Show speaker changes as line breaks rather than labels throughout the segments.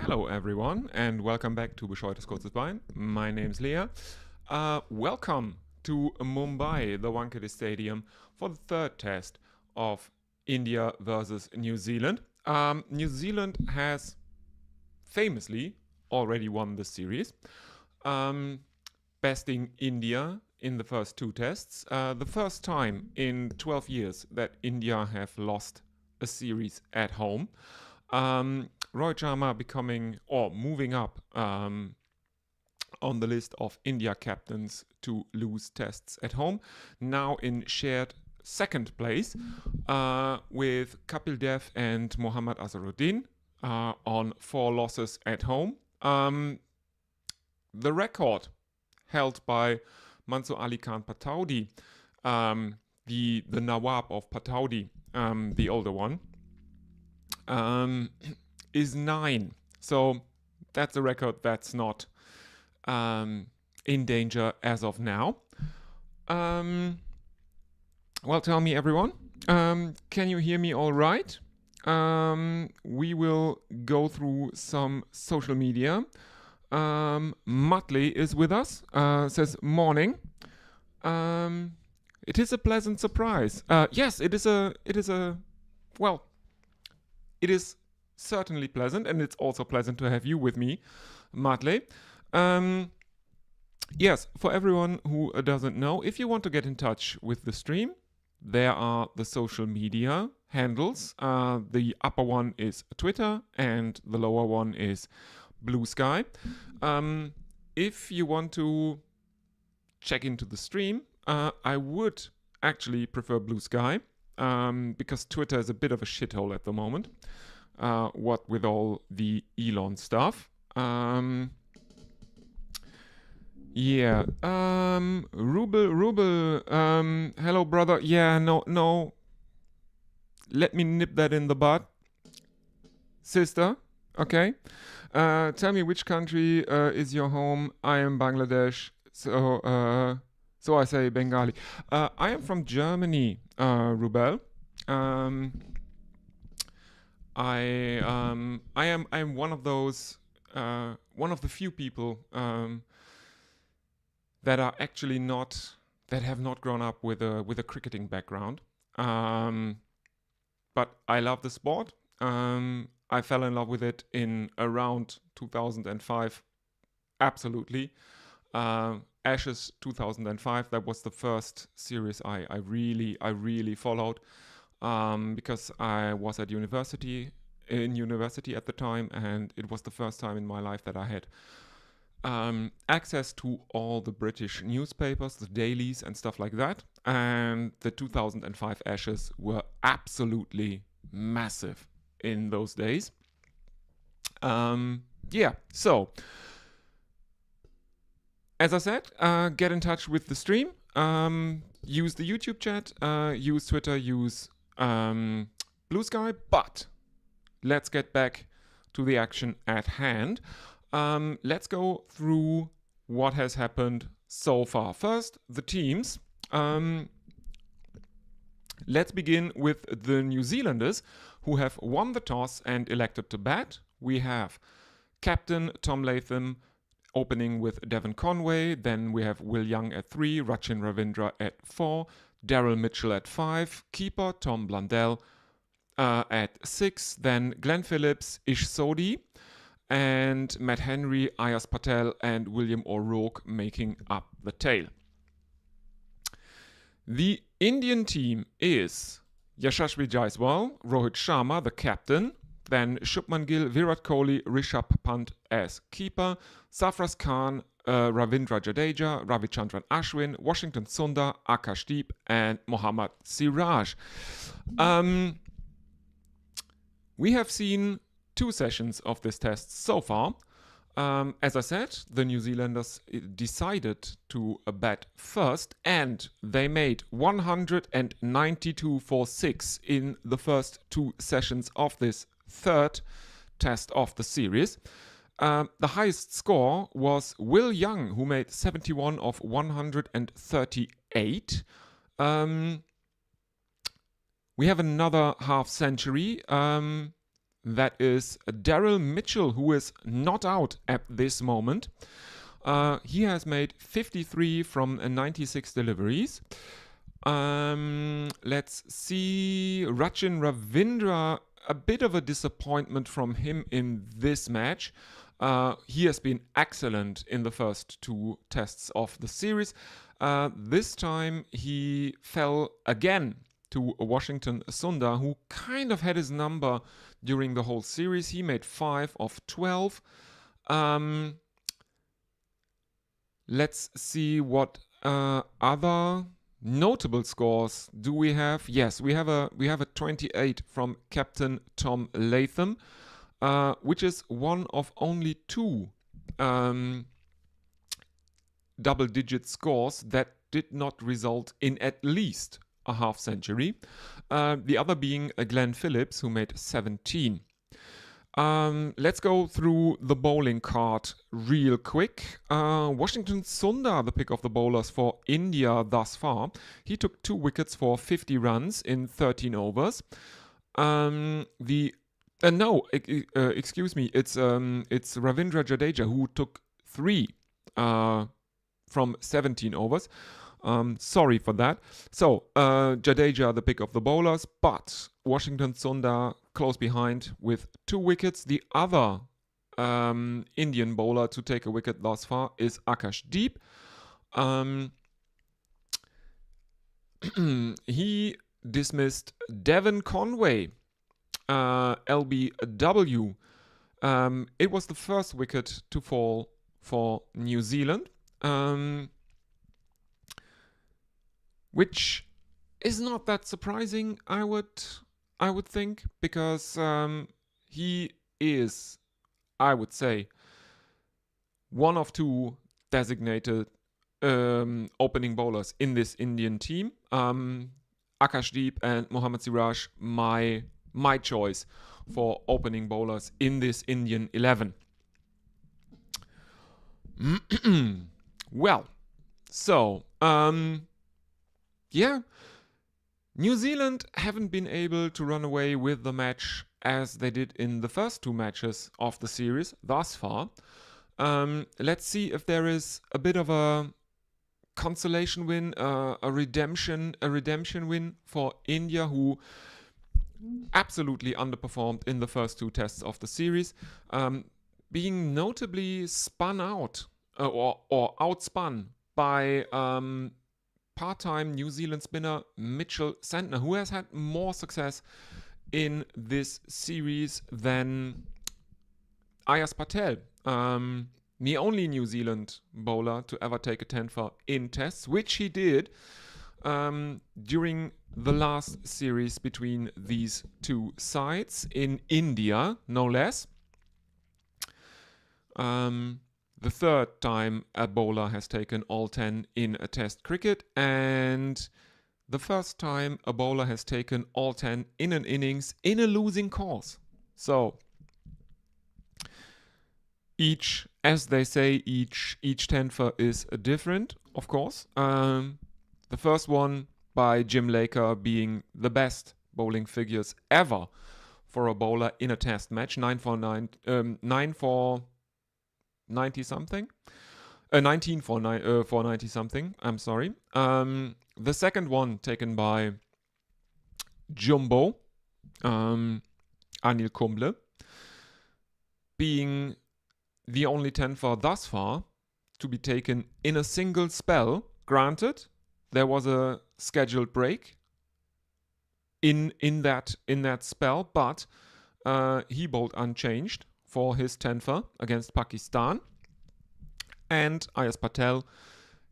Hello everyone and welcome back to Bescheuertes Kurzes Bein. My name's Leah. Welcome to Mumbai, the Wankhede Stadium, for the third test of India versus New Zealand. New Zealand has famously already won the series, besting India in the first two tests. The first time in 12 years that India have lost a series at home. Rohit Sharma moving up on the list of India captains to lose tests at home. Now in shared second place with Kapil Dev and Mohammad Azharuddin on 4 losses at home. The record held by Mansur Ali Khan Pataudi, the Nawab of Pataudi, the older one, is 9. So that's a record that's not in danger as of now. Well, tell me everyone, can you hear me all right? We will go through some social media. Muttley is with us, says morning. It is a pleasant surprise. Yes, it is certainly pleasant, and it's also pleasant to have you with me, Muttley. Yes, for everyone who doesn't know, if you want to get in touch with the stream, there are the social media handles. The upper one is Twitter, and the lower one is Blue Sky. If you want to check into the stream, I would actually prefer Blue Sky, because Twitter is a bit of a shithole at the moment. What with all the Elon stuff. Rubel, hello brother. Yeah, no. Let me nip that in the bud. Sister, okay. Tell me which country is your home. I am Bangladesh, so I say Bengali. I am from Germany, Rubel. I am one of those one of the few people that are actually that have not grown up with a cricketing background. But I love the sport. I fell in love with it in around 2005. Absolutely. Ashes 2005. That was the first series I really followed. Because I was in university at the time, and it was the first time in my life that I had access to all the British newspapers, the dailies and stuff like that. And the 2005 Ashes were absolutely massive in those days. So as I said, get in touch with the stream. Use the YouTube chat, use Twitter, use Blue Sky, but let's get back to the action at hand. Let's go through what has happened so far. First, the teams. Let's begin with the New Zealanders, who have won the toss and elected to bat. We have captain Tom Latham opening with Devon Conway. Then we have Will Young at 3, Rachin Ravindra at 4, Daryl Mitchell at 5, keeper Tom Blundell at 6, then Glenn Phillips, Ish Sodhi, and Matt Henry, Ayaz Patel, and William O'Rourke making up the tail. The Indian team is Yashasvi Jaiswal, Rohit Sharma, the captain, then Shubman Gill, Virat Kohli, Rishabh Pant as keeper, Safras Khan, Ravindra Jadeja, Ravichandran Ashwin, Washington Sundar, Akashdeep, and Mohammad Siraj. We have seen 2 sessions of this test so far. As I said, the New Zealanders decided to bat first, and they made 192 for 6 in the first 2 sessions of this third test of the series. The highest score was Will Young, who made 71 of 138. We have another half century. that is Daryl Mitchell, who is not out at this moment. He has made 53 from 96 deliveries. Let's see. Rachin Ravindra, a bit of a disappointment from him in this match. He has been excellent in the first two tests of the series. This time he fell again to Washington Sundar, who kind of had his number during the whole series. He made 5 of 12. Let's see what other notable scores do we have. Yes, we have a 28 from Captain Tom Latham, which is one of only 2 double-digit scores that did not result in at least a half century. The other being Glenn Phillips, who made 17. Let's go through the bowling card real quick. Washington Sundar, the pick of the bowlers for India thus far. He took 2 wickets for 50 runs in 13 overs. Excuse me. It's Ravindra Jadeja who took 3 from 17 overs. Sorry for that. So, Jadeja, the pick of the bowlers, but Washington Sundar close behind with 2 wickets. The other Indian bowler to take a wicket thus far is Akashdeep. He dismissed Devon Conway, LBW. It was the first wicket to fall for New Zealand. Which is not that surprising, I would think, because he is, I would say, one of 2 designated opening bowlers in this Indian team. Akashdeep and Mohammad Siraj, my choice for opening bowlers in this Indian 11. Well, so yeah, New Zealand haven't been able to run away with the match as they did in the first 2 matches of the series thus far. Let's see if there is a bit of a consolation win, a redemption win for India, who absolutely underperformed in the first 2 tests of the series, being notably spun out or outspun by part-time New Zealand spinner Mitchell Santner, who has had more success in this series than Ayaz Patel, the only New Zealand bowler to ever take a 10-for in tests, which he did during the last series between these 2 sides in India, no less. The third time a bowler has taken all 10 in a test cricket, and the first time a bowler has taken all 10 in an innings in a losing course. So each, as they say, each 10-for is different, of course. The first one by Jim Laker being the best bowling figures ever for a bowler in a test match, 9 for 90 something, 19 for 90 something. I'm sorry. The second one taken by Jumbo, Anil Kumble, being the only 10-for thus far to be taken in a single spell. Granted, there was a scheduled break in that spell, but he bowled unchanged for his 10-for against Pakistan. And Ayaz Patel,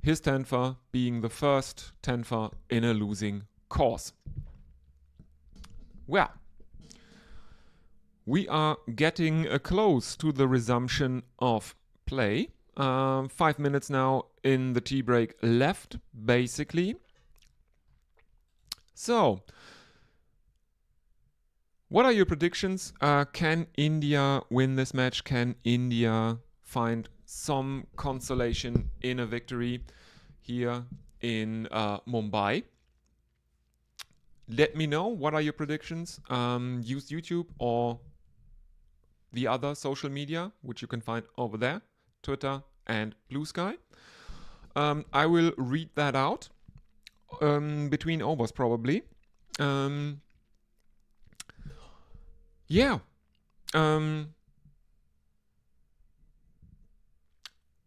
his 10-for being the first 10-for in a losing course. Well, we are getting close to the resumption of play. 5 minutes now in the tea break left, basically. So, what are your predictions? Can India win this match? Can India find some consolation in a victory here in Mumbai? Let me know. What are your predictions? Use YouTube or the other social media, which you can find over there, Twitter and Blue Sky. I will read that out between overs probably. Yeah.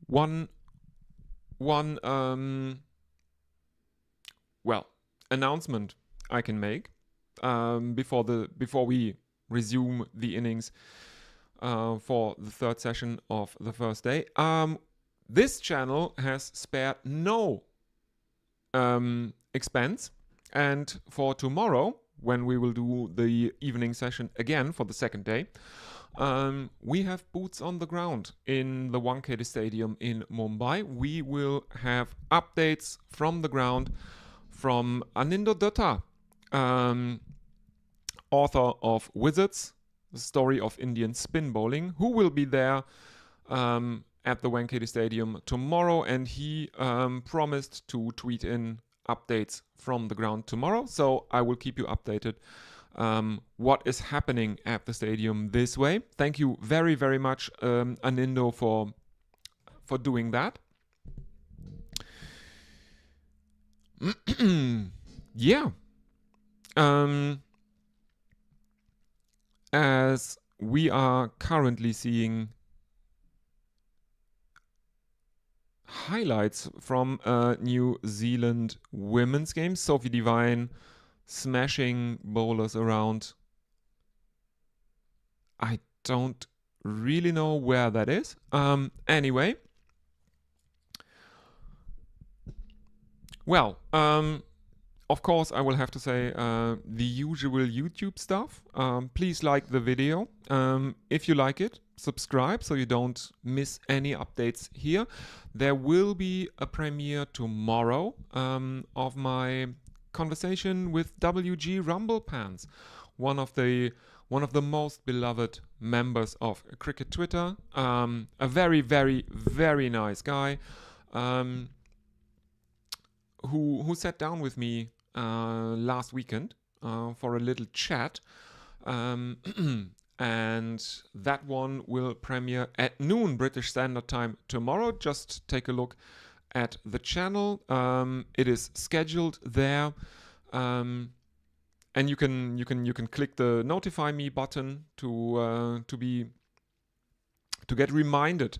One announcement I can make before we resume the innings for the third session of the first day. This channel has spared no expense, and for tomorrow, when we will do the evening session again for the second day, we have boots on the ground in the Wankhede Stadium in Mumbai. We will have updates from the ground from INDvNZ, author of Wizards, the story of Indian spin bowling, who will be there at the Wankhede Stadium tomorrow, and he promised to tweet in updates from the ground tomorrow. So I will keep you updated what is happening at the stadium this way. Thank you very, very much, Anindo, for doing that. Yeah. As we are currently seeing highlights from New Zealand women's game, Sophie Devine smashing bowlers around. I don't really know where that is. Anyway. Well, of course, I will have to say the usual YouTube stuff. Please like the video. If you like it, subscribe so you don't miss any updates here. There will be a premiere tomorrow of my conversation with WG Rumblepants, one of the most beloved members of Cricket Twitter. A very, very, very nice guy who sat down with me last weekend for a little chat. And that one will premiere at noon British Standard Time tomorrow. Just take a look at the channel. It is scheduled there, and you can click the notify me button to get reminded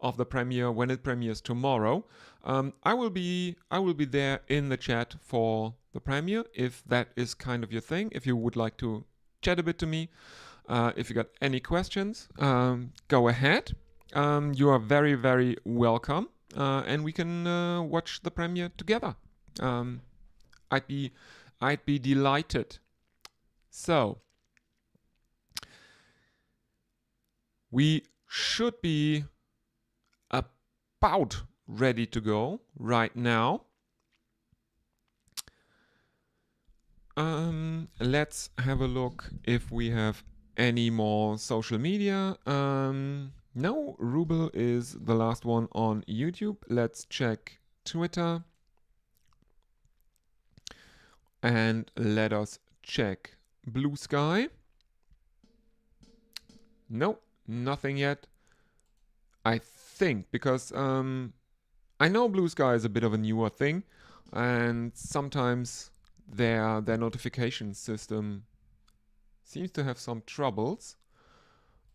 of the premiere when it premieres tomorrow. I will be there in the chat for the premiere if that is kind of your thing. If you would like to chat a bit to me. If you got any questions, go ahead. You are very, very welcome, and we can watch the premiere together. I'd be delighted. So we should be about ready to go right now. Let's have a look if we have any more social media. No, Rubel is the last one on YouTube. Let's check Twitter. And let us check Blue Sky. No, nothing yet. I think because I know Blue Sky is a bit of a newer thing, and sometimes their notification system seems to have some troubles,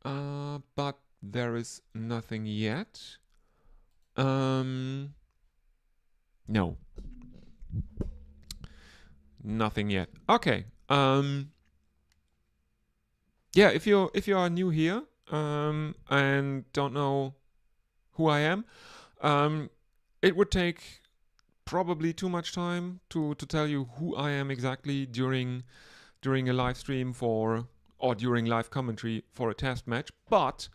but there is nothing yet. No, nothing yet. Okay. Yeah, if you are new here and don't know who I am, it would take probably too much time to tell you who I am exactly during a live stream or during live commentary for a test match. But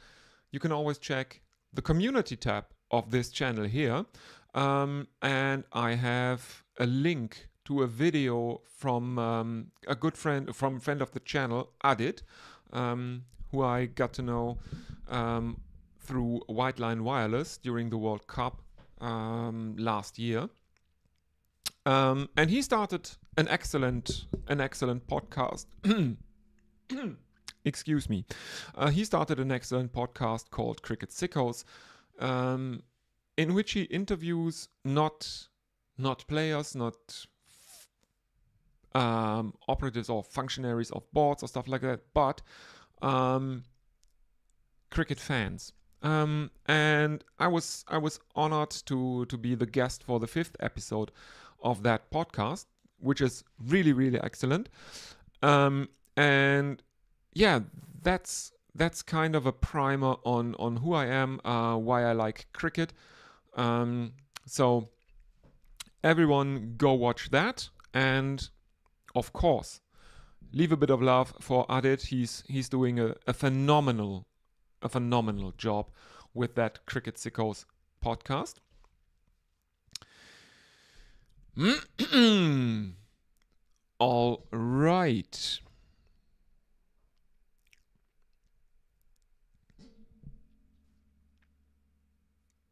you can always check the community tab of this channel here, and I have a link to a video from a good friend of the channel, Adit, who I got to know through White Line Wireless during the World Cup last year. And he started an excellent podcast Excuse me. He started an excellent podcast called Cricket Sickos, in which he interviews not players, not operatives or functionaries of boards or stuff like that, but cricket fans. And I was honored to be the guest for the 5th episode of that podcast, which is really, really excellent. And yeah, that's kind of a primer on who I am, why I like cricket. So everyone go watch that, and of course leave a bit of love for Adit. He's doing a phenomenal job with that Cricket Sickos podcast. All right.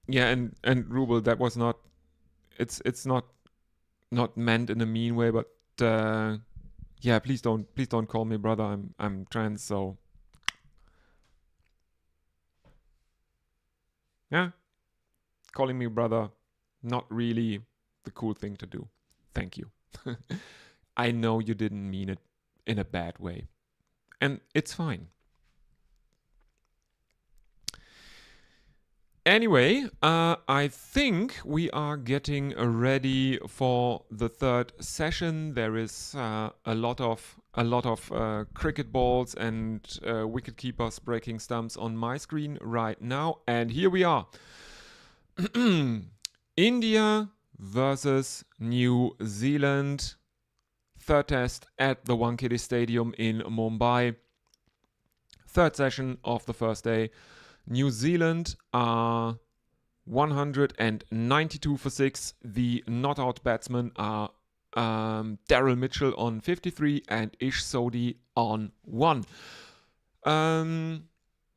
Yeah, and Rubel, that was not. It's not meant in a mean way, but yeah, please don't call me brother. I'm trans, so yeah, calling me brother, not really the cool thing to do. Thank you. I know you didn't mean it in a bad way, and it's fine. Anyway, I think we are getting ready for the 3rd session. There is a lot of cricket balls and wicket keepers breaking stumps on my screen right now, and here we are. India versus New Zealand, 3rd test at the Wankhede Stadium in Mumbai. 3rd session of the first day. New Zealand are 192 for 6. The not out batsmen are Daryl Mitchell on 53 and Ish Sodhi on 1.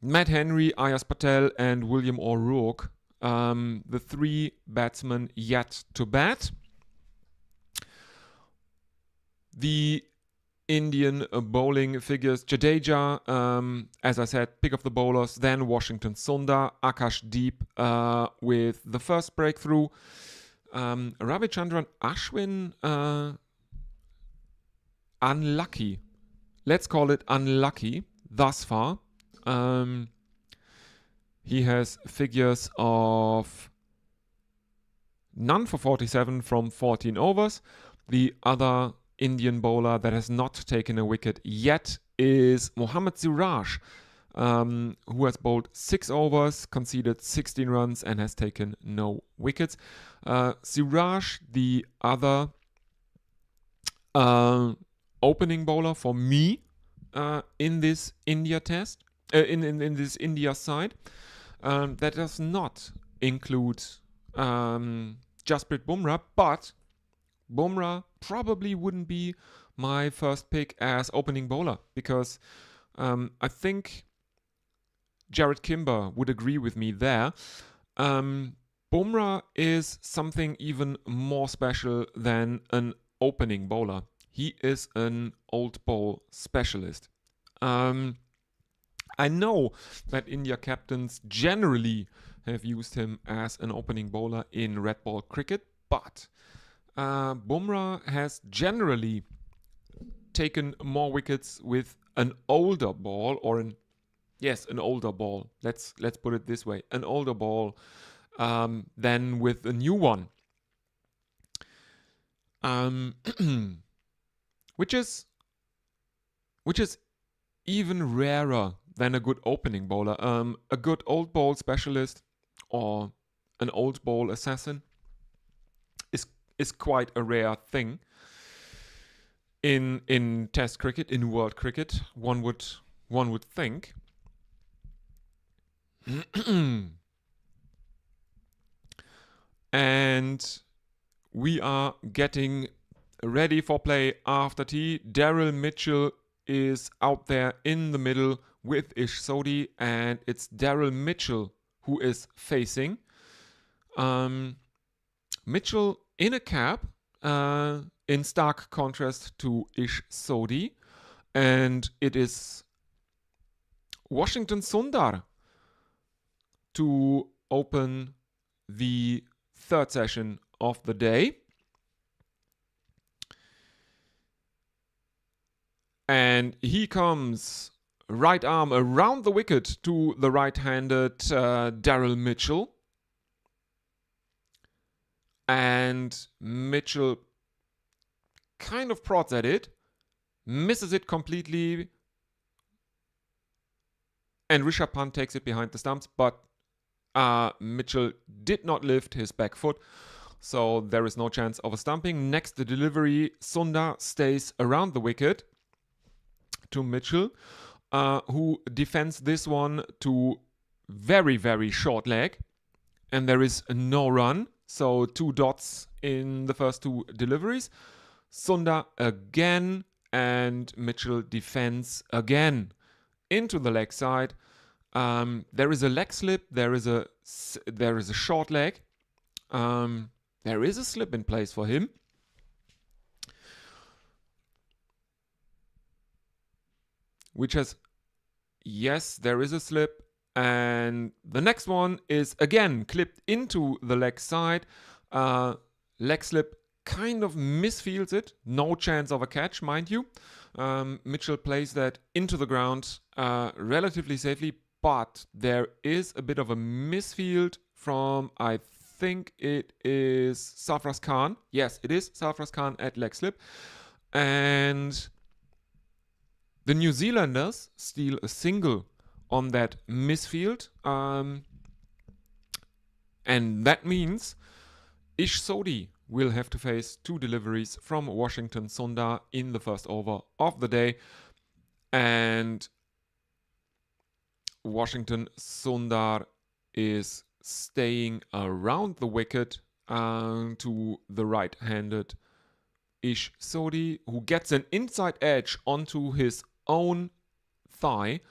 Matt Henry, Ayaz Patel and William O'Rourke, the 3 batsmen yet to bat. The Indian bowling figures: Jadeja, as I said, pick of the bowlers, then Washington Sundar, Akash Deep with the first breakthrough, Ravichandran Ashwin, unlucky. Let's call it unlucky thus far. He has figures of none for 47 from 14 overs. The other Indian bowler that has not taken a wicket yet is Mohammad Siraj, who has bowled 6 overs, conceded 16 runs and has taken no wickets. Siraj, the other opening bowler for me in this India test, in this India side, that does not include Jasprit Bumrah, but Bumrah probably wouldn't be my first pick as opening bowler, because I think Jared Kimber would agree with me there. Bumrah is something even more special than an opening bowler. He is an old ball specialist. I know that India captains generally have used him as an opening bowler in red ball cricket, but Bumrah has generally taken more wickets with an older ball, or an older ball. Let's put it this way: an older ball than with a new one, which is even rarer than a good opening bowler. A good old ball specialist or an old ball assassin is quite a rare thing in Test cricket, in world cricket. One would think. And we are getting ready for play after tea. Daryl Mitchell is out there in the middle with Ish Sodhi, and it's Daryl Mitchell who is facing. Mitchell in a cap, in stark contrast to Ish Sodhi, and it is Washington Sundar to open the third session of the day. And he comes right arm around the wicket to the right-handed Daryl Mitchell. And Mitchell kind of prods at it, misses it completely, and Rishabh Pant takes it behind the stumps, but Mitchell did not lift his back foot, so there is no chance of a stumping. Next, the delivery, Sundar stays around the wicket to Mitchell, who defends this one to very, very short leg, and there is no run, so 2 dots in the first 2 deliveries. Sundar again, and Mitchell defends again into the leg side. There is a leg slip. There is a short leg. There is a slip in place for him. Which has, yes, there is a slip. And the next one is again clipped into the leg side. Leg slip kind of misfields it. No chance of a catch, mind you. Mitchell plays that into the ground relatively safely, but there is a bit of a misfield from, I think it is Sarfraz Khan. Yes, it is Sarfraz Khan at leg slip. And the New Zealanders steal a single on that misfield. And that means Ish Sodhi will have to face 2 deliveries from Washington Sundar in the first over of the day. And Washington Sundar is staying around the wicket to the right-handed Ish Sodhi, who gets an inside edge onto his own thigh.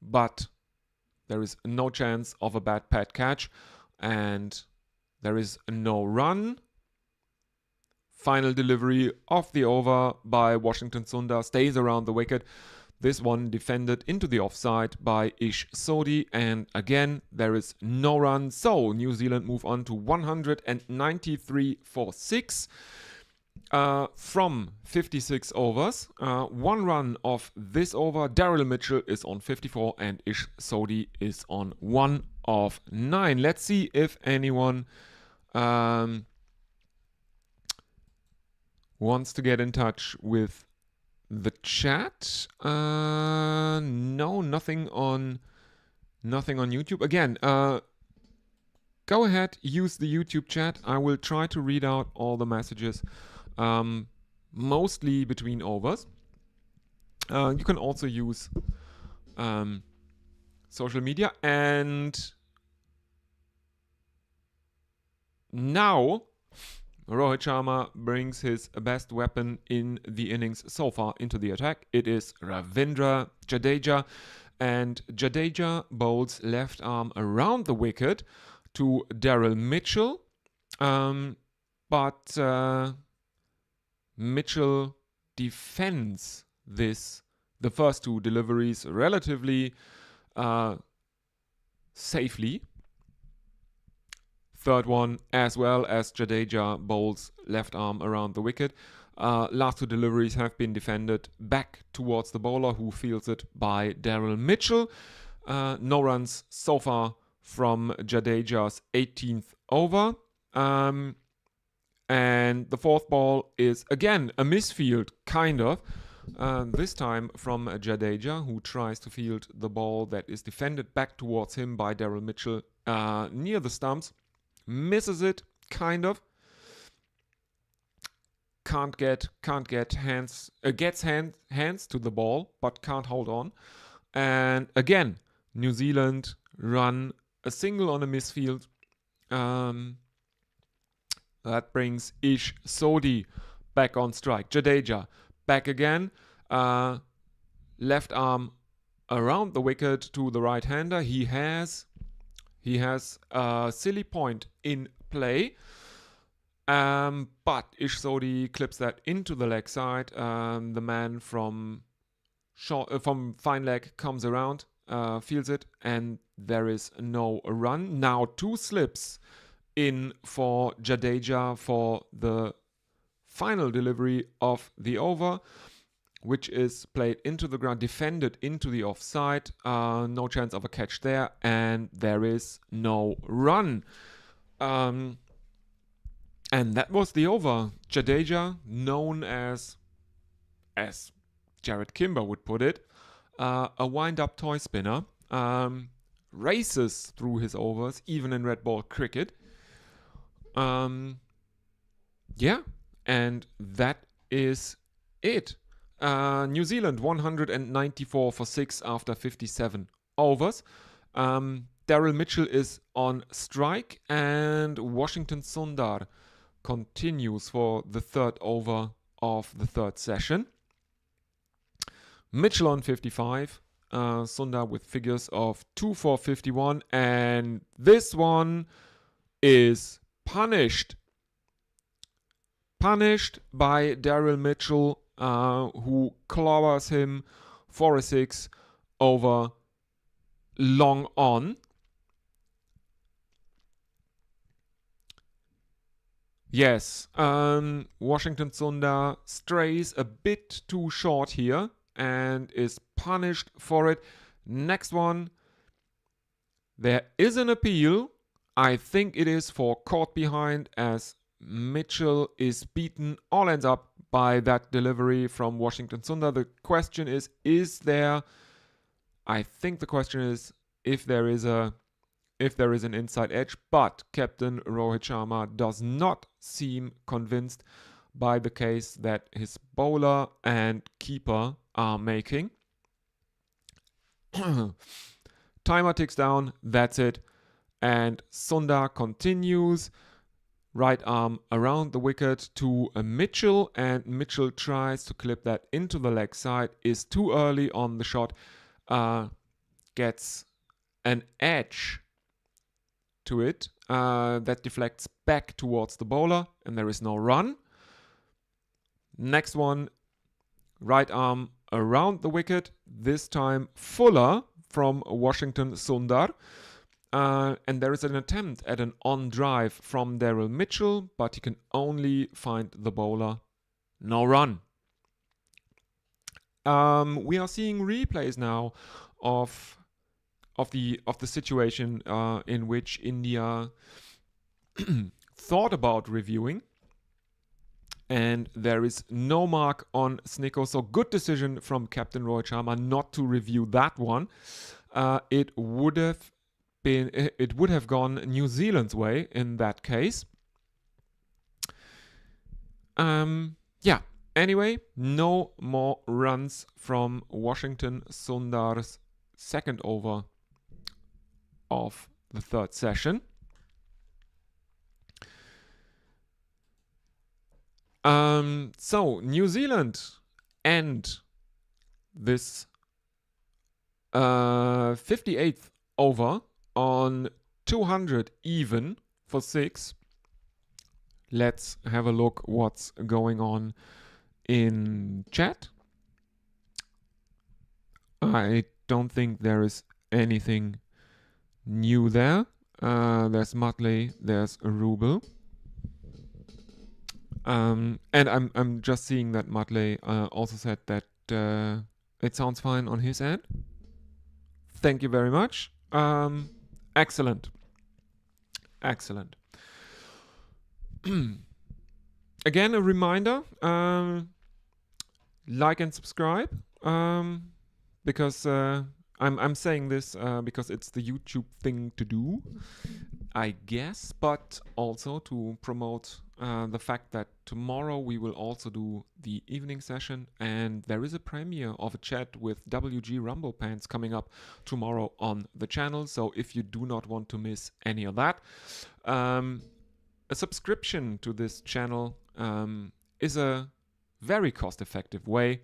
But there is no chance of a bad pad catch, and there is no run. Final delivery of the over by Washington Sundar stays around the wicket. This one defended into the offside by Ish Sodhi, and again there is no run. So New Zealand move on to 193 for 6. From 56 overs, 1 run of this over. Daryl Mitchell is on 54 and Ish Sodhi is on 1 of 9. Let's see if anyone wants to get in touch with the chat. No, nothing on YouTube. Again, go ahead, use the YouTube chat. I will try to read out all the messages. Mostly between overs. You can also use social media. And now Rohit Sharma brings his best weapon in the innings so far into the attack. It is Ravindra Jadeja. And Jadeja bowls left arm around the wicket to Daryl Mitchell. But Mitchell defends the first 2 deliveries relatively safely. Third one, as well as Jadeja bowls left arm around the wicket. Last 2 deliveries have been defended back towards the bowler, who fields it by Daryl Mitchell. No runs so far from Jadeja's 18th over. And the 4th ball is again a misfield, kind of. This time from Jadeja, who tries to field the ball that is defended back towards him by Daryl Mitchell near the stumps. Misses it, kind of. Can't get hands, gets hands to the ball, but can't hold on. And again, New Zealand run a single on a misfield. That brings Ish Sodhi back on strike. Jadeja back again. Left arm around the wicket to the right-hander. He has a silly point in play. But Ish Sodhi clips that into the leg side. The man from fine leg comes around, feels it, and there is no run. Now 2 slips in for Jadeja for the final delivery of the over, which is played into the ground, defended into the offside. No chance of a catch there, and there is no run. And that was the over. Jadeja, known as Jared Kimber would put it, a wind-up toy spinner, races through his overs, even in red ball cricket. Yeah, and that is it. New Zealand 194 for 6 after 57 overs. Daryl Mitchell is on strike, and Washington Sundar continues for the 3rd over of the 3rd session. Mitchell on 55, Sundar with figures of 2 for 51, and this one is punished. Punished by Daryl Mitchell, who clobbers him for a 6 over long on. Yes, Washington Sundar strays a bit too short here and is punished for it. Next one, there is an appeal. I think it is for caught behind, as Mitchell is beaten. All ends up by that delivery from Washington Sundar. The question is there? I think the question is if there is an inside edge, but Captain Rohit Sharma does not seem convinced by the case that his bowler and keeper are making. Timer ticks down, that's it. And Sundar continues. Right arm around the wicket to Mitchell, and Mitchell tries to clip that into the leg side, is too early on the shot, gets an edge to it that deflects back towards the bowler, and there is no run. Next one, right arm around the wicket, this time fuller from Washington Sundar. And there is an attempt at an on drive from Daryl Mitchell, but he can only find the bowler. No run. We are seeing replays now of the situation in which India thought about reviewing, and there is no mark on Snicko. So good decision from Captain Rohit Sharma not to review that one. It would have gone New Zealand's way in that case. Yeah. Anyway, no more runs from Washington Sundar's 2nd over of the 3rd session. So New Zealand end this 58th over on 200 even for 6. Let's have a look what's going on in chat. I don't think there is anything new there. There's Mutley, there's Rubel. And I'm just seeing that Mutley also said that it sounds fine on his end. Thank you very much. Excellent. Excellent. Again, a reminder, like and subscribe, because I'm saying this because it's the YouTube thing to do, I guess, but also to promote the fact that tomorrow we will also do the evening session, and there is a premiere of a chat with WG Rumble Pants coming up tomorrow on the channel. So if you do not want to miss any of that, a subscription to this channel is a very cost-effective way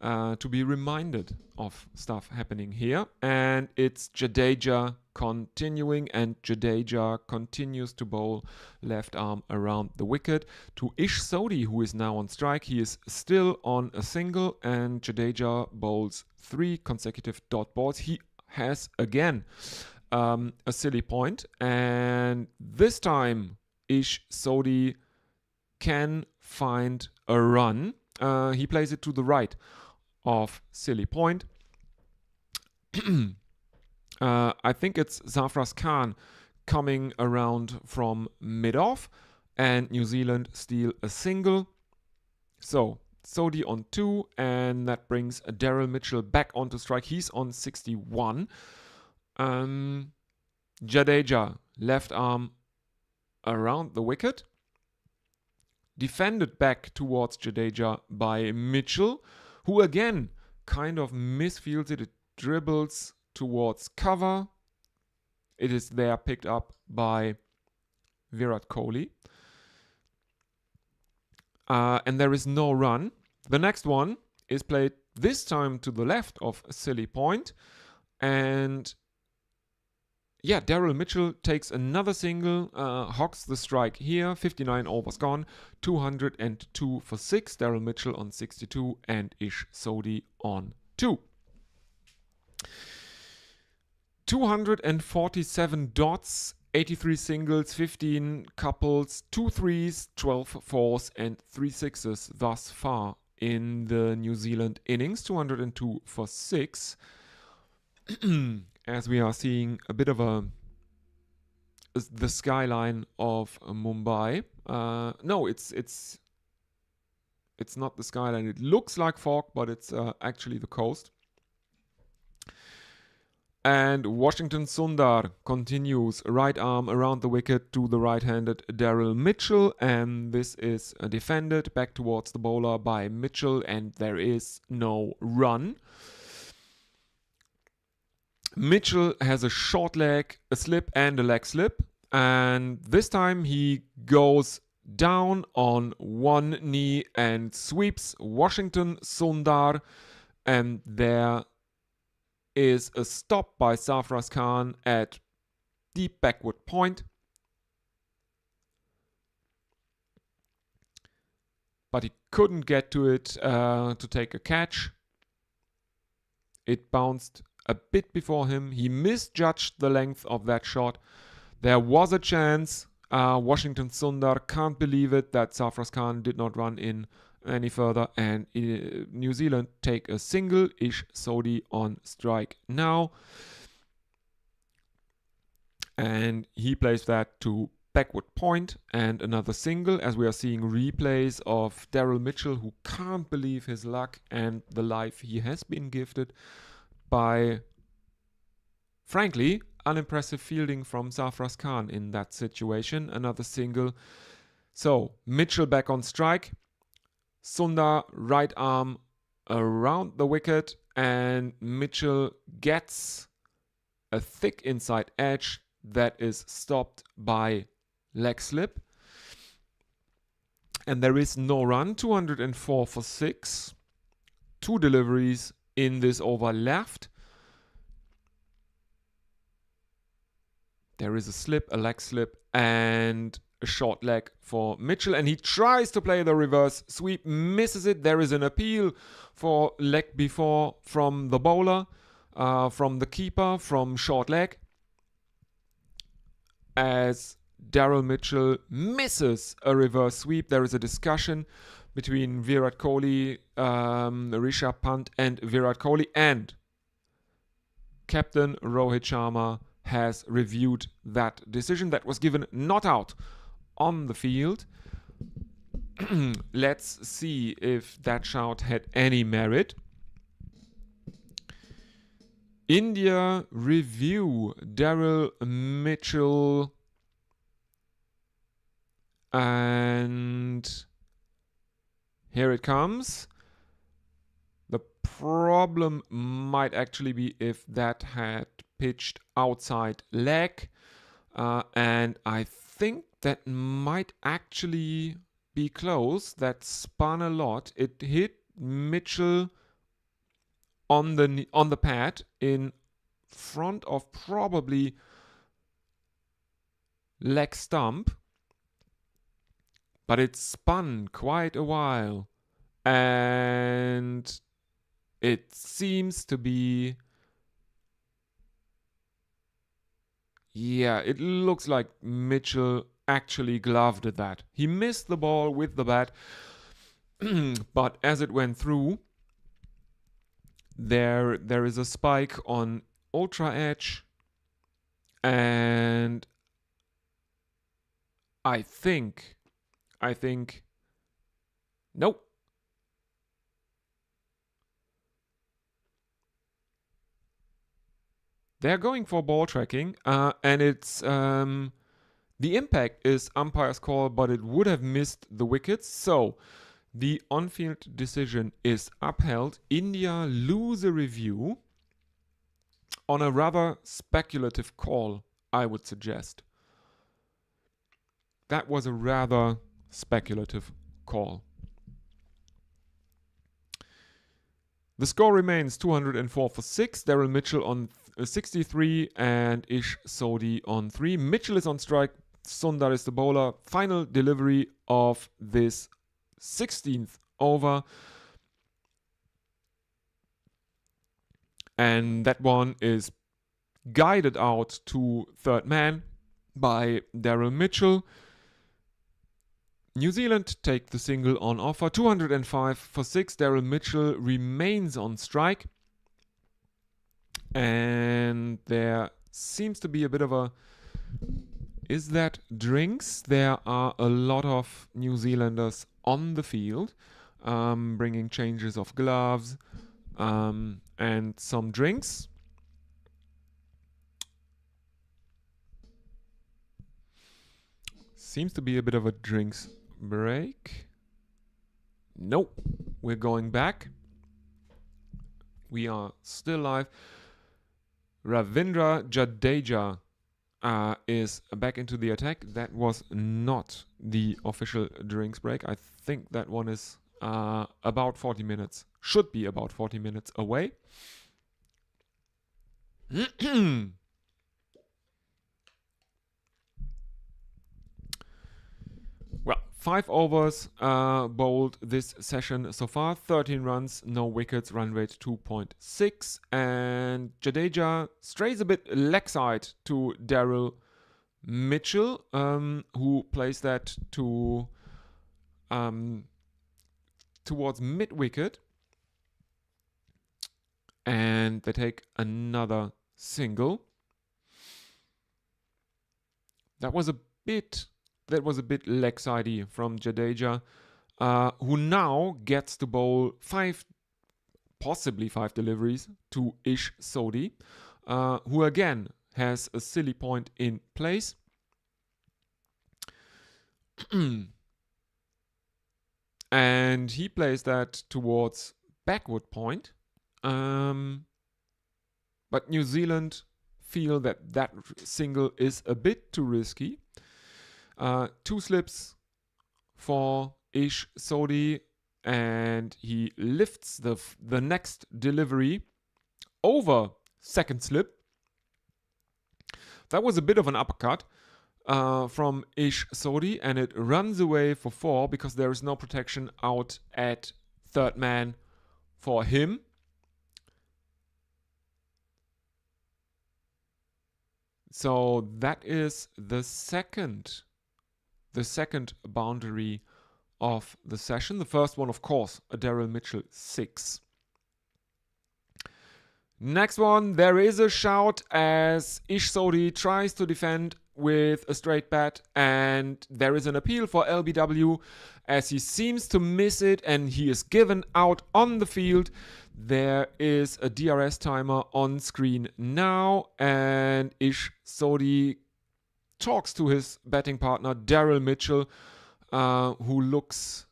to be reminded of stuff happening here. And it's Jadeja continuing, and Jadeja continues to bowl left arm around the wicket to Ish Sodhi, who is now on strike. He is still on a single, and Jadeja bowls 3 consecutive dot balls. He has again a silly point, and this time Ish Sodhi can find a run. He plays it to the right of silly point. I think it's Zafraz Khan coming around from mid-off, and New Zealand steal a single. So Sodhi on 2, and that brings Daryl Mitchell back onto strike. He's on 61. Jadeja, left arm around the wicket. Defended back towards Jadeja by Mitchell, who again kind of misfields it. It dribbles towards cover. It is there picked up by Virat Kohli. And there is no run. The next one is played this time to the left of silly point. And yeah, Daryl Mitchell takes another single, hogs the strike here. 59 overs gone, 202 for 6. Daryl Mitchell on 62 and Ish Sodhi on 2. 247 dots, 83 singles, 15 couples, 2 threes, 12 fours, and 3 sixes thus far in the New Zealand innings. 202 for 6. As we are seeing a bit of the skyline of Mumbai. No, it's not the skyline. It looks like fog, but it's actually the coast. And Washington Sundar continues right arm around the wicket to the right-handed Daryl Mitchell, and this is defended back towards the bowler by Mitchell, and there is no run. Mitchell has a short leg, a slip, and a leg slip. And this time he goes down on one knee and sweeps Washington Sundar. And there is a stop by Zafraz Khan at deep backward point. But he couldn't get to it to take a catch. It bounced a bit before him. He misjudged the length of that shot. There was a chance. Washington Sundar can't believe it that Zafraz Khan did not run in any further. And New Zealand take a single. Ish Sodhi on strike now. And he plays that to backward point and another single, as we are seeing replays of Daryl Mitchell, who can't believe his luck and the life he has been gifted by, frankly, unimpressive fielding from Zafraz Khan in that situation. Another single. So Mitchell back on strike. Sundar right arm around the wicket, and Mitchell gets a thick inside edge that is stopped by leg slip. And there is no run. 204 for 6. 2 deliveries in this over left. There is a slip, a leg slip, and a short leg for Mitchell. And he tries to play the reverse sweep, misses it. There is an appeal for leg before from the bowler, from the keeper, from short leg. As Daryl Mitchell misses a reverse sweep, there is a discussion between Virat Kohli, Rishabh Pant, and Virat Kohli, and Captain Rohit Sharma has reviewed that decision that was given not out on the field. Let's see if that shout had any merit. India review Daryl Mitchell, and here it comes. The problem might actually be if that had pitched outside leg, and I think that might actually be close. That spun a lot. It hit Mitchell on the pad in front of probably leg stump, but it spun quite a while, and it seems to be, yeah, it looks like Mitchell actually gloved that. He missed the ball with the bat, but as it went through, there is a spike on ultra edge, and I think, nope. They're going for ball tracking, and it's the impact is umpire's call, but it would have missed the wickets. So the on-field decision is upheld. India lose a review on a rather speculative call, I would suggest. That was a rather speculative call. The score remains 204 for 6. Daryl Mitchell on 63 and Ish Sodhi on 3. Mitchell is on strike. Sundar is the bowler. Final delivery of this 16th over. And that one is guided out to third man by Daryl Mitchell. New Zealand take the single on offer. 205 for 6. Daryl Mitchell remains on strike. And there seems to be a bit of a... Is that drinks? There are a lot of New Zealanders on the field, bringing changes of gloves and some drinks. Seems to be a bit of a drinks break. Nope, we're going back. We are still live. Ravindra Jadeja is back into the attack. That was not the official drinks break. I think that one is about 40 minutes. Should be about 40 minutes away. Well, 5 overs bowled this session so far. 13 runs, no wickets, run rate 2.6. And Jadeja strays a bit leg side to Daryl Mitchell, who plays that to towards mid-wicket. And they take another single. That was a bit leg-sidey from Jadeja, who now gets to bowl possibly five deliveries to Ish Sodhi, who again has a silly point in place. And he plays that towards backward point. But New Zealand feel that single is a bit too risky. 2 slips for Ish Sodhi, and he lifts the next delivery over second slip. That was a bit of an uppercut from Ish Sodhi, and it runs away for 4 because there is no protection out at third man for him. So that is the second boundary of the session. The first one, of course, a Daryl Mitchell 6. Next one, there is a shout as Ish Sodhi tries to defend with a straight bat, and there is an appeal for LBW as he seems to miss it and he is given out on the field. There is a DRS timer on screen now, and Ish Sodhi talks to his batting partner, Daryl Mitchell, who looks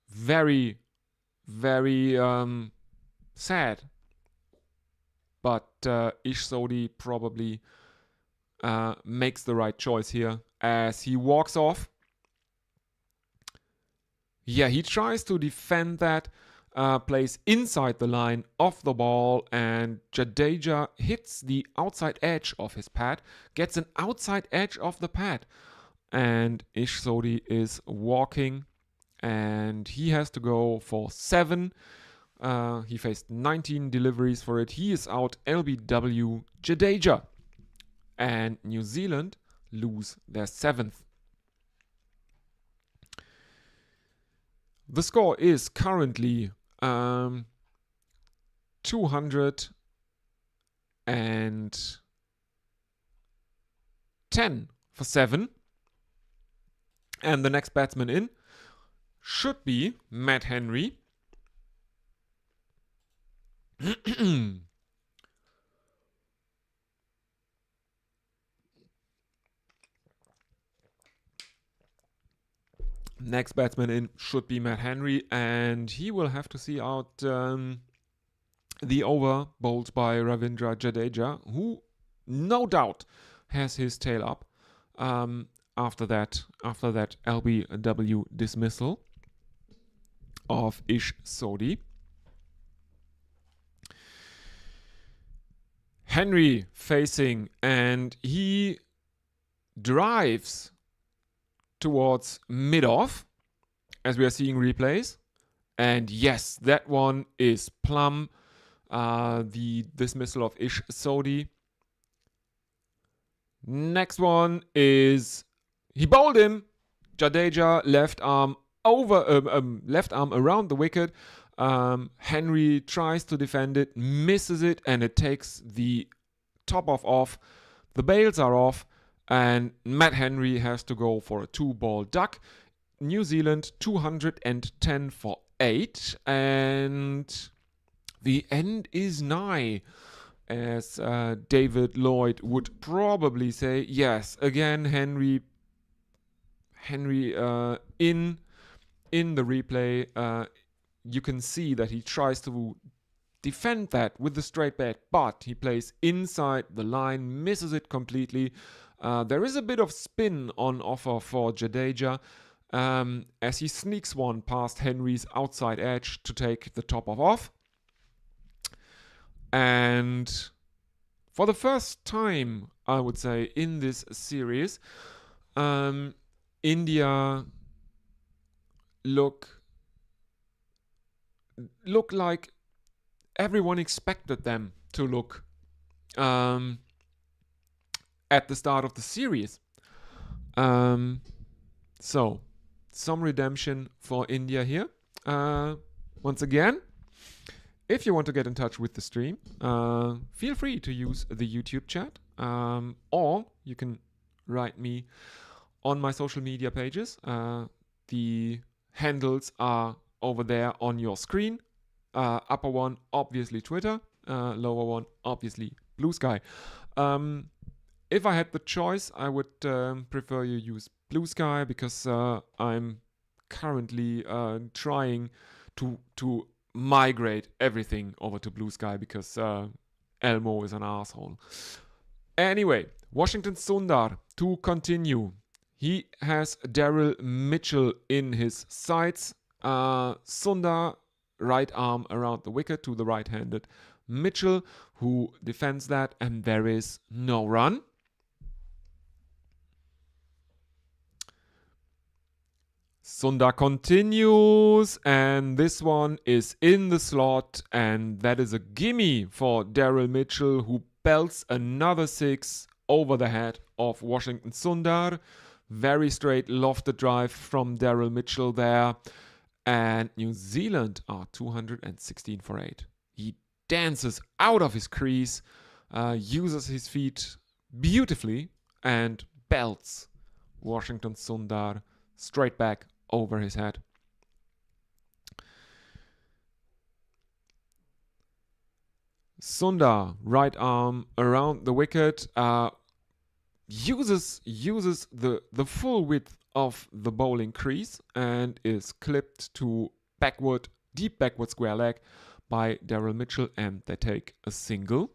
very, very sad. But Ish Sodhi probably makes the right choice here as he walks off. Yeah, he tries to defend that. plays inside the line of the ball, and Jadeja hits the outside edge of his pad, gets an outside edge of the pad, and Ish Sodhi is walking, and he has to go for 7. He faced 19 deliveries for it. He is out LBW Jadeja, and New Zealand lose their 7th. The score is currently 210 for 7. And the next batsman in should be Matt Henry. Next batsman in should be Matt Henry, and he will have to see out the over bowled by Ravindra Jadeja, who no doubt has his tail up after that LBW dismissal of Ish Sodhi. Henry facing, and he drives towards mid-off, as we are seeing replays. And yes, that one is plumb. The dismissal of Ish Sodhi. Next one is he bowled him. Jadeja left arm around the wicket. Henry tries to defend it, misses it, and it takes the top off. The bails are off, and Matt Henry has to go for a 2-ball duck. New Zealand 210 for 8, and the end is nigh, as David Lloyd would probably say. Yes, again Henry in the replay. You can see that he tries to defend that with the straight bat, but he plays inside the line, misses it completely. There is a bit of spin on offer for Jadeja as he sneaks one past Henry's outside edge to take the top off. And for the first time, I would say, in this series, India look like everyone expected them to look at the start of the series. So, some redemption for India here. Once again, if you want to get in touch with the stream, feel free to use the YouTube chat, or you can write me on my social media pages. The handles are over there on your screen. Upper one, obviously Twitter. Lower one, obviously Blue Sky. If I had the choice, I would prefer you use Blue Sky, because I'm currently trying to migrate everything over to Blue Sky, because Elmo is an asshole. Anyway, Washington Sundar to continue. He has Daryl Mitchell in his sights. Sundar, right arm around the wicket to the right-handed Mitchell, who defends that, and there is no run. Sundar continues, and this one is in the slot, and that is a gimme for Daryl Mitchell, who belts another 6 over the head of Washington Sundar. Very straight lofted drive from Daryl Mitchell there. And New Zealand are 216 for 8. He dances out of his crease, uses his feet beautifully, and belts Washington Sundar straight back over his head. Sundar, right arm around the wicket, uses the full width of the bowling crease and is clipped to deep backward square leg by Daryl Mitchell, and they take a single.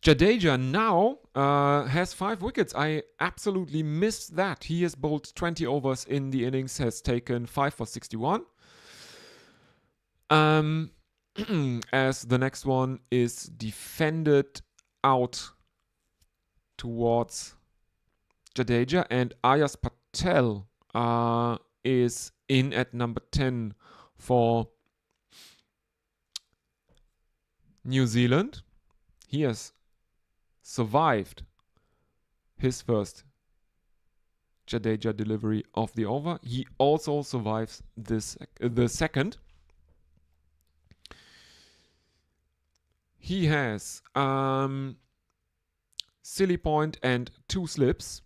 Jadeja now has 5 wickets. I absolutely missed that. He has bowled 20 overs in the innings, has taken 5 for 61. As the next one is defended out towards Jadeja, and Ayaz Patel is in at number 10 for New Zealand. He has survived his first Jadeja delivery of the over. He also survives the second. He has silly point and 2 slips.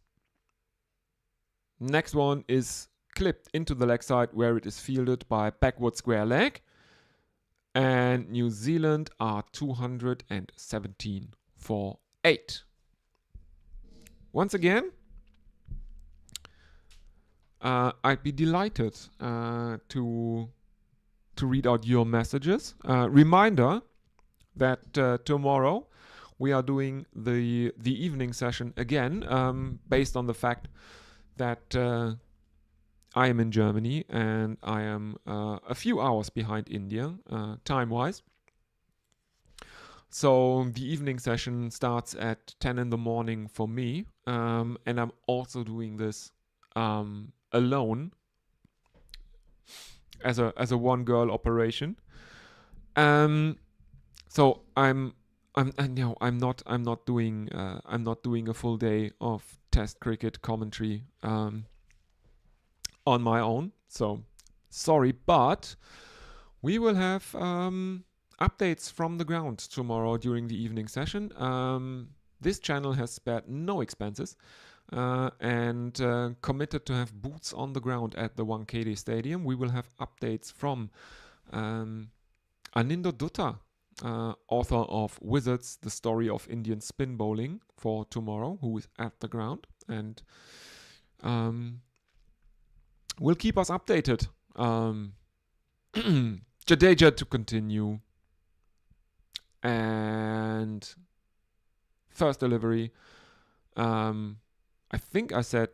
Next one is clipped into the leg side where it is fielded by backward square leg. And New Zealand are 217 for 8. Once again, I'd be delighted to read out your messages. Reminder that tomorrow we are doing the evening session again, based on the fact that I am in Germany and I am a few hours behind India, time-wise. So the evening session starts at 10 in the morning for me, and I'm also doing this alone as a one-girl operation. So I'm not doing a full day of Test cricket commentary on my own. So sorry, but we will have updates from the ground tomorrow during the evening session. This channel has spared no expenses and committed to have boots on the ground at the Wankhede Stadium. We will have updates from Anindo Dutta, author of Wizards, the story of Indian spin bowling, for tomorrow, who is at the ground and will keep us updated. Jadeja to continue. And first delivery. I think I said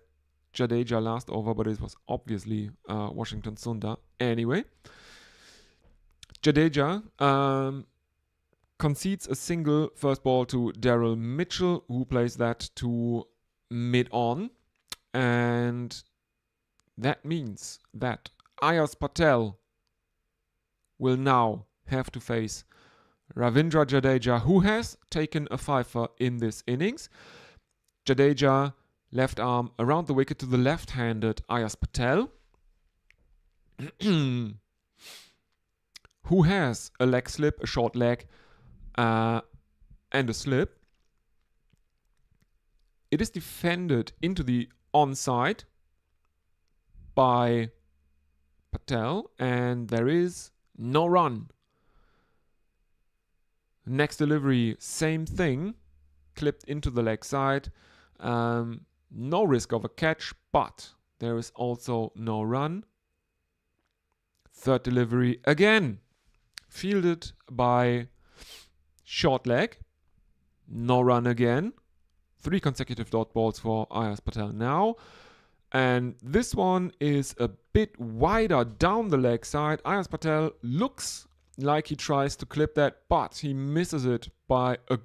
Jadeja last over, but it was obviously Washington Sundar. Anyway, Jadeja concedes a single first ball to Daryl Mitchell, who plays that to mid-on. And that means that Ayaz Patel will now have to face Ravindra Jadeja, who has taken a fifer in this innings. Jadeja, left arm around the wicket to the left-handed Ayaz Patel, who has a leg slip, a short leg, and a slip. It is defended into the onside by Patel, and there is no run. Next delivery, same thing, clipped into the leg side. No risk of a catch, but there is also no run. Third delivery, again, fielded by short leg. No run again. 3 consecutive dot balls for Ayaz Patel now. And this one is a bit wider down the leg side. Ayaz Patel looks like he tries to clip that, but he misses it by a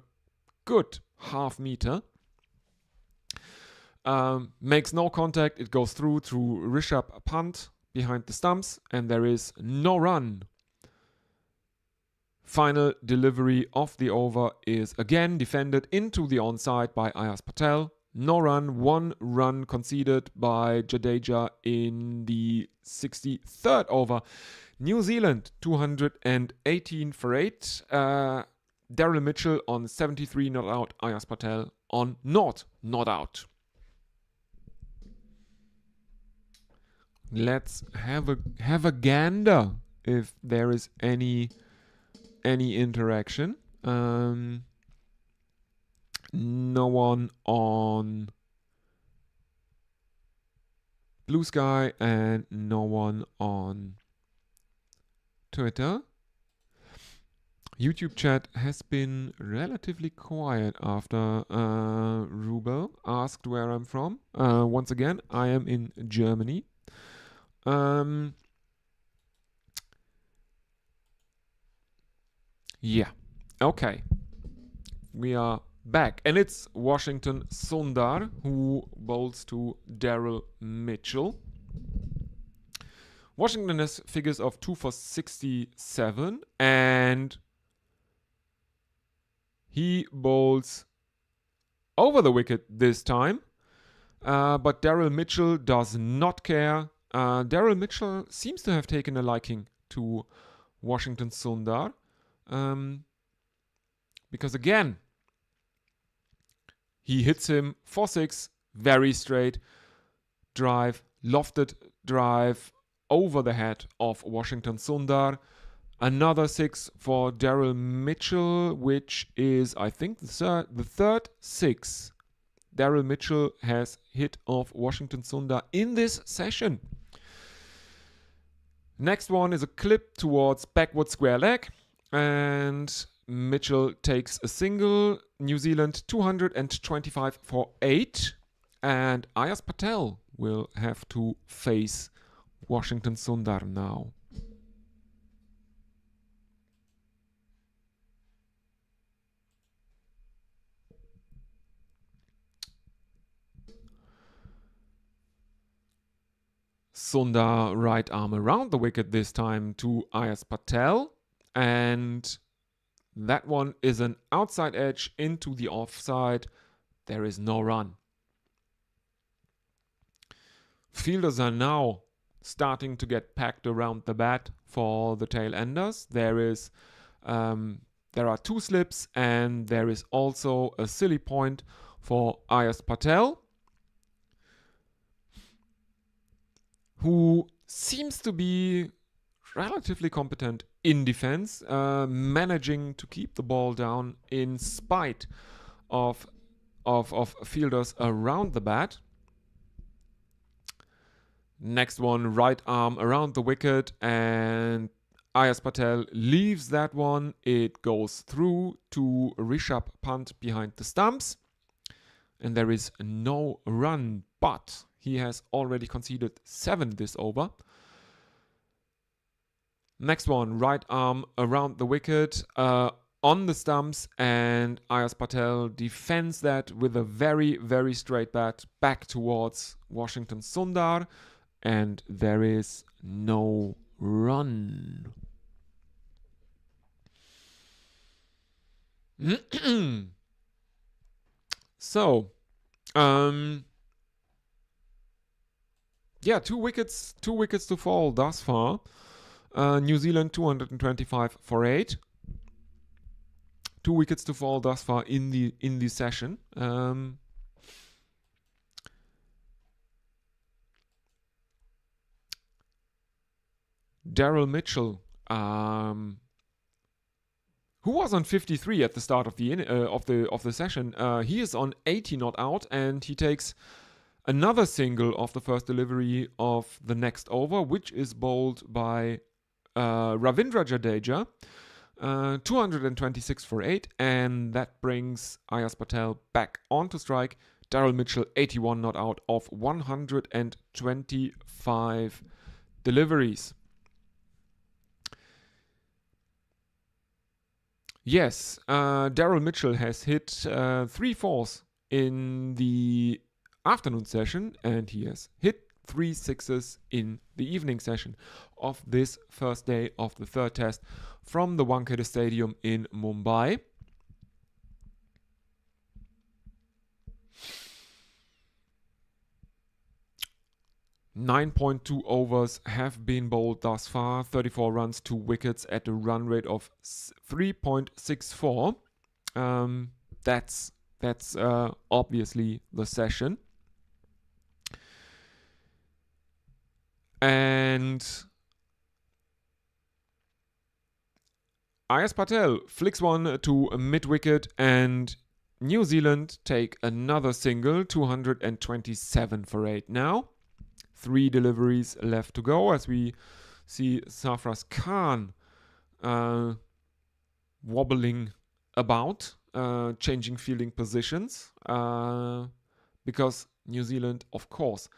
good half meter. Makes no contact. It goes through Rishabh Pant behind the stumps, and there is no run. Final delivery of the over is again defended into the onside by Ayaz Patel. No run. 1 run conceded by Jadeja in the 63rd over. New Zealand 218 for 8. Daryl Mitchell on 73 not out. Ayaz Patel on not out. Let's have a gander if there is any interaction. No one on Blue Sky and no one on Twitter. YouTube chat has been relatively quiet after Rubel asked where I'm from. Once again, I am in Germany. Yeah. Okay. We are back. And it's Washington Sundar who bowls to Daryl Mitchell. Washington has figures of 2 for 67 and he bowls over the wicket this time. But Daryl Mitchell does not care. Daryl Mitchell seems to have taken a liking to Washington Sundar. Because again, he hits him for 6, very straight drive, lofted drive over the head of Washington Sundar. Another 6 for Daryl Mitchell, which is, I think, the third 6 Daryl Mitchell has hit off Washington Sundar in this session. Next one is a clip towards backward square leg, and Mitchell takes a single. New Zealand 225 for 8, and Ayaz Patel will have to face Washington Sundar now. Sundar right arm around the wicket this time to Ayaz Patel, and that one is an outside edge into the offside. There is no run. Fielders are now starting to get packed around the bat for the tail enders. There are 2 slips, and there is also a silly point for Ayaz Patel, who seems to be relatively competent in defense, managing to keep the ball down in spite of fielders around the bat. Next one, right arm around the wicket, and Ayaz Patel leaves that one. It goes through to Rishabh Pant behind the stumps, and there is no run, but he has already conceded 7 this over. Next one, right arm around the wicket, on the stumps, and Ayaz Patel defends that with a very, very straight bat back towards Washington Sundar, and there is no run. So, yeah, two wickets to fall thus far. New Zealand 225 for 8. 2 wickets to fall thus far in the session. Daryl Mitchell, who was on 53 at the start of the session, he is on 80 not out, and he takes another single of the first delivery of the next over, which is bowled by Ravindra Jadeja, 226 for 8, and that brings Ayaz Patel back onto strike. Daryl Mitchell 81 not out of 125 deliveries. Yes, Daryl Mitchell has hit 3 fours in the afternoon session, and he has hit 3 sixes in the evening session of this first day of the third test from the Wankhede Stadium in Mumbai. .2 overs have been bowled thus far, 34 runs, 2 wickets at a run rate of 3.64. That's obviously the session. And Ayaz Patel flicks one to a mid-wicket, and New Zealand take another single, 227 for 8 now. 3 deliveries left to go as we see Sarfraz Khan wobbling about, changing fielding positions, because New Zealand, of course,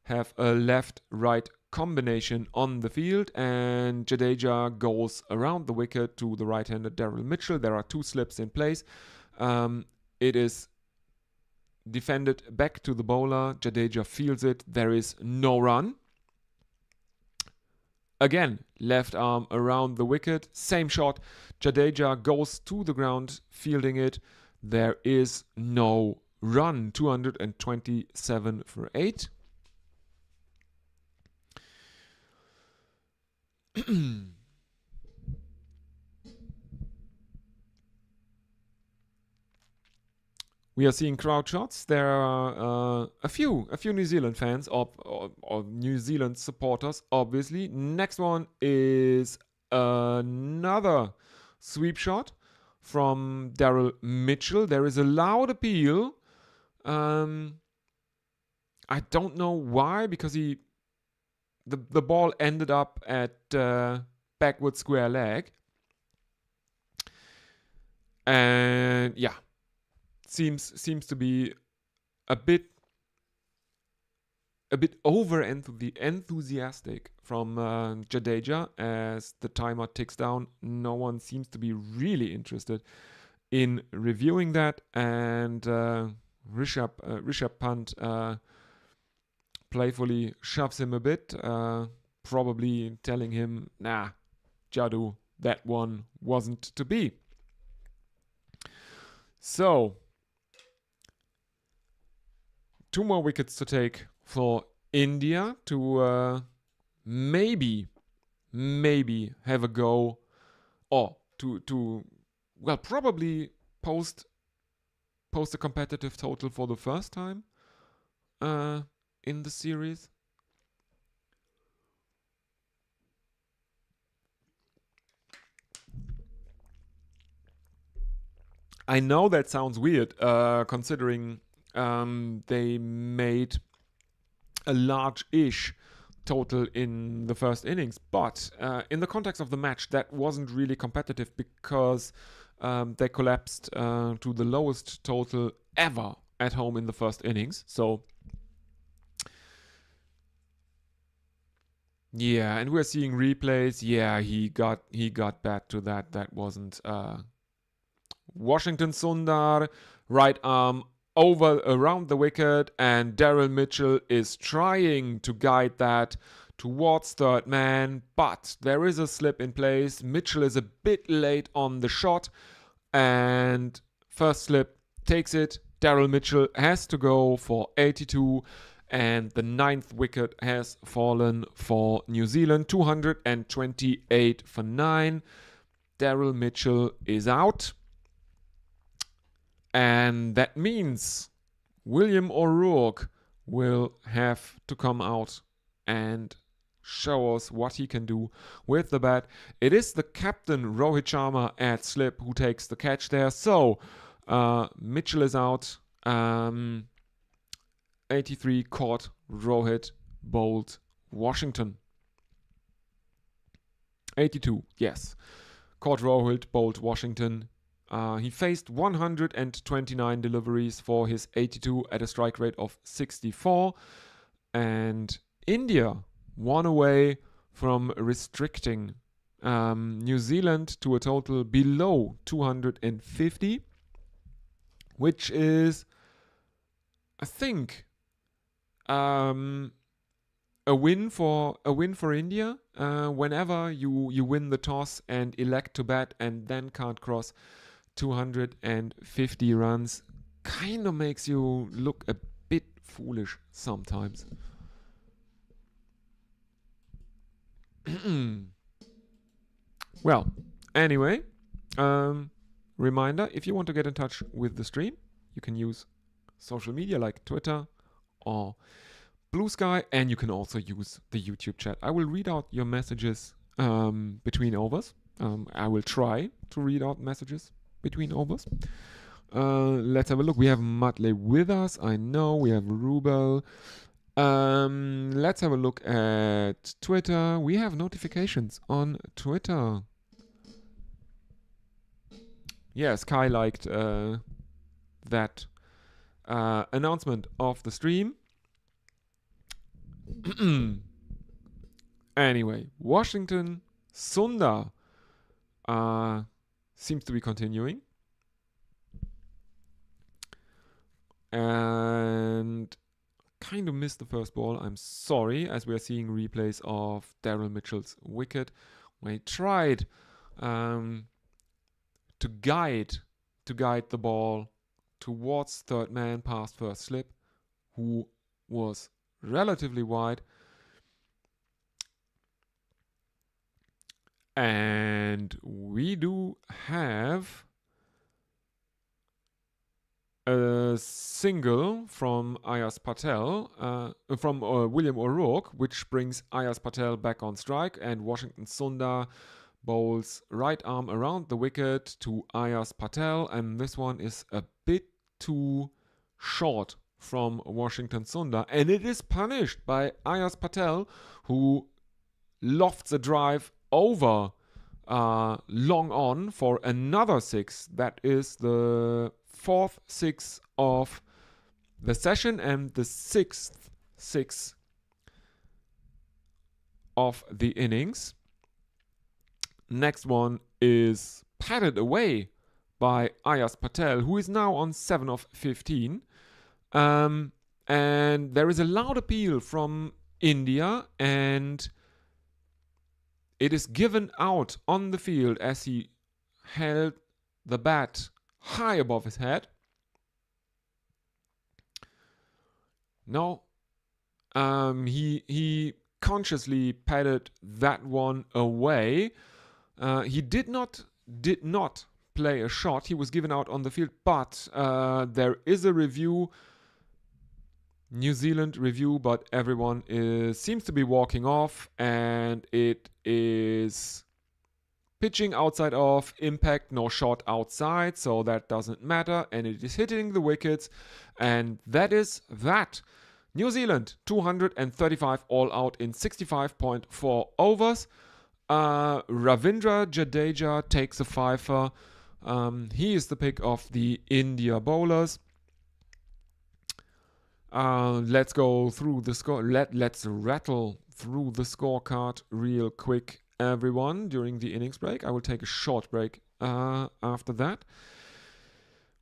have a left-right combination on the field, and Jadeja goes around the wicket to the right-hander Daryl Mitchell. There are 2 slips in place. It is defended back to the bowler. Jadeja fields it. There is no run. Again, left arm around the wicket. Same shot. Jadeja goes to the ground, fielding it. There is no run. 227 for 8. We are seeing crowd shots. There are a few New Zealand fans or New Zealand supporters, obviously. Next one is another sweep shot from Daryl Mitchell. There is a loud appeal. I don't know why, because the ball ended up at backward square leg. And yeah, seems to be a bit over enthusiastic from Jadeja as the timer ticks down. No one seems to be really interested in reviewing that, and Rishabh Pant playfully shoves him a bit, probably telling him, "Nah, Jadu, that one wasn't to be." So, 2 more wickets to take for India to maybe have a go, or to probably post a competitive total for the first time in the series. I know that sounds weird, considering they made a large-ish total in the first innings, but in the context of the match, that wasn't really competitive because they collapsed to the lowest total ever at home in the first innings. So yeah, and we're seeing replays. Yeah, he got back to that. That wasn't Washington Sundar, right arm over around the wicket, and Daryl Mitchell is trying to guide that towards third man, but there is a slip in place. Mitchell is a bit late on the shot, and first slip takes it. Daryl Mitchell has to go for 82, and the 9th wicket has fallen for New Zealand. 228 for 9. Daryl Mitchell is out. And that means William O'Rourke will have to come out and show us what he can do with the bat. It is the captain, Rohit Sharma, at slip who takes the catch there. So Mitchell is out. 83 caught, Rohit bowled Washington. 82, yes. Caught Rohit bowled Washington. He faced 129 deliveries for his 82 at a strike rate of 64. And India won away from restricting New Zealand to a total below 250, which is, I think, a win for India. Whenever you win the toss and elect to bat and then can't cross 250 runs, kind of makes you look a bit foolish sometimes. Well, anyway, reminder, if you want to get in touch with the stream, you can use social media like Twitter or Blue Sky, and you can also use the YouTube chat. I will read out your messages between overs. I will try to read out messages between overs. Let's have a look. We have Matley with us. I know. We have Rubel. Let's have a look at Twitter. We have notifications on Twitter. Yeah, Sky liked that announcement of the stream. Anyway, Washington Sundar seems to be continuing. And kind of missed the first ball. I'm sorry, as we are seeing replays of Daryl Mitchell's wicket, where he tried to guide the ball towards third man past first slip, who was relatively wide. And we do have a single from Ayaz Patel, from William O'Rourke, which brings Ayaz Patel back on strike, and Washington Sundar bowls right arm around the wicket to Ayaz Patel, and this one is a bit too short from Washington Sundar, and it is punished by Ayaz Patel, who lofts a drive over long on for another six. That is the fourth six of the session and the sixth six of the innings. Next one is patted away by Ayaz Patel, who is now on 7 of 15. And there is a loud appeal from India, and it is given out on the field as he held the bat high above his head. No, he consciously patted that one away. He did not play a shot. He was given out on the field, but there is a review, New Zealand review, but everyone seems to be walking off, and it is pitching outside of impact, no shot outside, so that doesn't matter, and it is hitting the wickets, and that is that. New Zealand 235 all out in 65.4 overs. Ravindra Jadeja takes a fifer. He is the pick of the India bowlers. Let's go through the score. Let's rattle through the scorecard real quick, everyone, during the innings break. I will take a short break after that.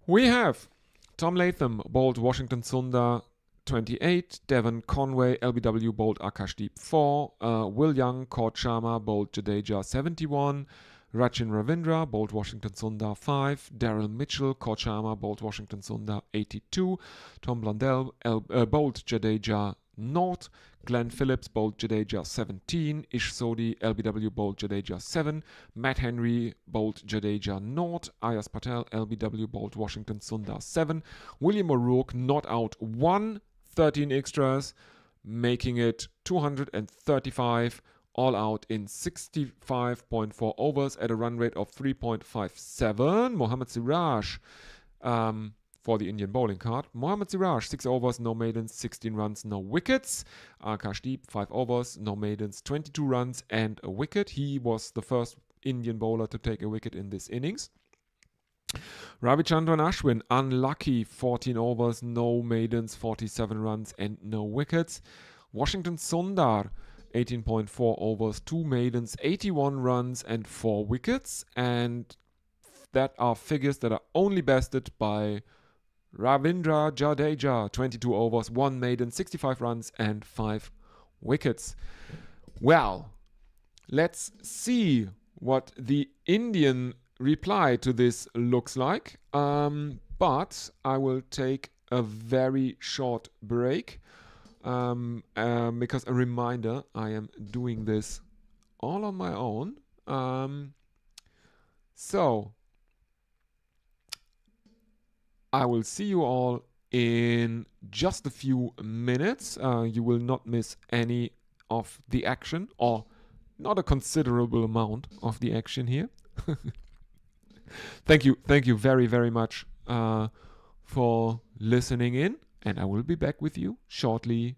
We have Tom Latham bowled Washington Sundar 28, Devon Conway, LBW bowled Akashdeep 4, Will Young, Kort Sharma bowled Jadeja 71, Rachin Ravindra bowled Washington Sundar 5, Daryl Mitchell, Kort Sharma bowled Washington Sundar 82, Tom Blundell bowled Jadeja 0, Glenn Phillips bowled Jadeja 17, Ish Sodhi, LBW bowled Jadeja 7, Matt Henry bowled Jadeja 0, Ayaz Patel, LBW bowled Washington Sundar 7, William O'Rourke not out 1, 13 extras, making it 235 all out in 65.4 overs at a run rate of 3.57. Mohammad Siraj for the Indian bowling card. Mohammad Siraj, 6 overs, no maidens, 16 runs, no wickets. Akashdeep, 5 overs, no maidens, 22 runs and a wicket. He was the first Indian bowler to take a wicket in this innings. Ravichandran Ashwin, unlucky, 14 overs, no maidens, 47 runs and no wickets. Washington Sundar, 18.4 overs, 2 maidens, 81 runs and 4 wickets. And that are figures that are only bested by Ravindra Jadeja, 22 overs, 1 maiden, 65 runs and 5 wickets. Well, let's see what the Indian reply to this looks like. But I will take a very short break because a reminder, I am doing this all on my own. So I will see you all in just a few minutes. You will not miss any of the action, or not a considerable amount of the action here. Thank you very, very much for listening in, and I will be back with you shortly.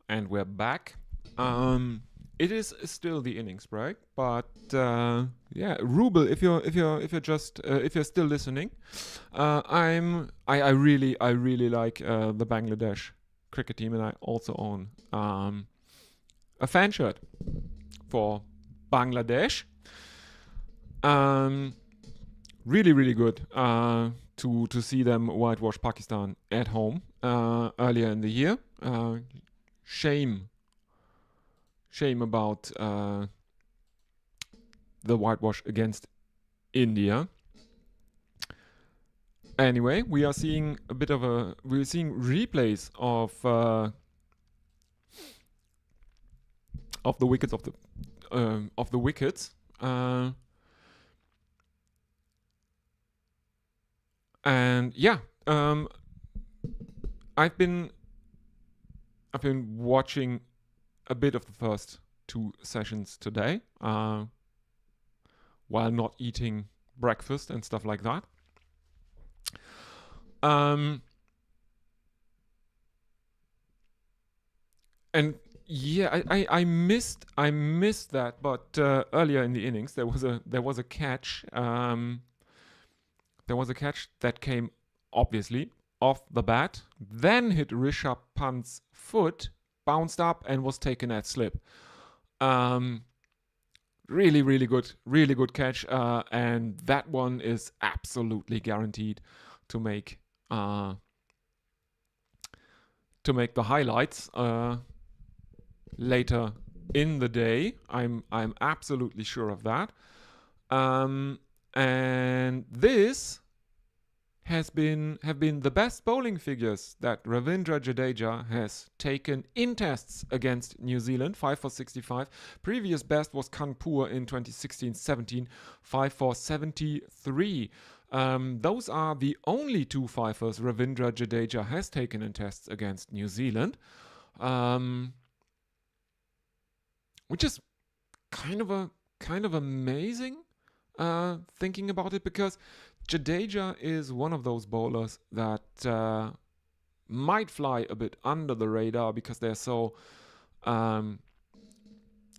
And we're back. It is still the innings break, but yeah, Rubel, if you're still listening, I really like the Bangladesh cricket team, and I also own a fan shirt for Bangladesh. Really good to see them whitewash Pakistan at home earlier in the year. Shame about the whitewash against India. Anyway, we're seeing replays of the wickets of the wickets. And yeah, I've been watching a bit of the first two sessions today, while not eating breakfast and stuff like that. And yeah, I missed that, but earlier in the innings there was a catch. There was a catch that came obviously off the bat, then hit Rishabh Pant's foot, bounced up, and was taken at slip. Really good catch, and that one is absolutely guaranteed to make the highlights later in the day. I'm absolutely sure of that. And this have been the best bowling figures that Ravindra Jadeja has taken in tests against New Zealand, 5 for 65. Previous best was Kanpur in 2016-17, 5 for 73. Those are the only two fifers Ravindra Jadeja has taken in tests against New Zealand, which is kind of amazing, thinking about it, because Jadeja is one of those bowlers that might fly a bit under the radar because they're so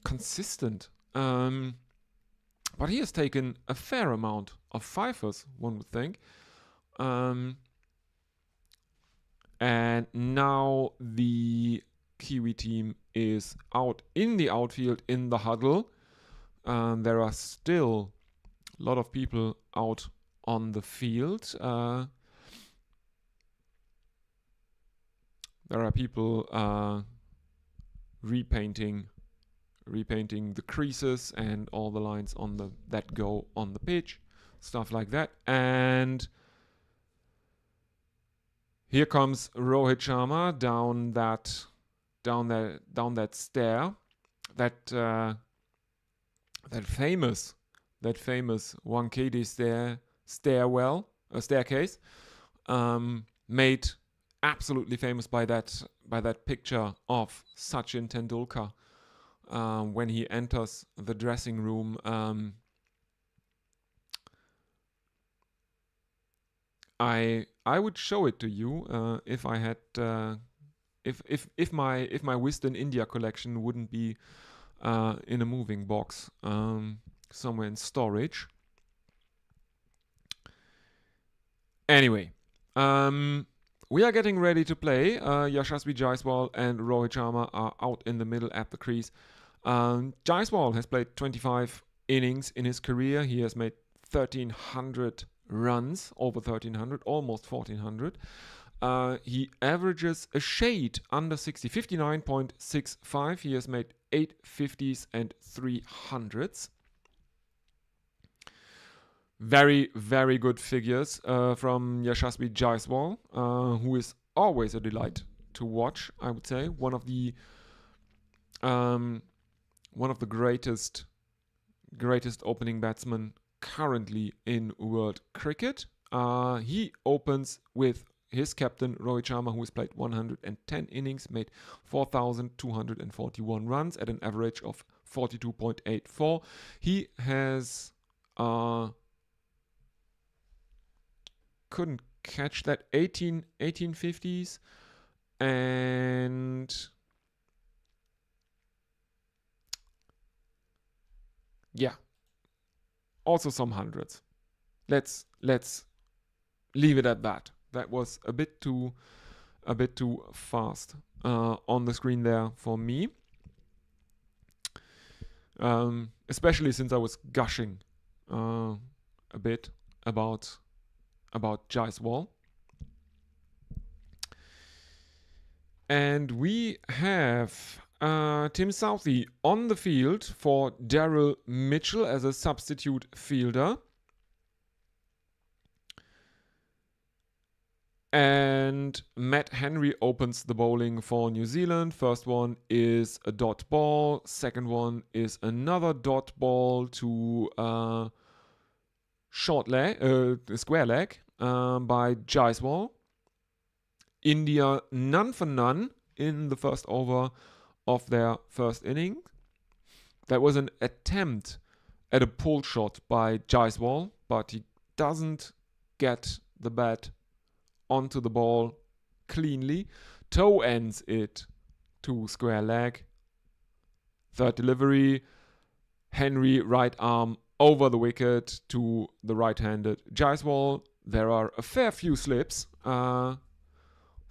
consistent. But he has taken a fair amount of fifers, one would think. And now the Kiwi team is out in the outfield in the huddle. There are still a lot of people out on the field. There are people repainting the creases and all the lines that go on the pitch, stuff like that. And here comes Rohit Sharma down that stair, that famous Wankhede staircase, made absolutely famous by that picture of Sachin Tendulkar when he enters the dressing room. I would show it to you if I had if my Wisdom India collection wouldn't be in a moving box somewhere in storage. Anyway, we are getting ready to play. Yashasvi Jaiswal and Rohit Sharma are out in the middle at the crease. Jaiswal has played 25 innings in his career. He has made 1,300 runs, over 1,300, almost 1,400. He averages a shade under 60, 59.65. He has made 8 50s and 3 hundreds. Very good figures from Yashasvi Jaiswal, who is always a delight to watch, I would say. One of the greatest opening batsmen currently in world cricket. He opens with his captain Rohit Sharma, who has played 110 innings, made 4,241 runs at an average of 42.84. He has couldn't catch that 18 50s and yeah, also some hundreds. Let's leave it at that. That was a bit too fast on the screen there for me. Especially since I was gushing a bit about Jaiswal. And we have Tim Southey on the field for Daryl Mitchell as a substitute fielder. And Matt Henry opens the bowling for New Zealand. First one is a dot ball. Second one is another dot ball to short leg, square leg by Jaiswal. India none for none in the first over of their first inning. That was an attempt at a pull shot by Jaiswal, but he doesn't get the bat onto the ball cleanly. Toe ends it to square leg. Third delivery, Henry right arm over the wicket to the right-handed Jaiswal. There are a fair few slips, 4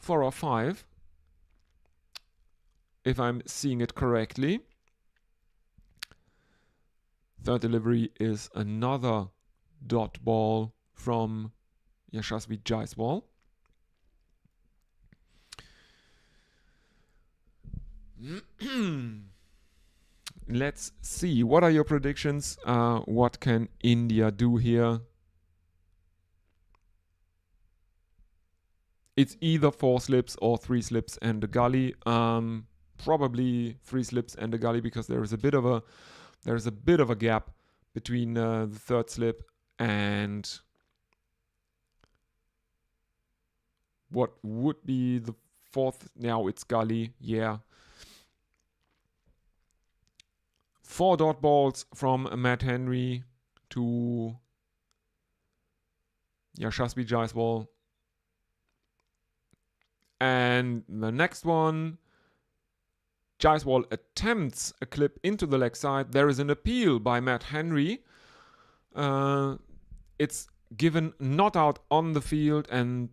or 5, if I'm seeing it correctly. Third delivery is another dot ball from Yashasvi Jaiswal. Let's see. What are your predictions? What can India do here? It's either 4 slips or 3 slips and a gully. Probably 3 slips and a gully because there is a bit of a gap between the third slip and what would be the fourth. Now it's gully. Yeah. 4 dot balls from Matt Henry to Yashasvi Jaiswal. And the next one, Jaiswal attempts a clip into the leg side. There is an appeal by Matt Henry. It's given not out on the field, and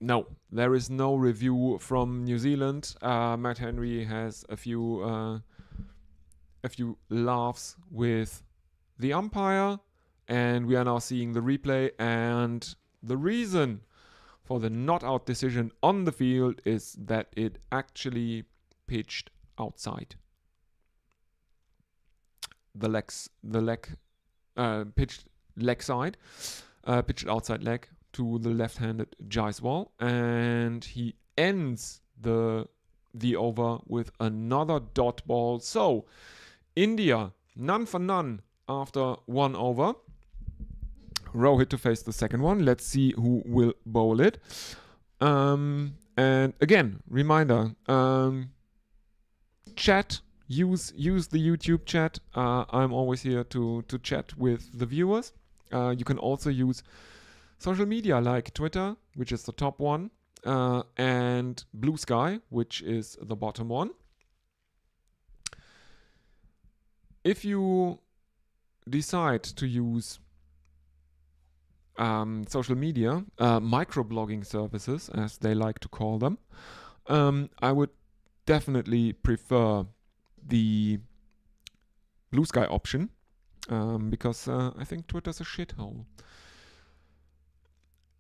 no, there is no review from New Zealand. Matt Henry has a few laughs with the umpire, and we are now seeing the replay. And the reason for the not out decision on the field is that it actually pitched outside pitched leg side, pitched outside leg to the left-handed Jaiswal, and he ends the over with another dot ball. So India none for none after 1 over. Rohit to face the second one. Let's see who will bowl it. And again, reminder, chat, use the YouTube chat. I'm always here to chat with the viewers. You can also use social media like Twitter, which is the top one, and Blue Sky, which is the bottom one. If you decide to use social media, microblogging services, as they like to call them, I would definitely prefer the Blue Sky option, because I think Twitter's a shithole.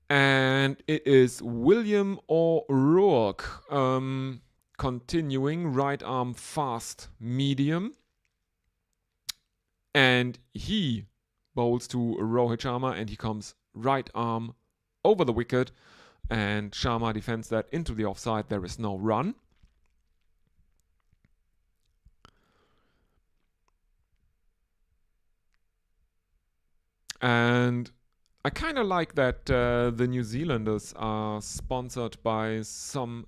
And it is William O'Rourke, continuing right arm fast medium, and he bowls to Rohit Sharma, and he comes right arm over the wicket, and Sharma defends that into the offside. There is no run. And I kind of like that the New Zealanders are sponsored by some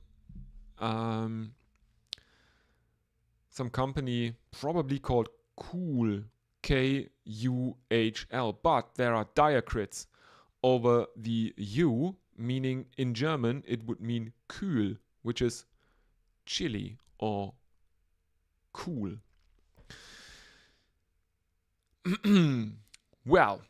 company probably called Cool, Kuhl, but there are diacrits over the U, meaning in German it would mean kühl, which is chilly or cool. Well,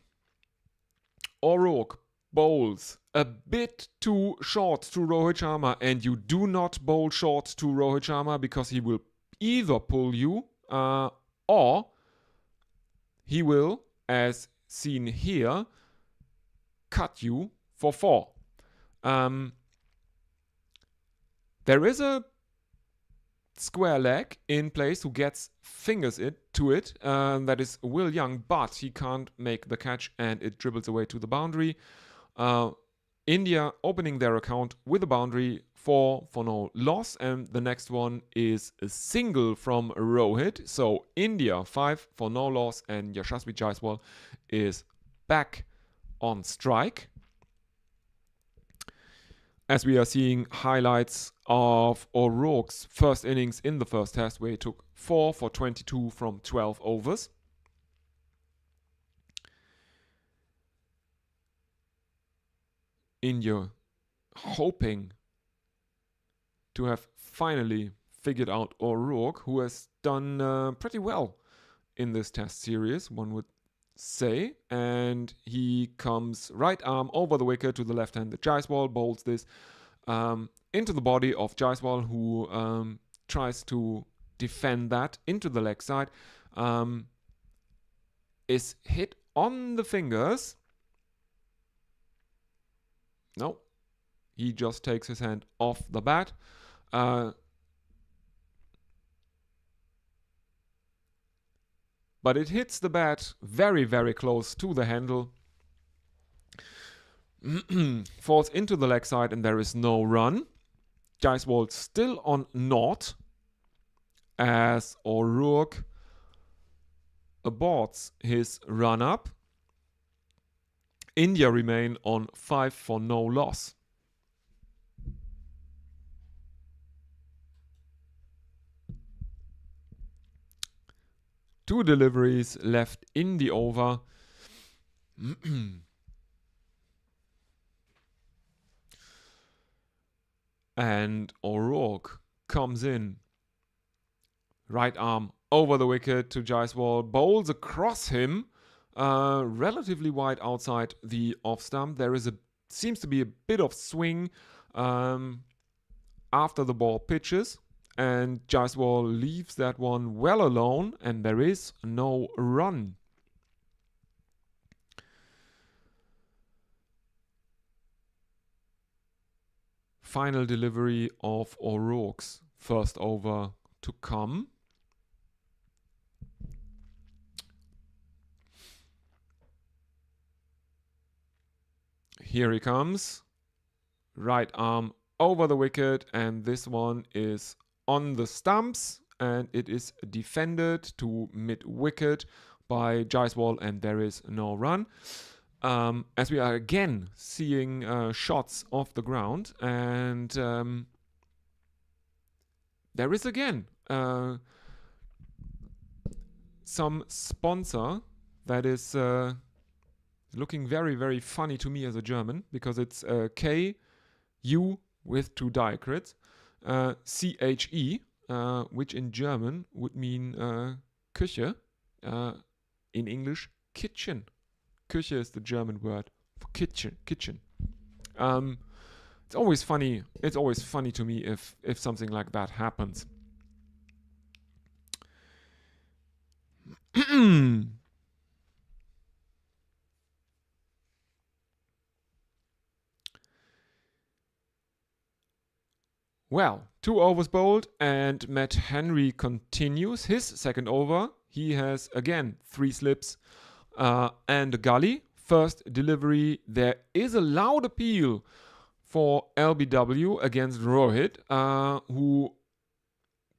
O'Rourke bowls a bit too short to Rohit Sharma, and you do not bowl short to Rohit Sharma because he will either pull you or he will, as seen here, cut you for 4. There is a square leg in place who gets fingers to it. That is Will Young, but he can't make the catch and it dribbles away to the boundary. India opening their account with a boundary, 4 for no loss, and the next one is a single from Rohit. So India 5 for no loss, and Yashasvi Jaiswal is back on strike. As we are seeing highlights of O'Rourke's first innings in the first test, where he took 4 for 22 from 12 overs. India hoping to have finally figured out O'Rourke, who has done pretty well in this test series, one would say. And he comes right arm over the wicket to the left-handed Jaiswal, bowls this into the body of Jaiswal, who tries to defend that into the leg side. Is hit on the fingers. No, he just takes his hand off the bat. But it hits the bat very, very close to the handle. Falls into the leg side and there is no run. Jaiswal still on naught as O'Rourke aborts his run up. India remain on 5 for no loss. Two deliveries left in the over. And O'Rourke comes in. Right arm over the wicket to Jaiswal. Bowls across him. Relatively wide outside the off stump. There is seems to be a bit of swing after the ball pitches. And Jaiswal leaves that one well alone, and there is no run. Final delivery of O'Rourke's first over to come. Here he comes. Right arm over the wicket, and this one is on the stumps, and it is defended to mid-wicket by Jaiswal, and there is no run. As we are again seeing shots off the ground, and there is again some sponsor that is looking very, very funny to me as a German, because it's KU with 2 diacrits. CHE, which in German would mean Küche, in English kitchen. Küche is the German word for kitchen. It's always funny. It's always funny to me if something like that happens. Well, 2 overs bowled, and Matt Henry continues his second over. He has, again, 3 slips and a gully. First delivery, there is a loud appeal for LBW against Rohit, who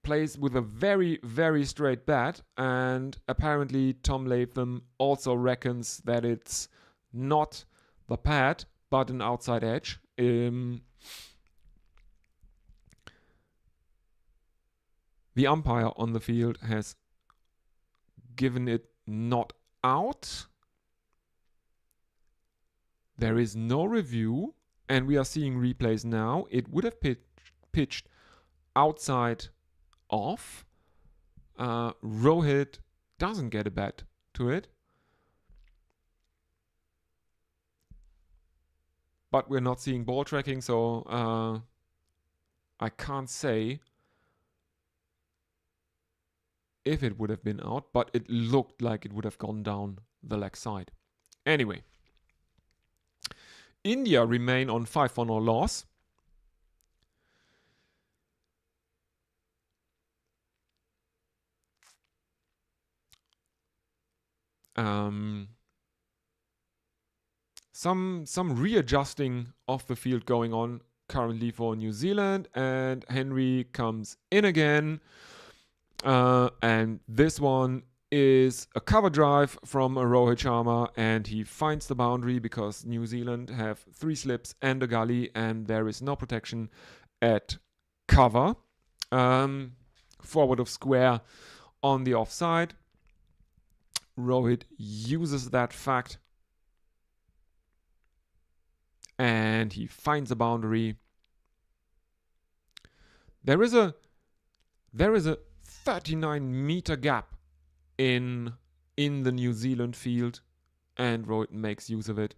plays with a very, very straight bat. And apparently Tom Latham also reckons that it's not the pad, but an outside edge. The umpire on the field has given it not out. There is no review, and we are seeing replays now. It would have pitched outside off. Rohit doesn't get a bat to it. but we're not seeing ball tracking, so I can't say if it would have been out, but it looked like it would have gone down the leg side. Anyway, India remain on 5-0 loss. Some readjusting of the field going on currently for New Zealand, and Henry comes in again. And this one is a cover drive from Rohit Sharma, and he finds the boundary because New Zealand have 3 slips and a gully, and there is no protection at cover. Forward of square on the offside. Rohit uses that fact and he finds a boundary. There is a 39-meter gap in the New Zealand field, and Rohit makes use of it.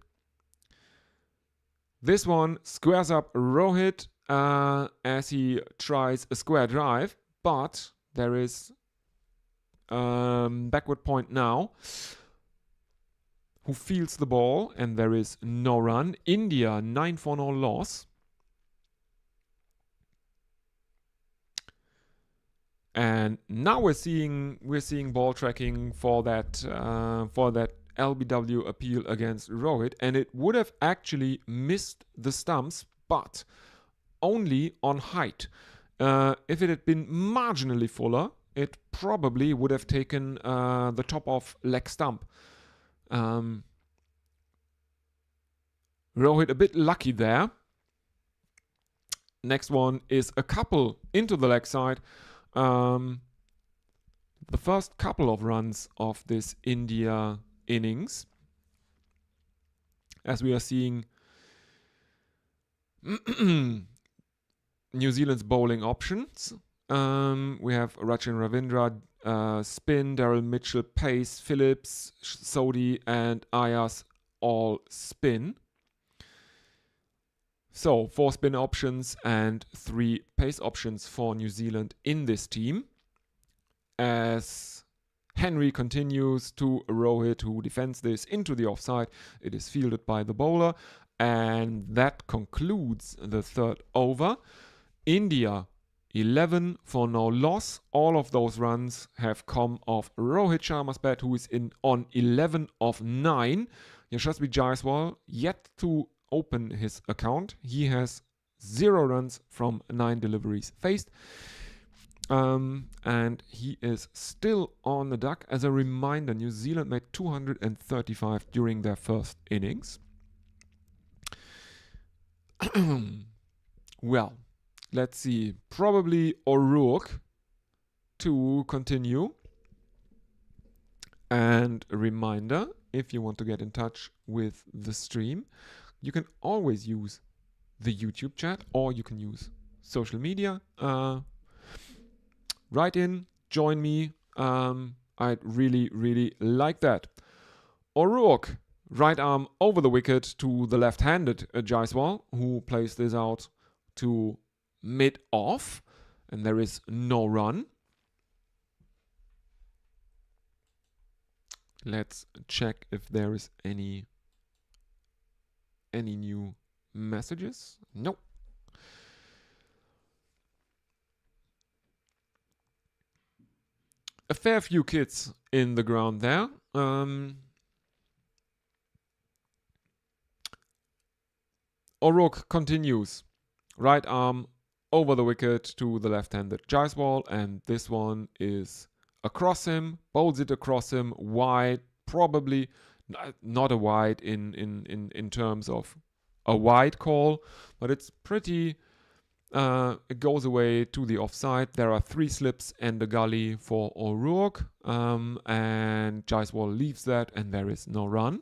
This one squares up Rohit as he tries a square drive, but there is backward point now, who fields the ball, and there is no run. India 9-4-0 loss. And now we're seeing ball tracking for that LBW appeal against Rohit, and it would have actually missed the stumps, but only on height. If it had been marginally fuller, it probably would have taken the top of leg stump. Rohit a bit lucky there. Next one is a couple into the leg side. The first couple of runs of this India innings, as we are seeing New Zealand's bowling options. We have Rachin Ravindra spin, Daryl Mitchell pace, Phillips, Sodhi and Ayas all spin. So 4 spin options and 3 pace options for New Zealand in this team. As Henry continues to Rohit, who defends this into the offside, it is fielded by the bowler, and that concludes the third over. India 11-0 loss. All of those runs have come off Rohit Sharma's bat, who is on 11 of 9. Yashasvi Jaiswal yet to open his account. He has 0 runs from 9 deliveries faced. And he is still on the duck. As a reminder, New Zealand made 235 during their first innings. Well, let's see. Probably O'Rourke to continue. And a reminder, if you want to get in touch with the stream, you can always use the YouTube chat, or you can use social media. Write in, join me. I'd really, really like that. O'Rourke, right arm over the wicket to the left-handed Jaiswal, who plays this out to mid-off, and there is no run. Let's check if there is any new messages. Nope. A fair few kids in the ground there. O'Rourke continues. Right arm over the wicket to the left-handed Jaiswal, and this one is across him, bowls it across him, wide, probably not a wide in terms of a wide call, but it's pretty, it goes away to the offside. There are 3 slips and a gully for O'Rourke, and Jaiswal leaves that, and there is no run.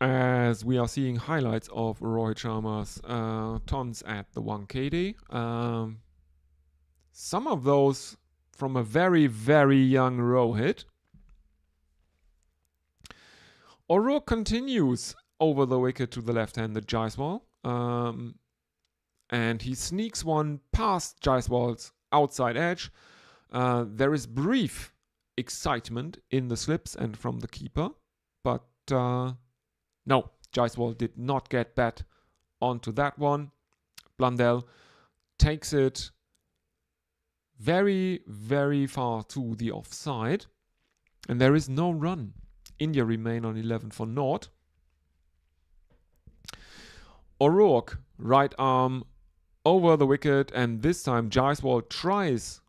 As we are seeing highlights of Rohit Sharma's tons at the Wankhede. Some of those from a very, very young Rohit. O'Rourke continues over the wicket to the left-handed Jaiswal. And he sneaks one past Jaiswal's outside edge. There is brief excitement in the slips and from the keeper. But no, Jaiswal did not get bat onto that one. Blundell takes it very, very far to the offside. And there is no run. India remain on 11 for naught. O'Rourke, right arm over the wicket, and this time Jaiswal tries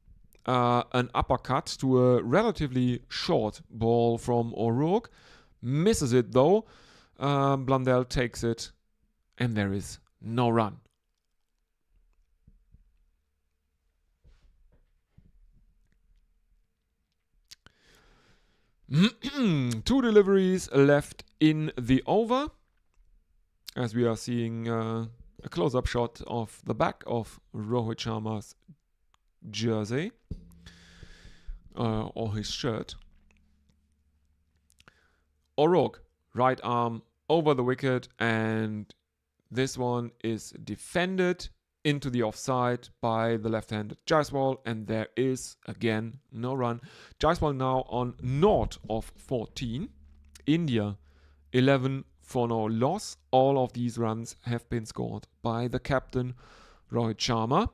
an uppercut to a relatively short ball from O'Rourke. Misses it though. Blundell takes it, and there is no run. Two deliveries left in the over, as we are seeing a close-up shot of the back of Rohit Sharma's jersey or his shirt. O'Rourke, right arm over the wicket, and this one is defended into the offside by the left-handed Jaiswal, and there is again no run. Jaiswal now on naught of 14. India 11 for no loss. All of these runs have been scored by the captain Rohit Sharma.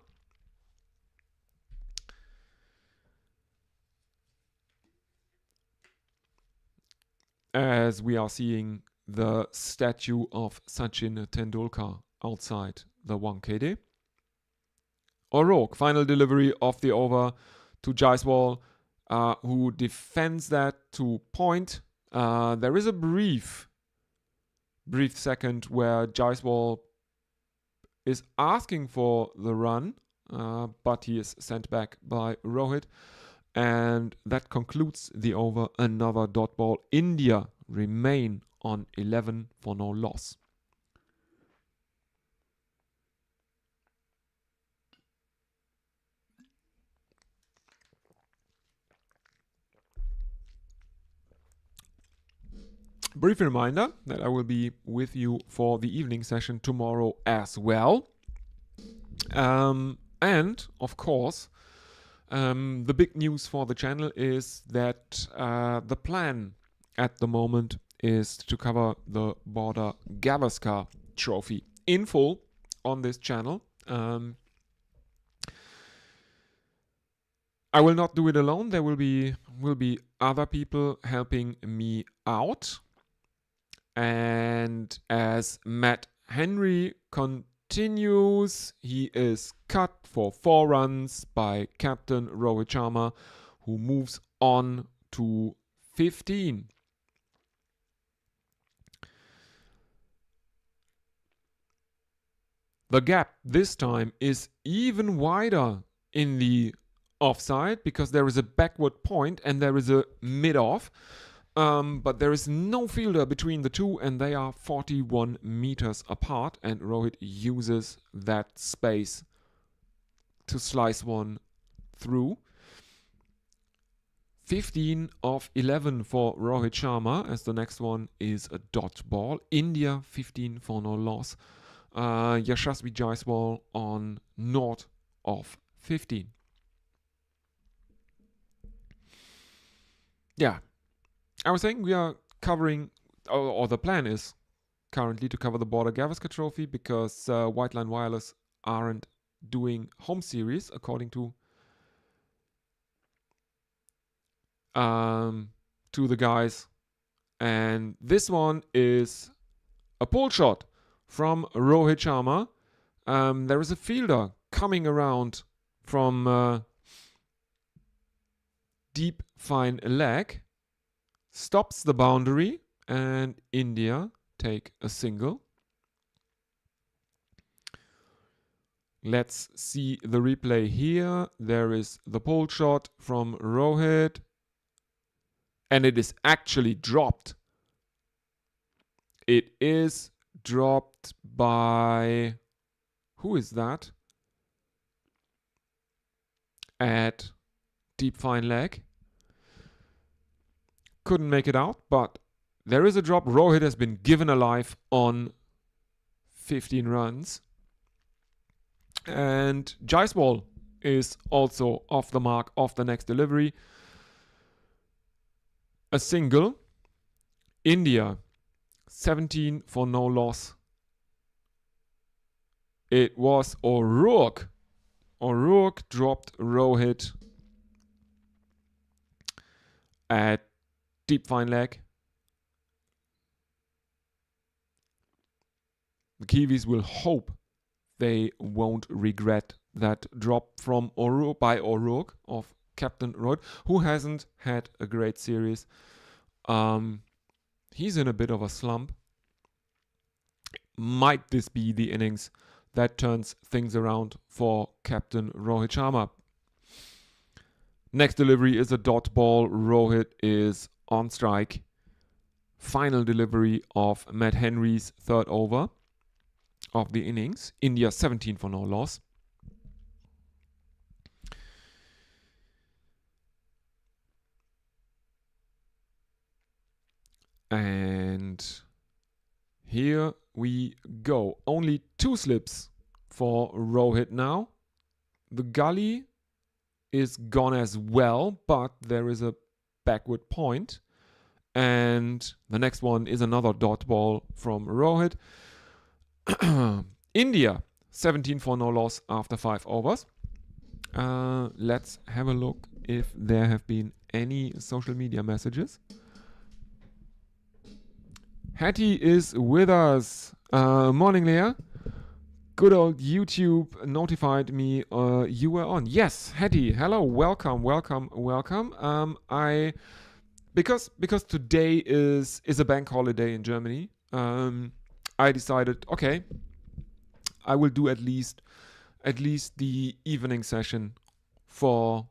As we are seeing the statue of Sachin Tendulkar outside the Wankhede. O'Rourke, final delivery of the over to Jaiswal, who defends that to point. There is a brief second where Jaiswal is asking for the run, but he is sent back by Rohit. And that concludes the over. Another dot ball. India remain on 11 for no loss. Brief reminder that I will be with you for the evening session tomorrow as well. And, of course, the big news for the channel is that the plan at the moment is to cover the Border Gavaskar Trophy in full on this channel. I will not do it alone. There will be other people helping me out. And as Matt Henry continues, he is cut for 4 runs by captain Rohit Sharma, who moves on to 15. The gap this time is even wider in the offside because there is a backward point and there is a mid-off. But there is no fielder between the two, and they are 41 meters apart, and Rohit uses that space to slice one through. 15 of 11 for Rohit Sharma, as the next one is a dot ball. India 15 for no loss. Yashasvi Jaiswal on naught of 15. Yeah. I was saying we are covering, or the plan is currently to cover the Border Gavaskar Trophy because White Line Wireless aren't doing home series according to the guys. And this one is a pole shot from Rohit Sharma. There is a fielder coming around from deep fine leg. Stops the boundary, and India take a single. Let's see the replay here. There is the pole shot from Rohit, and it is actually dropped. It is dropped by... who is that? At deep fine leg. Couldn't make it out, but there is a drop. Rohit has been given a life on 15 runs. And Jaiswal is also off the mark of the next delivery. A single. India, 17 for no loss. It was O'Rourke. O'Rourke dropped Rohit at deep fine leg. The Kiwis will hope they won't regret that drop from O'Rourke of Captain Rohit, who hasn't had a great series. He's in a bit of a slump. Might this be the innings that turns things around for Captain Rohit Sharma? Next delivery is a dot ball. Rohit is on strike. Final delivery of Matt Henry's third over of the innings. India 17 for no loss. And here we go. Only 2 slips for Rohit now. The gully is gone as well, but there is a backward point. And the next one is another dot ball from Rohit. India, 17 for no loss after 5 overs. Let's have a look if there have been any social media messages. Hattie is with us. Morning, Leah. Good old YouTube notified me you were on. Yes, Hattie. Hello, welcome. Because today is a bank holiday in Germany. I decided, okay, I will do at least the evening session for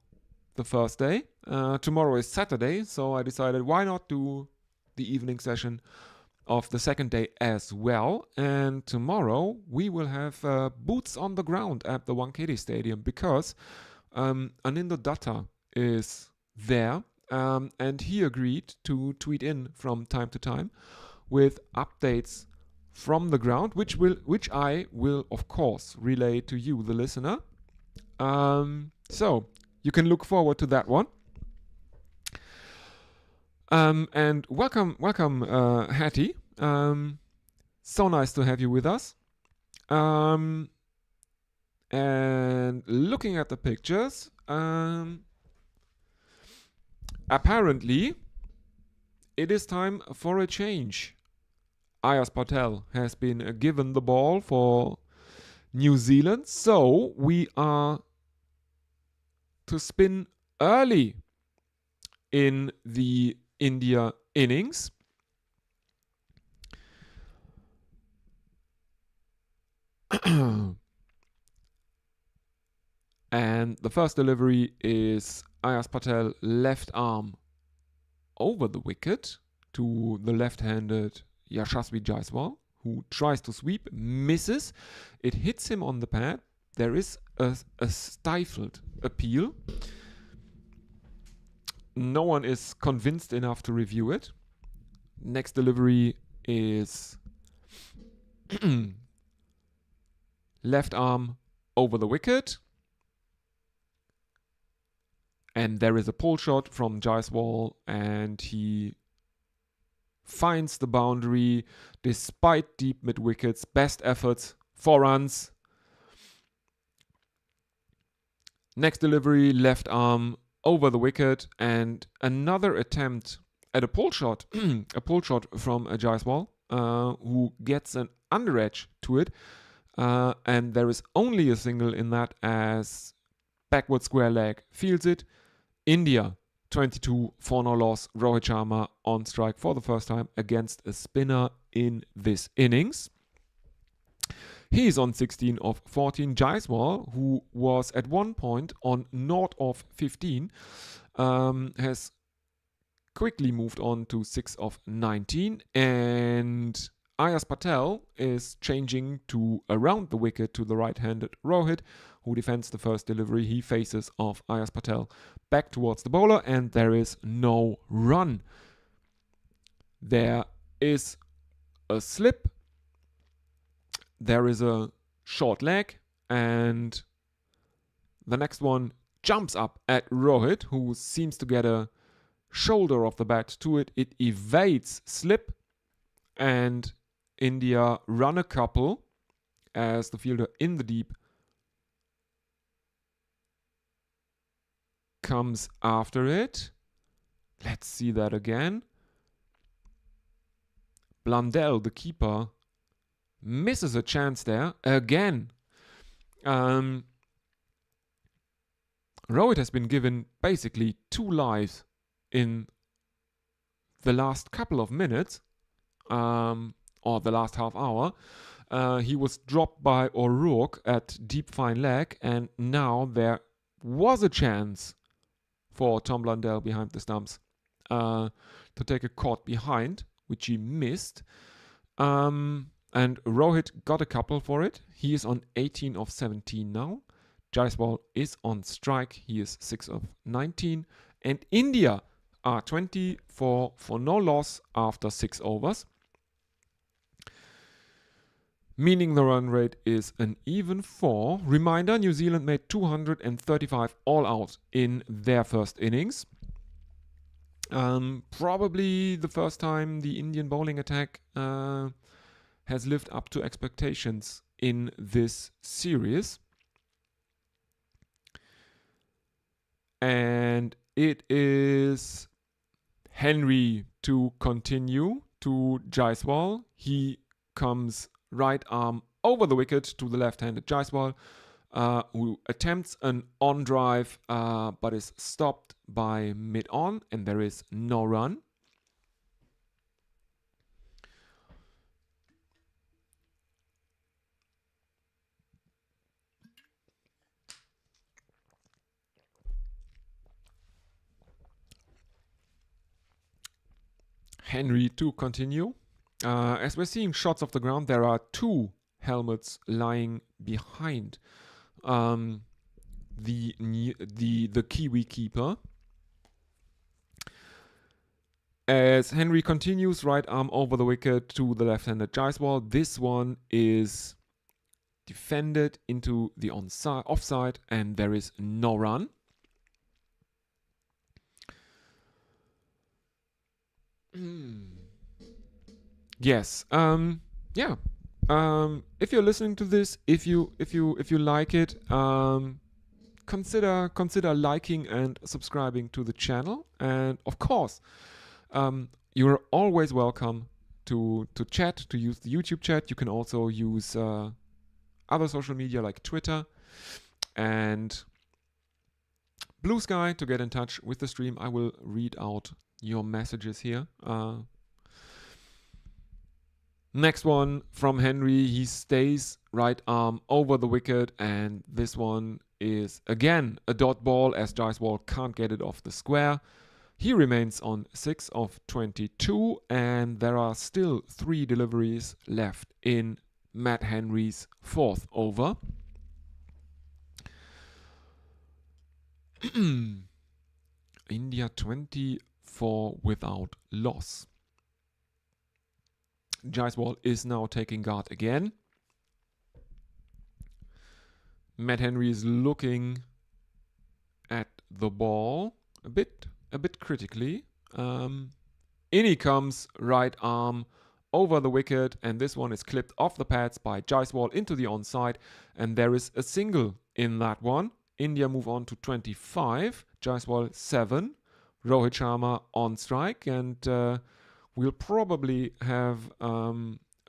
the first day. Tomorrow is Saturday, so I decided why not do the evening session of the second day as well. And tomorrow we will have boots on the ground at the Wankhede Stadium because Anindo Datta is there and he agreed to tweet in from time to time with updates from the ground, which I will of course relay to you, the listener. So you can look forward to that one. And welcome, Hattie. So nice to have you with us. And looking at the pictures, apparently it is time for a change. Ayaz Patel has been given the ball for New Zealand, so we are to spin early in the India innings. And the first delivery is Ayaz Patel left arm over the wicket to the left-handed Yashasvi Jaiswal, who tries to sweep, misses. It hits him on the pad. There is a stifled appeal. No one is convinced enough to review it. Next delivery is left arm over the wicket. And there is a pull shot from Jaiswal, and he finds the boundary despite deep mid wickets. Best efforts, 4 runs. Next delivery, left arm over the wicket, and another attempt at a pull shot, a pull shot from Jaiswal, who gets an under edge to it, and there is only a single in that as backward square leg fields it. India 22 for no loss. Rohit Sharma on strike for the first time against a spinner in this innings. He is on 16 of 14. Jaiswal, who was at one point on 0 of 15, has quickly moved on to 6 of 19. And Ayaz Patel is changing to around the wicket to the right-handed Rohit, who defends the first delivery. He faces off Ayaz Patel back towards the bowler, and there is no run. There is a slip, there is a short leg, and the next one jumps up at Rohit, who seems to get a shoulder of the bat to it. It evades slip, and India run a couple as the fielder in the deep comes after it. Let's see that again. Blundell, the keeper, misses a chance there again. Rohit has been given basically 2 lives in the last couple of minutes, or the last half hour. He was dropped by O'Rourke at deep fine leg, and now there was a chance for Tom Blundell behind the stumps to take a caught behind, which he missed. And Rohit got a couple for it. He is on 18 of 17 now. Jaiswal is on strike. He is 6 of 19. And India are 24 for no loss after 6 overs. Meaning the run rate is an even 4. Reminder, New Zealand made 235 all out in their first innings. Probably the first time the Indian bowling attack has lived up to expectations in this series. And it is Henry to continue to Jaiswal. He comes right arm over the wicket to the left-handed Jaiswal, who attempts an on drive but is stopped by mid-on, and there is no run. Henry to continue. As we're seeing shots of the ground, there are 2 helmets lying behind the Kiwi keeper. As Henry continues right arm over the wicket to the left-handed Jaiswal, this one is defended into the offside, and there is no run. Yes. Yeah. If you're listening to this, if you like it, consider liking and subscribing to the channel. And of course, you're always welcome to chat, to use the YouTube chat. You can also use other social media like Twitter and Blue Sky to get in touch with the stream. I will read out your messages here. Next one from Henry. He stays right arm over the wicket, and this one is again a dot ball as Jaiswal can't get it off the square. He remains on 6 of 22, and there are still 3 deliveries left in Matt Henry's 4th over. India 24 without loss. Jaiswal is now taking guard again. Matt Henry is looking at the ball a bit critically. In he comes, right arm over the wicket, and this one is clipped off the pads by Jaiswal into the onside, and there is a single in that one. India move on to 25, Jaiswal 7, Rohit Sharma on strike, and we'll probably have a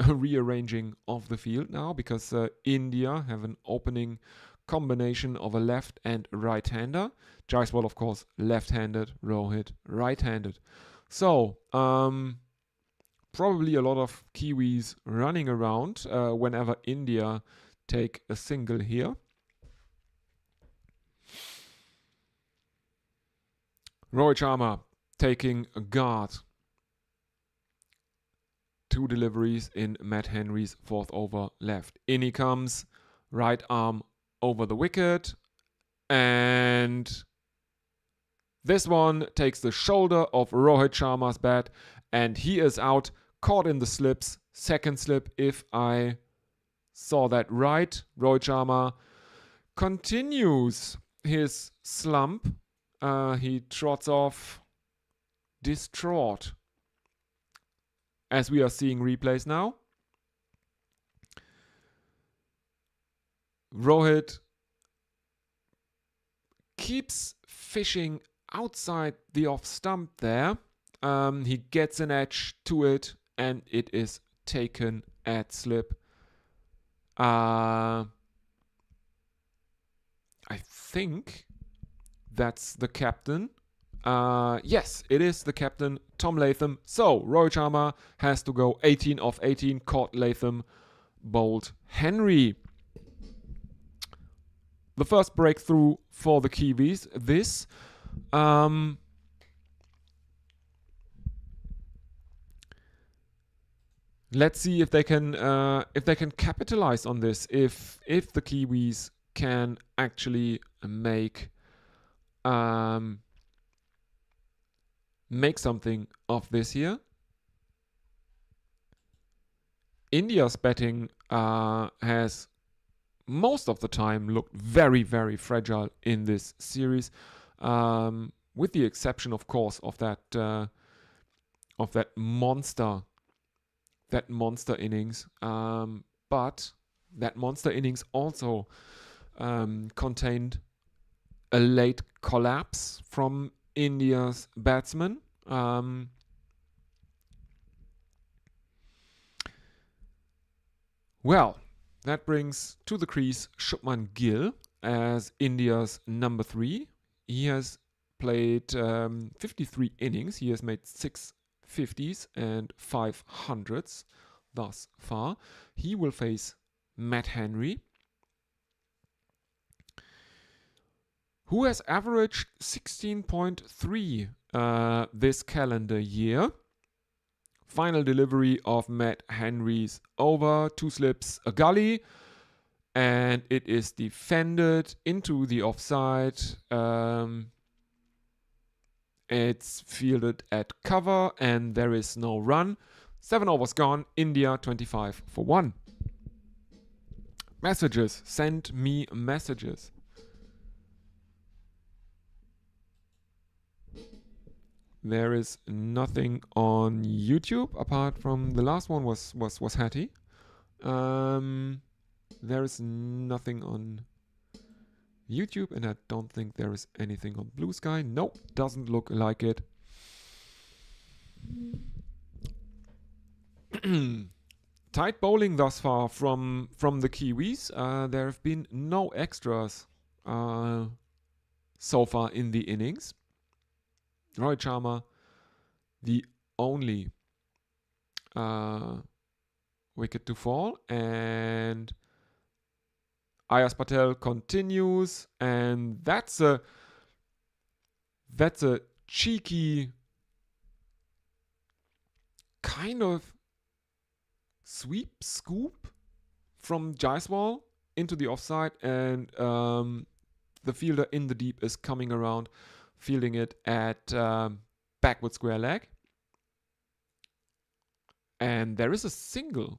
rearranging of the field now because India have an opening combination of a left and right-hander. Jaiswal, of course, left-handed, Rohit right-handed. So, probably a lot of Kiwis running around whenever India take a single here. Rohit Sharma taking a guard. 2 deliveries in Matt Henry's 4th over left. In he comes, right arm over the wicket, and this one takes the shoulder of Rohit Sharma's bat, And he is out, caught in the slips. Second slip, if I saw that right. Rohit Sharma continues his slump. He trots off distraught, as we are seeing replays now. Rohit keeps fishing outside the off stump there. He gets an edge to it, and it is taken at slip. I think that's the captain. Yes, it is the captain, Tom Latham. So, Rohit Sharma has to go 18 of 18, caught Latham, bowled Henry. The first breakthrough for the Kiwis. Let's see if they can capitalize on this. If the Kiwis can actually make something of this here. India's batting has most of the time looked very, very fragile in this series, with the exception, of course, of that monster innings. But that monster innings also contained a late collapse from India's batsmen. Well, that brings to the crease Shubman Gill as India's number 3. He has played 53 innings. He has made 6 50s and 5 hundreds thus far. He will face Matt Henry, who has averaged 16.3 this calendar year. Final delivery of Matt Henry's over, 2 slips, a gully, and it is defended into the offside. It's fielded at cover, and there is no run. 7 overs gone, India 25 for 1. Messages, send me messages. There is nothing on YouTube apart from the last one was Hattie. There is nothing on YouTube, and I don't think there is anything on Blue Sky. Nope, doesn't look like it. Tight bowling thus far from the Kiwis. There have been no extras so far in the innings. Rohit Sharma, the only wicket to fall, and Ayaz Patel continues, and that's a cheeky kind of scoop from Jaiswal into the offside, and the fielder in the deep is coming around, fielding it at backward square leg. And there is a single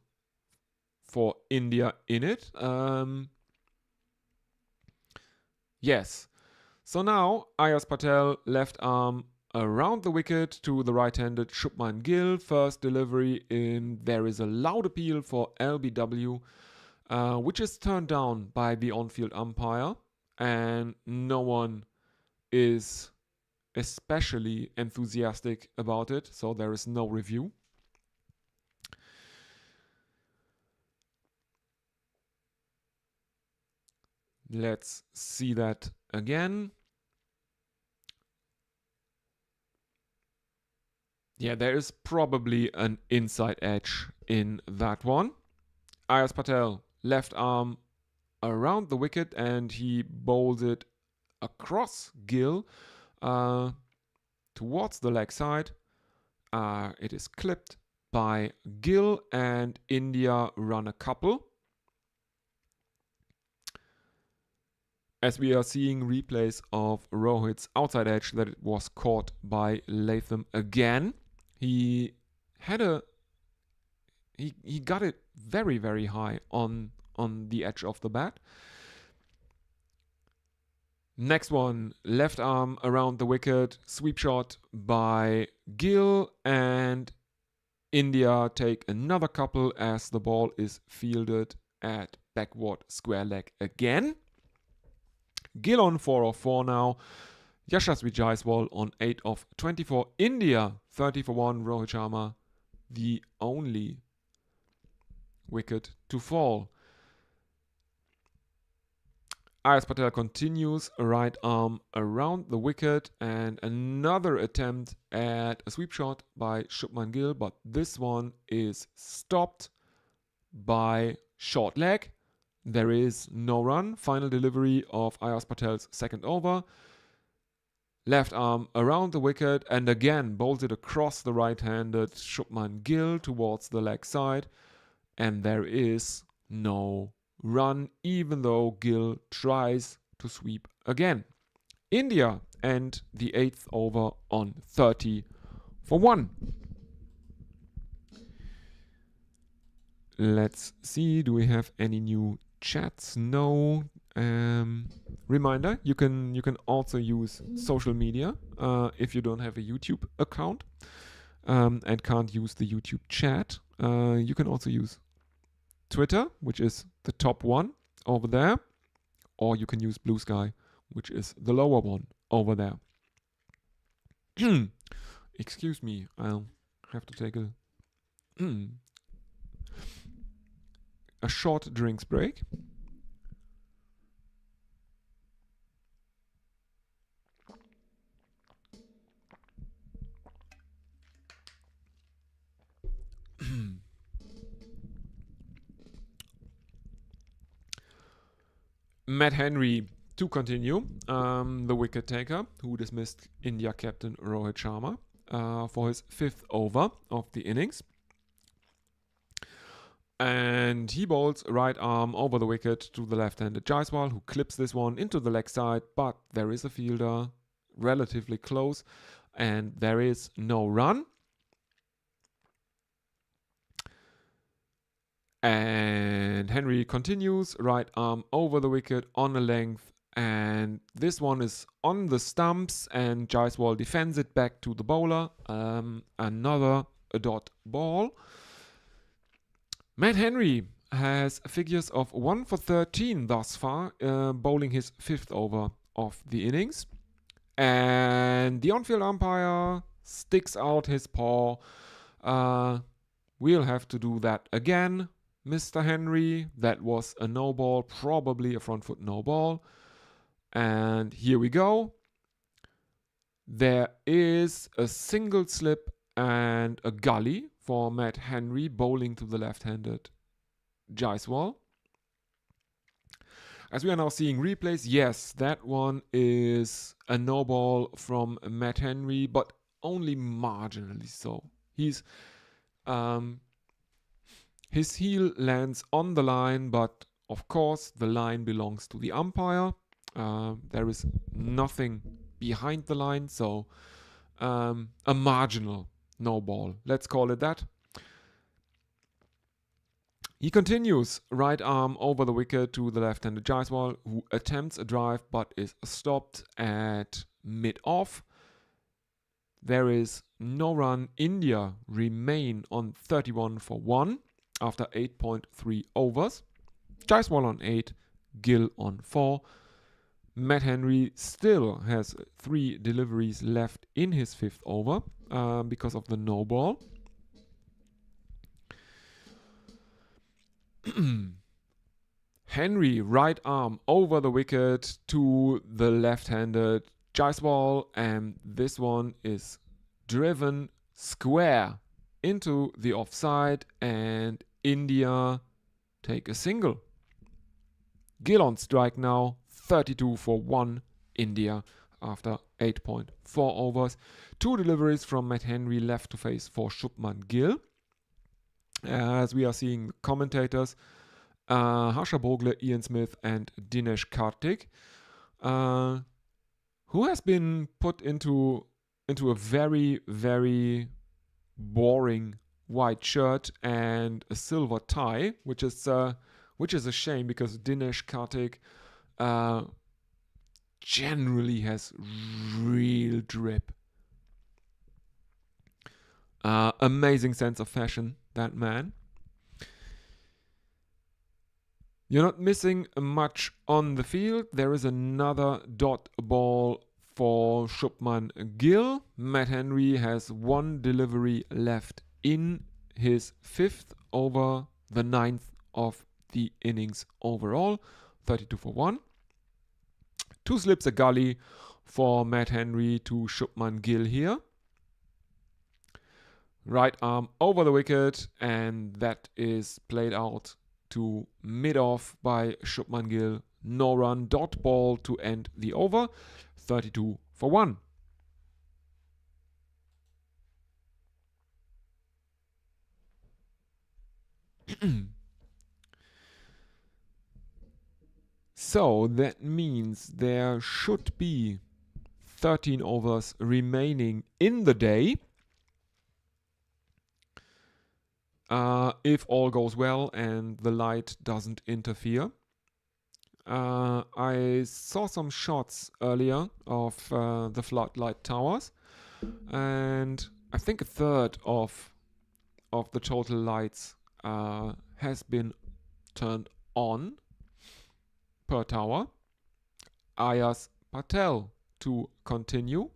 for India in it. Yes. So now Ayaz Patel, left arm around the wicket to the right-handed Shubman Gill. First delivery in. There is a loud appeal for LBW, which is turned down by the on-field umpire, and no one is especially enthusiastic about it, so there is no review. Let's see that again. Yeah, there is probably an inside edge in that one. Ayaz Patel, left arm around the wicket, and he bowls it across Gill towards the leg side. It is clipped by Gill, and India run a couple. As we are seeing replays of Rohit's outside edge, that it was caught by Latham again. He had a he got it very, very high on the edge of the bat. Next one, left arm around the wicket, sweep shot by Gill, and India take another couple as the ball is fielded at backward square leg again. Gill on 4 of 4 now. Yashasvi Jaiswal on 8 of 24. India 30 for 1. Rohit Sharma the only wicket to fall. Ayaz Patel continues, right arm around the wicket, and another attempt at a sweep shot by Shubman Gill, but this one is stopped by short leg. There is no run. Final delivery of Ayaz Patel's second over. Left arm around the wicket and again bolted across the right-handed Shubman Gill towards the leg side, and there is no run, even though Gill tries to sweep again. India end the 8th over on 30 for 1. Let's see, do we have any new chats? No. Reminder, you can also use social media if you don't have a YouTube account and can't use the YouTube chat. You can also use Twitter, which is the top one over there, or you can use Blue Sky, which is the lower one over there. Excuse me, I'll have to take a short drinks break. Matt Henry to continue, the wicket taker who dismissed India captain Rohit Sharma for his 5th over of the innings. And he bowls right arm over the wicket to the left-handed Jaiswal, who clips this one into the leg side, but there is a fielder relatively close and there is no run. And Henry continues, right arm over the wicket on a length, and this one is on the stumps and Jaiswal defends it back to the bowler. Another dot ball. Matt Henry has figures of 1 for 13 thus far, bowling his 5th over of the innings. And the on-field umpire sticks out his paw. We'll have to do that again, Mr. Henry. That was a no ball, probably a front foot no ball. And here we go. There is a single slip and a gully for Matt Henry bowling to the left-handed Jaiswal. As we are now seeing replays, yes, that one is a no ball from Matt Henry, but only marginally so. His heel lands on the line, but of course the line belongs to the umpire. There is nothing behind the line, so a marginal no ball. Let's call it that. He continues, right arm over the wicket to the left-handed Jaiswal, who attempts a drive but is stopped at mid-off. There is no run. India remain on 31 for 1 after 8.3 overs. Jaiswal on 8, Gill on 4. Matt Henry still has 3 deliveries left in his 5th over because of the no ball. Henry, right arm over the wicket to the left-handed Jaiswal, and this one is driven square into the offside, and India take a single. Gill on strike now, 32 for 1 India after 8.4 overs. 2 deliveries from Matt Henry left to face for Shubman Gill. As we are seeing commentators, Harsha Bogle, Ian Smith and Dinesh Karthik, who has been put into a very, very boring white shirt and a silver tie, which is a shame because Dinesh Karthik generally has real drip. Amazing sense of fashion, that man. You're not missing much on the field. There is another dot ball for Shubman Gill. Matt Henry has one delivery left in his 5th over the 9th of the innings overall. 32 for 1. 2 slips a gully for Matt Henry to Shubman Gill here. Right arm over the wicket, and that is played out to mid-off by Shubman Gill. No run, dot ball to end the over. 32 for 1. So that means there should be 13 overs remaining in the day. If all goes well and the light doesn't interfere. I saw some shots earlier of the floodlight towers, and I think a third of the total lights has been turned on per tower. Ayaz Patel to continue.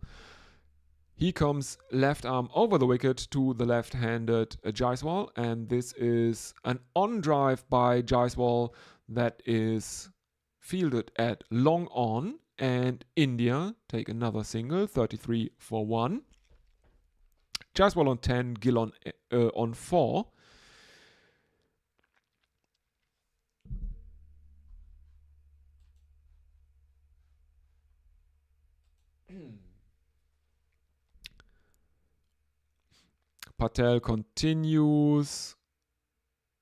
He comes left arm over the wicket to the left-handed Jaiswal, and this is an on-drive by Jaiswal that is fielded at long on, and India take another single, 33 for 1. Jaiswal on 10, Gill on 4. Patel continues,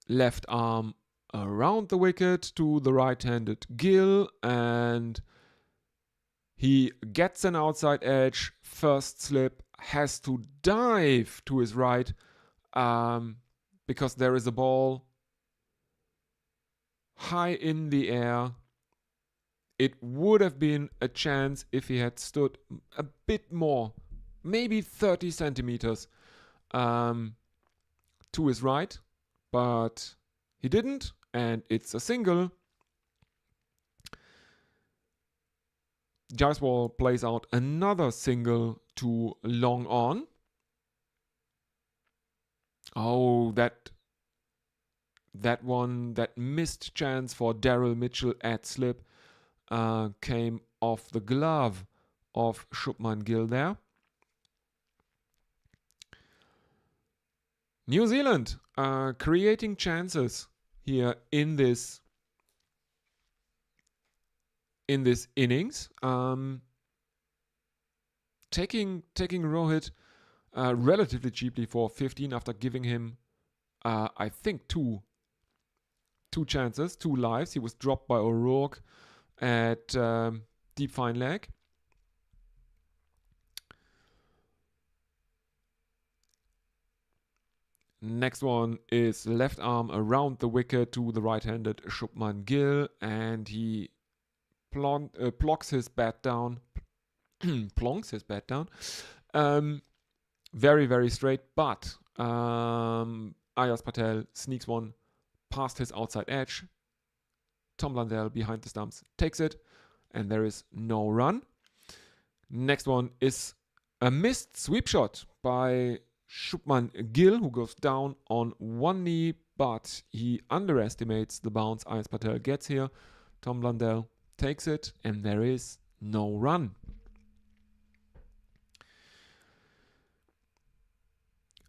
left arm around the wicket to the right-handed Gill, and he gets an outside edge. First slip, has to dive to his right because there is a ball high in the air. It would have been a chance if he had stood a bit more, maybe 30 centimeters to his right, but he didn't, and it's a single. Jaiswal plays out another single to long on. Oh, that missed chance for Daryl Mitchell at slip came off the glove of Shubman Gill there. New Zealand creating chances here in this innings. Taking Rohit relatively cheaply for 15 after giving him, I think, two chances, 2 lives. He was dropped by O'Rourke at deep fine leg. Next one is left arm around the wicket to the right-handed Shubman Gill, and he plonks his bat down. Plonks his bat down. Very, very straight, but Ayaz Patel sneaks one past his outside edge. Tom Landell behind the stumps takes it, and there is no run. Next one is a missed sweep shot by Shubman Gill, who goes down on one knee, but he underestimates the bounce Ayaz Patel gets here. Tom Landell takes it, and there is no run.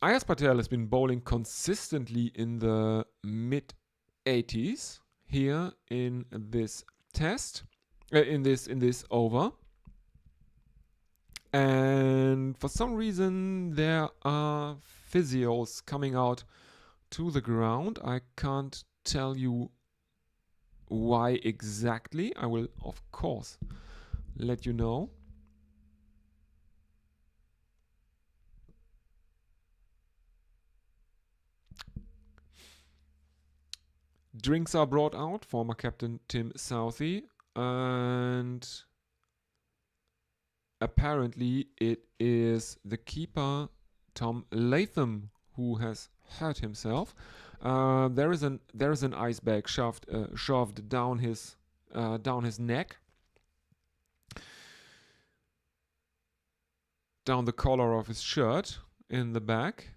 Ayaz Patel has been bowling consistently in the mid-80s here in this test, in this over. And for some reason, there are physios coming out to the ground. I can't tell you why exactly. I will, of course, let you know. Drinks are brought out. Former captain Tim Southey. And apparently it is the keeper Tom Latham who has hurt himself. There is an ice bag shoved down his neck, down the collar of his shirt in the back.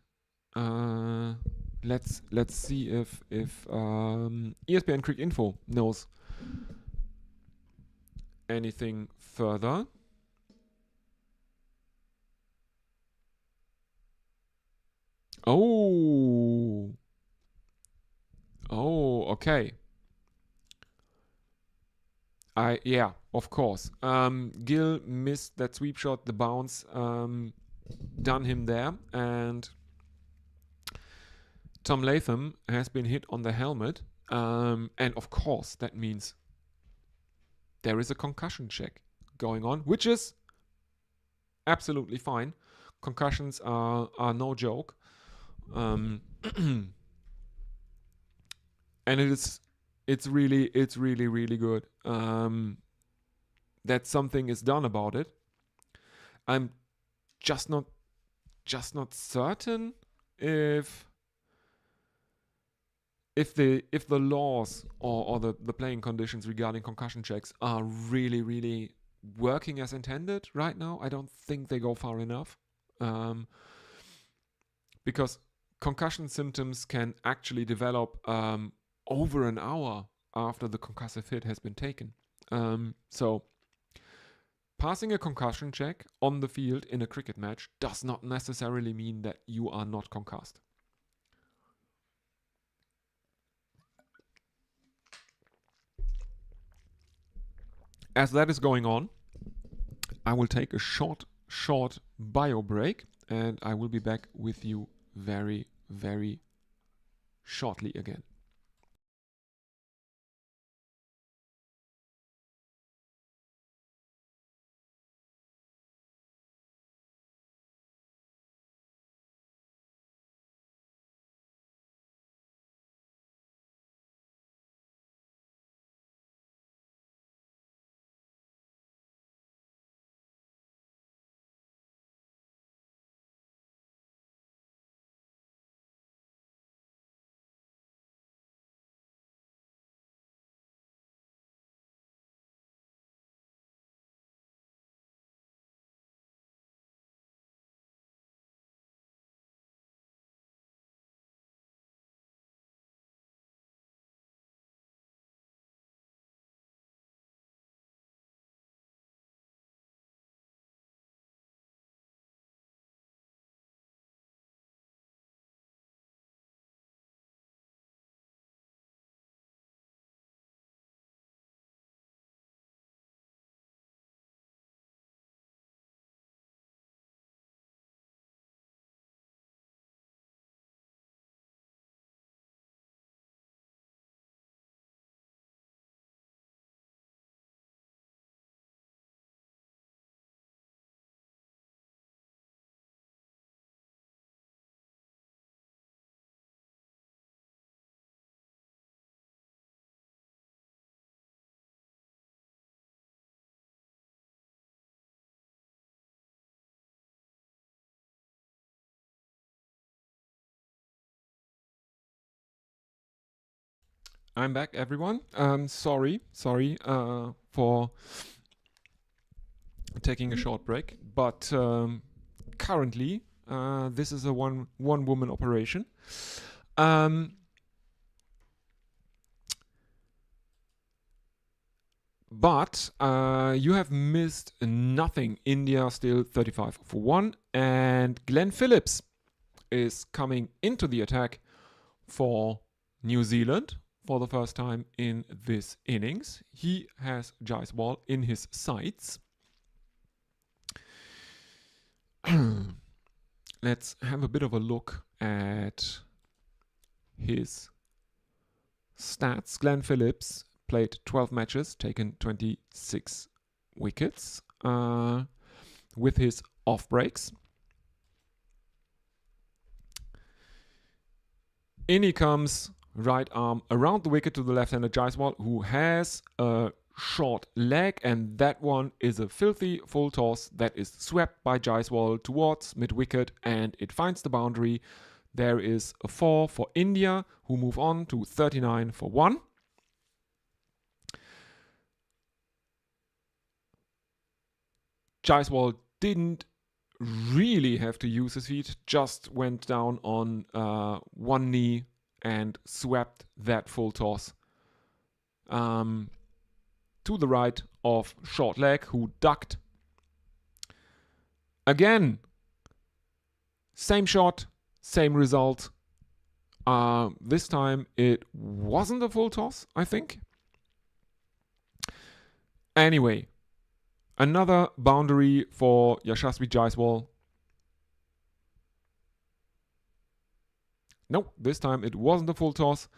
Let's see if ESPN Quick Info knows anything further. Oh, okay. Yeah, of course. Gill missed that sweep shot. The bounce done him there, and Tom Latham has been hit on the helmet. And of course, that means there is a concussion check going on, which is absolutely fine. Concussions are no joke. And it's really good that something is done about it. I'm just not certain if the laws or the playing conditions regarding concussion checks are really working as intended right now. I don't think they go far enough, because concussion symptoms can actually develop over an hour after the concussive hit has been taken. So passing a concussion check on the field in a cricket match does not necessarily mean that you are not concussed. As that is going on, I will take a short bio break, and I will be back with you very shortly again. I'm back, everyone. Sorry for taking a short break, but currently this is a one woman operation. But you have missed nothing. India still 35 for 1, and Glenn Phillips is coming into the attack for New Zealand for the first time in this innings. He has Jaiswal in his sights. Let's have a bit of a look at his stats. Glenn Phillips played 12 matches, taken 26 wickets with his off breaks. In he comes right arm around the wicket to the left-hander Jaiswal, who has a short leg, and that one is a filthy full toss that is swept by Jaiswal towards mid-wicket, and it finds the boundary. There is a 4 for India, who move on to 39 for 1. Jaiswal didn't really have to use his feet, just went down on one knee and swept that full toss to the right of short leg, who ducked. Again, same shot, same result. This time it wasn't a full toss, I think. Anyway, another boundary for Yashasvi Jaiswal. Nope, this time it wasn't a full toss,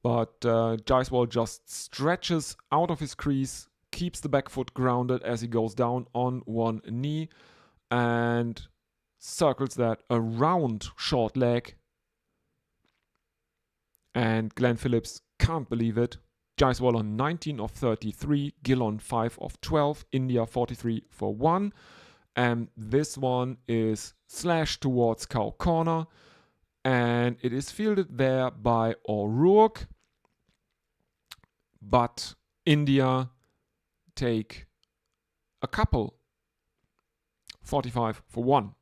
but Jaiswal just stretches out of his crease, keeps the back foot grounded as he goes down on one knee, and circles that around short leg. And Glenn Phillips can't believe it. Jaiswal on 19 of 33, Gill on 5 of 12, India 43 for 1. And this one is slashed towards cow corner, and it is fielded there by O'Rourke. But India take a couple, 45 for 1.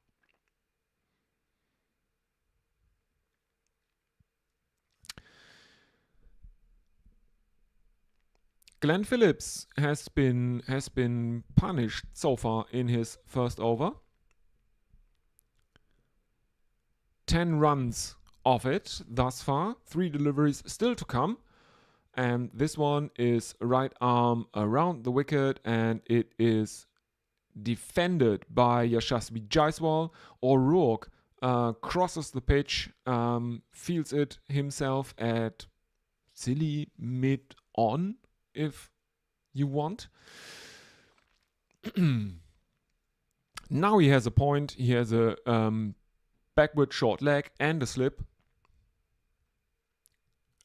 Glenn Phillips has been punished so far in his first over. 10 runs of it thus far, 3 deliveries still to come. And this one is right arm around the wicket, and it is defended by Yashasvi Jaiswal. O'Rourke crosses the pitch, fields it himself at silly mid-on, if you want. Now he has a point. He has a backward short leg and a slip.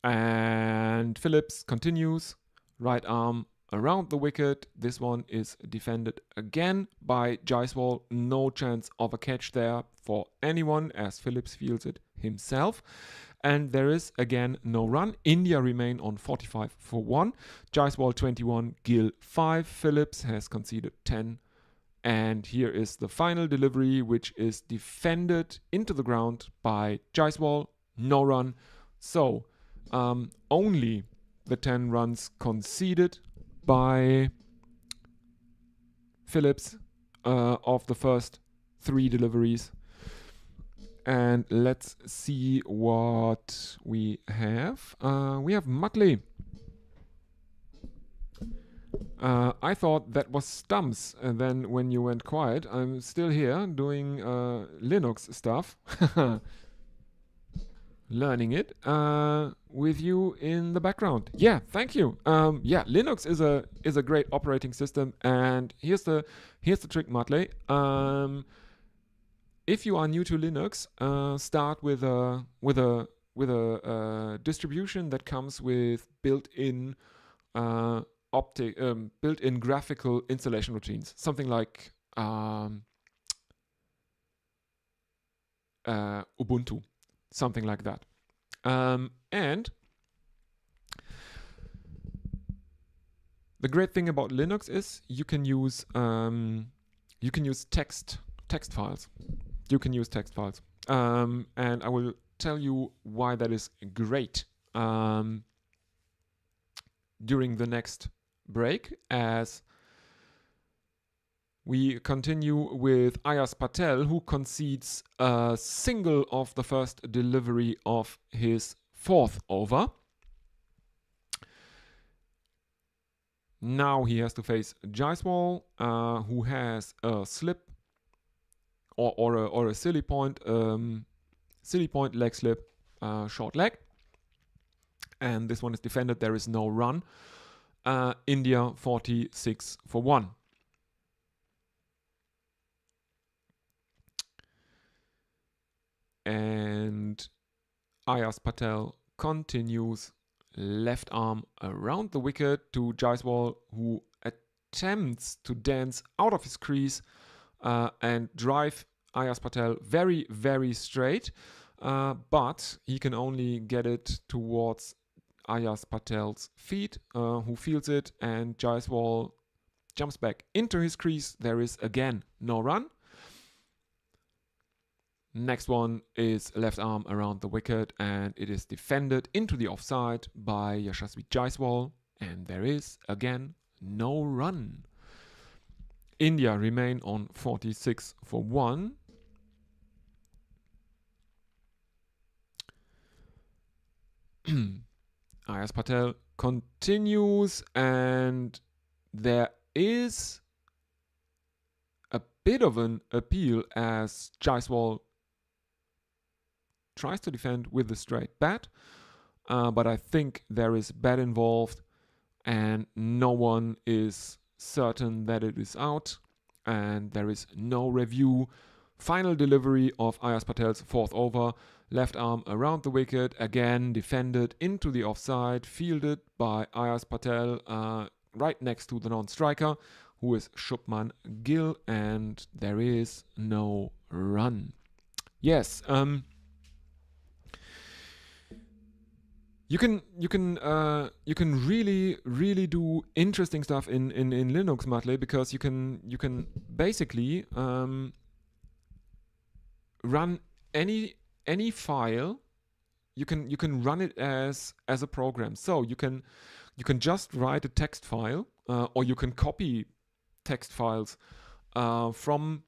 And Phillips continues. Right arm around the wicket. This one is defended again by Jaiswal. No chance of a catch there for anyone as Phillips fields it himself. And there is again no run. India remain on 45 for 1. Jaiswal 21, Gill 5. Phillips has conceded 10. And here is the final delivery, which is defended into the ground by Jaiswal. No run. So only the 10 runs conceded by Phillips of the first 3 deliveries. And let's see what we have. We have Muttley. I thought that was Stumps, and then when you went quiet, I'm still here doing Linux stuff. Learning it with you in the background. Yeah, thank you. Yeah, Linux is a great operating system, and here's the trick, Muttley. If you are new to Linux, start with a distribution that comes with built-in built-in graphical installation routines, something like Ubuntu, something like that. And the great thing about Linux is you can use text files. You can use text files, and I will tell you why that is great during the next break, as we continue with Ayaz Patel, who concedes a single of the first delivery of his 4th over. Now he has to face Jaiswal, who has a slip or a silly point leg slip, short leg, and this one is defended. There is no run. India 46 for 1. And Ayaz Patel continues left arm around the wicket to Jaiswal, who attempts to dance out of his crease and drive Ayaz Patel very, very straight. But he can only get it towards Ayaz Patel's feet, who feels it, and Jaiswal jumps back into his crease. There is again no run. Next one is left arm around the wicket, and it is defended into the offside by Yashasvi Jaiswal, and there is again no run. India remain on 46 for 1. Ayaz Patel continues, and there is a bit of an appeal as Jaiswal tries to defend with the straight bat, but I think there is bat involved and no one is certain that it is out, and there is no review. Final delivery of Ayaz Patel's fourth over, left arm around the wicket, again defended into the offside, fielded by Ayaz Patel right next to the non-striker, who is Shubman Gill, and there is no run. Yes, you can really do interesting stuff in Linux Matlab, because you can basically run any file. You can run it as a program. So you can just write a text file, or you can copy text files from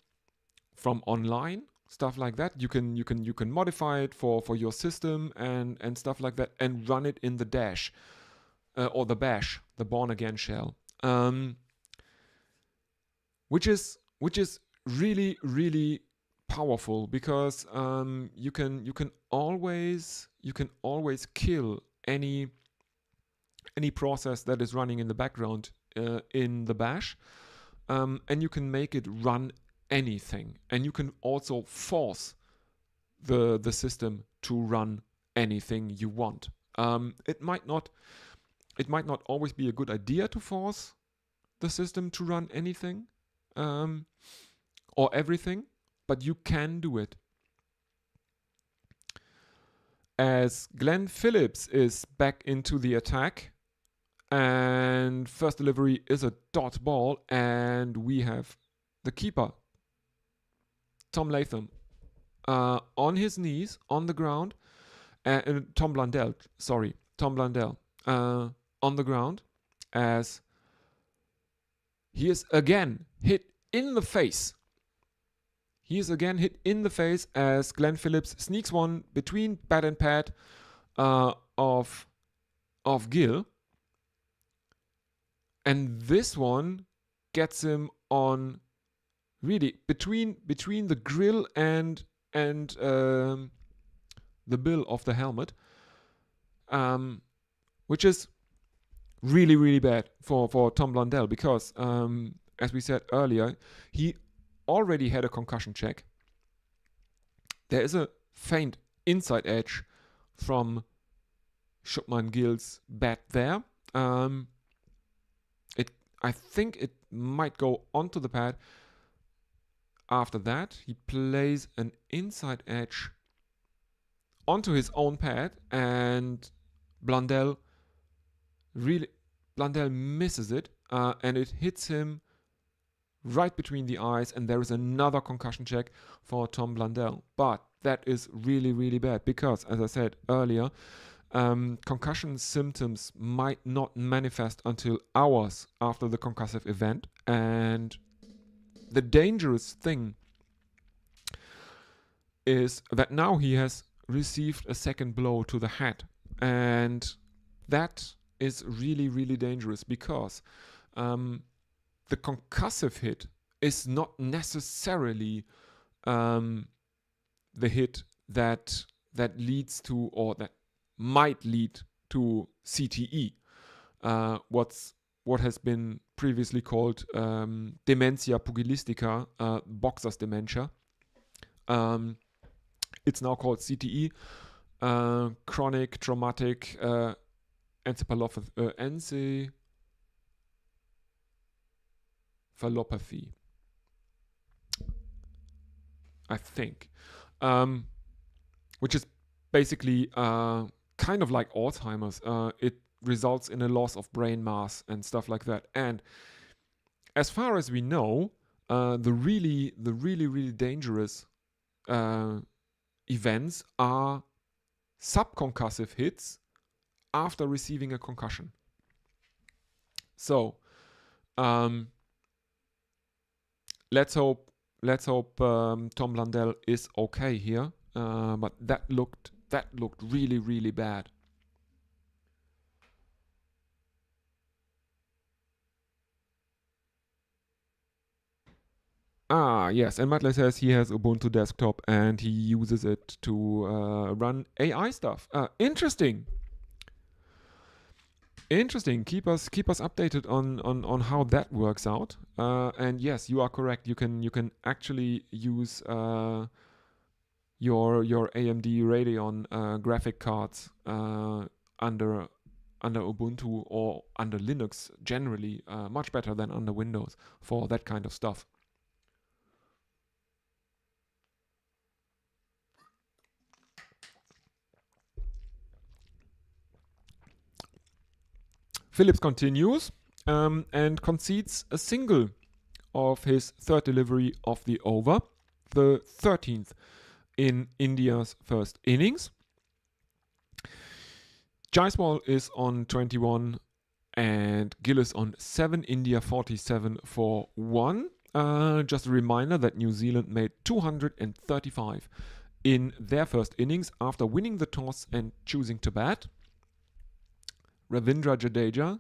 online, stuff like that. You can modify it for your system and stuff like that, and run it in the dash or the bash, the born again shell, which is really powerful, because you can always kill any process that is running in the background in the bash, and you can make it run anything, and you can also force the system to run anything you want. It might not always be a good idea to force the system to run anything or everything, but you can do it. As Glenn Phillips is back into the attack, and first delivery is a dot ball, and we have the keeper, Tom Latham, on his knees on the ground, Tom Blundell on the ground, as he is again hit in the face. He is again hit in the face as Glenn Phillips sneaks one between bat and pad of Gill, and this one gets him on really between the grill and the bill of the helmet, which is really bad for Tom Blundell, because as we said earlier, he already had a concussion check. There is a faint inside edge from Shubman Gill's bat there. I think it might go onto the pad. After that, he plays an inside edge onto his own pad, and Blundell misses it, and it hits him right between the eyes, and there is another concussion check for Tom Blundell. But that is really bad, because, as I said earlier, concussion symptoms might not manifest until hours after the concussive event, and the dangerous thing is that now he has received a second blow to the head, and that is really dangerous, because the concussive hit is not necessarily the hit that leads to, or that might lead to CTE, what has been previously called dementia pugilistica, boxer's dementia. It's now called CTE. chronic traumatic encephalopathy. I think, which is basically kind of like Alzheimer's. It results in a loss of brain mass and stuff like that. And as far as we know, the really dangerous events are subconcussive hits after receiving a concussion. So let's hope Tom Blundell is okay here. But that looked really bad. Yes, and Matle says he has Ubuntu desktop and he uses it to run AI stuff. Interesting. Keep us updated on how that works out. And yes, you are correct. You can actually use your AMD Radeon graphic cards under Ubuntu or under Linux generally, much better than under Windows for that kind of stuff. Phillips continues and concedes a single of his third delivery of the over, the 13th in India's first innings. Jaiswal is on 21 and Gill is on 7, India 47 for 1. Just a reminder that New Zealand made 235 in their first innings after winning the toss and choosing to bat. Ravindra Jadeja,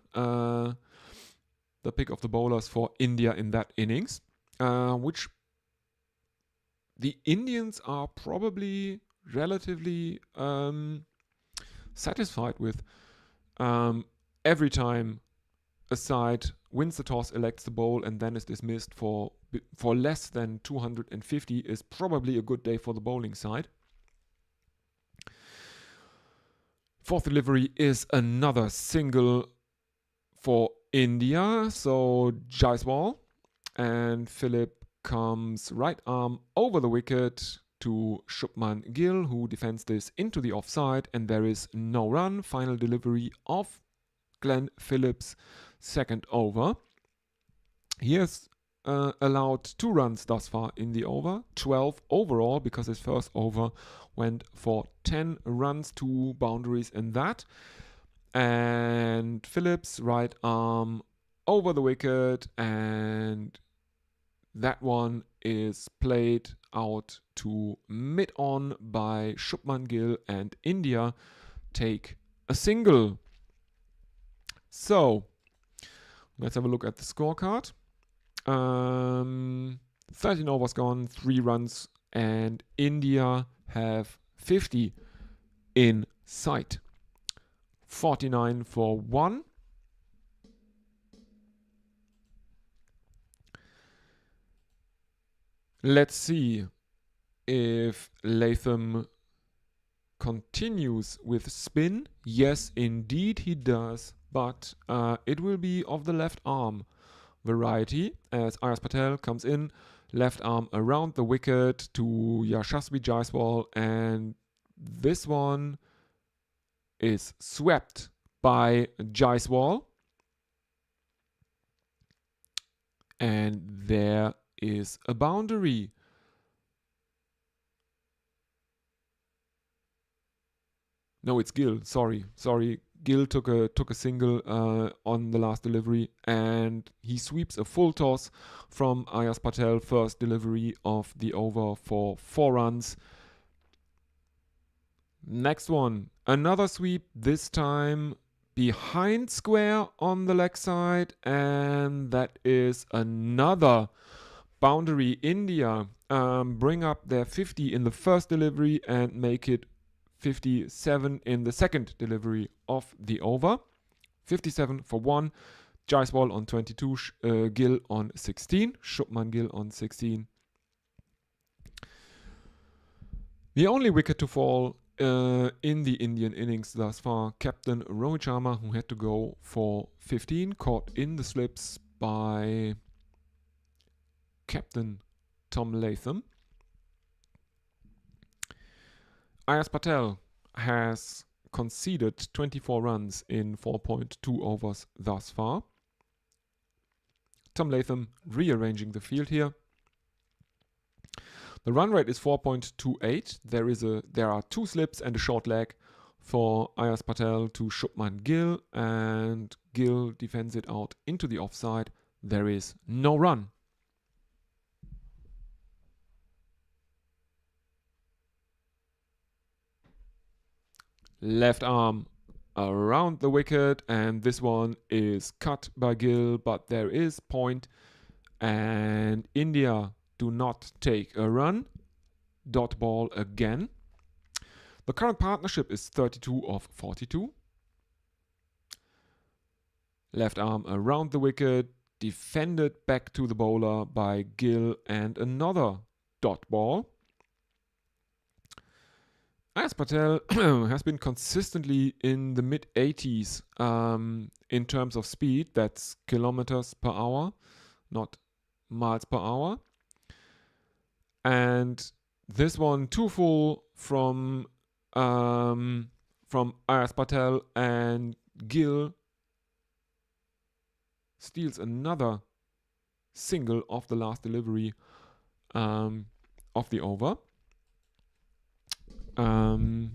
the pick of the bowlers for India in that innings, which the Indians are probably relatively satisfied with. Every time a side wins the toss, elects the bowl, and then is dismissed for less than 250 is probably a good day for the bowling side. Fourth delivery is another single for India. So Jaiswal and Phillip comes right arm over the wicket to Shubman Gill, who defends this into the offside, and there is no run. Final delivery of Glenn Phillips' second over. He has allowed 2 runs thus far in the over, 12 overall, because his first over went for 10 runs, 2 boundaries in that. And Phillips right arm over the wicket, and that one is played out to mid-on by Shubman Gill, and India take a single. So let's have a look at the scorecard. 13 overs gone, 3 runs, and India have 50 in sight. 49 for 1. Let's see if Latham continues with spin. Yes, indeed he does, but it will be of the left arm variety as Ayaz Patel comes in, left arm around the wicket to Yashasvi Jaiswal, and this one is swept by Jaiswal, and there is a boundary. No, it's Gill. Sorry. Gill took a single on the last delivery, and he sweeps a full toss from Ayaz Patel, first delivery of the over for 4 runs. Next one, another sweep, this time behind square on the leg side, and that is another boundary. India bring up their 50 in the first delivery and make it 57 in the second delivery of the over. 57 for 1. Jaiswal on 22, Gill on 16. Shubman Gill on 16. The only wicket to fall in the Indian innings thus far. Captain Rohit Sharma, who had to go for 15, caught in the slips by Captain Tom Latham. Ayaz Patel has conceded 24 runs in 4.2 overs thus far. Tom Latham rearranging the field here. The run rate is 4.28. There are 2 slips and a short leg for Ayaz Patel to Shubman Gill, and Gill defends it out into the offside. There is no run. Left arm around the wicket, and this one is cut by Gill, but there is point, and India do not take a run. Dot ball again. The current partnership is 32 of 42. Left arm around the wicket, defended back to the bowler by Gill, and another dot ball. Ayaz Patel has been consistently in the mid-80s in terms of speed. That's kilometers per hour, not miles per hour. And this one too full from Ayaz Patel, and Gill steals another single of the last delivery of the over. And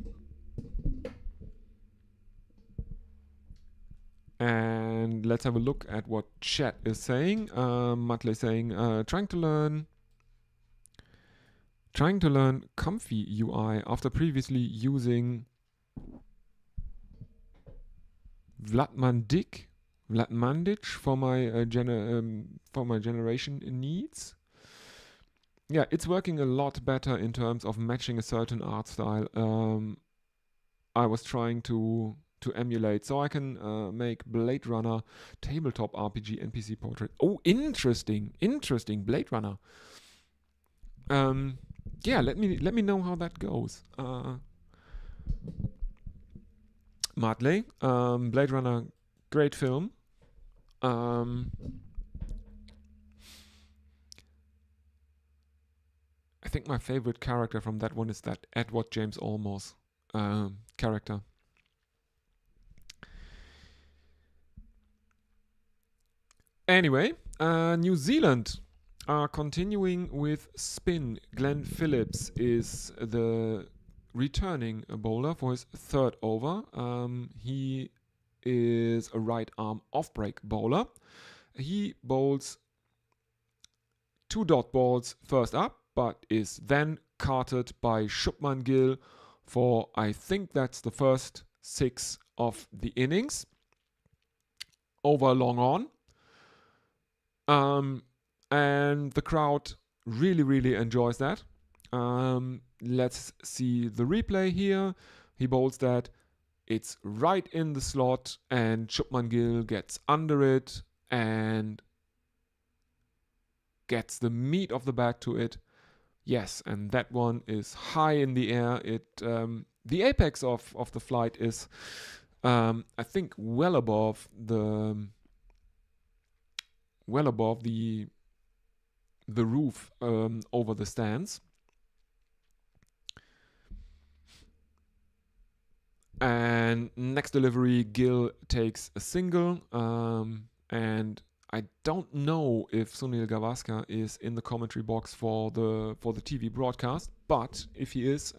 let's have a look at what chat is saying. Matley saying, trying to learn Comfy UI after previously using Vladmandic for my generation needs. Yeah, it's working a lot better in terms of matching a certain art style I was trying to emulate, so I can make Blade Runner tabletop RPG NPC portrait. Oh, interesting, Blade Runner. Yeah, let me know how that goes. Matley, Blade Runner, great film. I think my favorite character from that one is that Edward James Olmos character. Anyway, New Zealand are continuing with spin. Glenn Phillips is the returning bowler for his 3rd over. He is a right arm off break bowler. He bowls 2 dot balls first up, but is then carted by Shubman Gill for, I think that's the first 6 of the innings, over long on. And the crowd really enjoys that. Let's see the replay here. He bowls that. It's right in the slot, and Shubman Gill gets under it and gets the meat of the bat to it. Yes, and that one is high in the air. The apex of the flight is, I think, well above the roof over the stands. And next delivery, Gill takes a single, and I don't know if Sunil Gavaskar is in the commentary box for the TV broadcast, but if he is,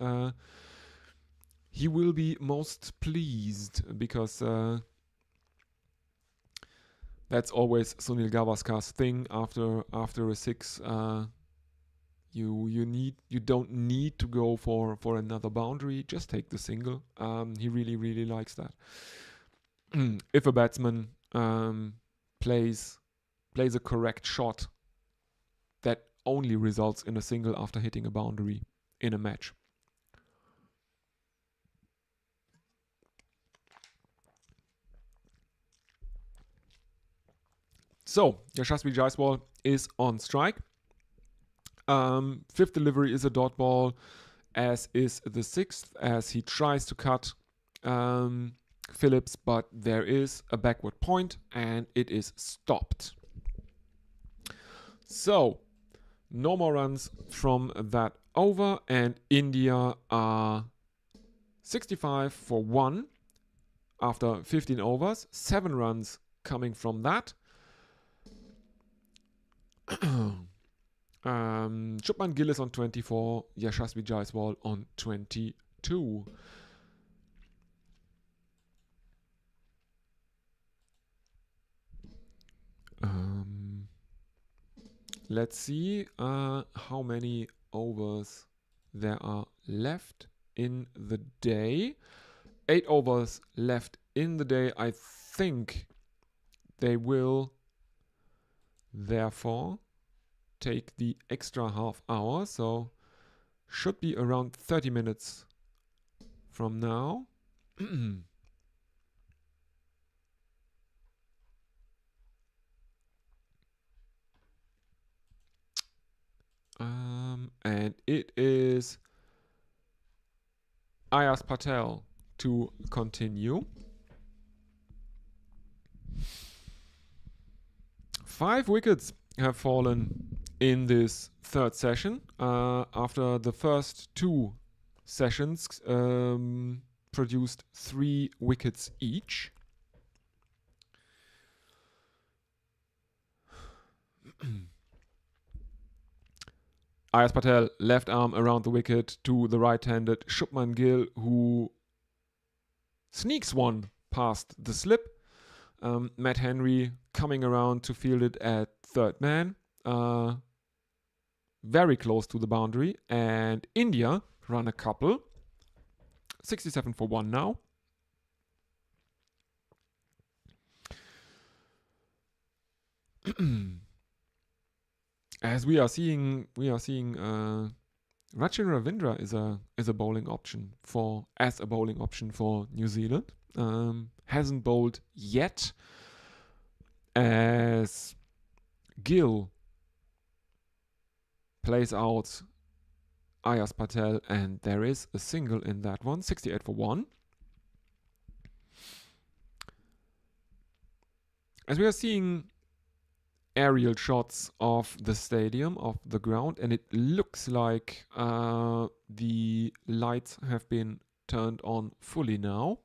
he will be most pleased, because that's always Sunil Gavaskar's thing after a 6. You don't need to go for another boundary. Just take the single. He really likes that. If a batsman plays a correct shot, that only results in a single after hitting a boundary in a match. So Yashasvi Jaiswal is on strike. 5th delivery is a dot ball. as is the 6th, as he tries to cut Phillips, but there is a backward point and it is stopped. So no more runs from that over, and India are 65 for 1 after 15 overs. 7 runs coming from that. Shubman Gill is on 24, Yashasvi Jaiswal on 22. Let's see how many overs there are left in the day. 8 overs left in the day. I think they will therefore take the extra half hour, so should be around 30 minutes from now. And it is Ayaz Patel to continue. 5 wickets have fallen in this third session. After the first 2 sessions produced 3 wickets each. Ayaz Patel, left arm around the wicket to the right-handed Shubman Gill, who sneaks one past the slip. Matt Henry coming around to field it at third man. Very close to the boundary. And India run a couple. 67 for 1 now. As we are seeing Rachin Ravindra is a bowling option for New Zealand. Hasn't bowled yet, as Gill plays out Ayaz Patel, and there is a single in that one. 68 for 1. As we are seeing aerial shots of the stadium, of the ground, and it looks like the lights have been turned on fully now.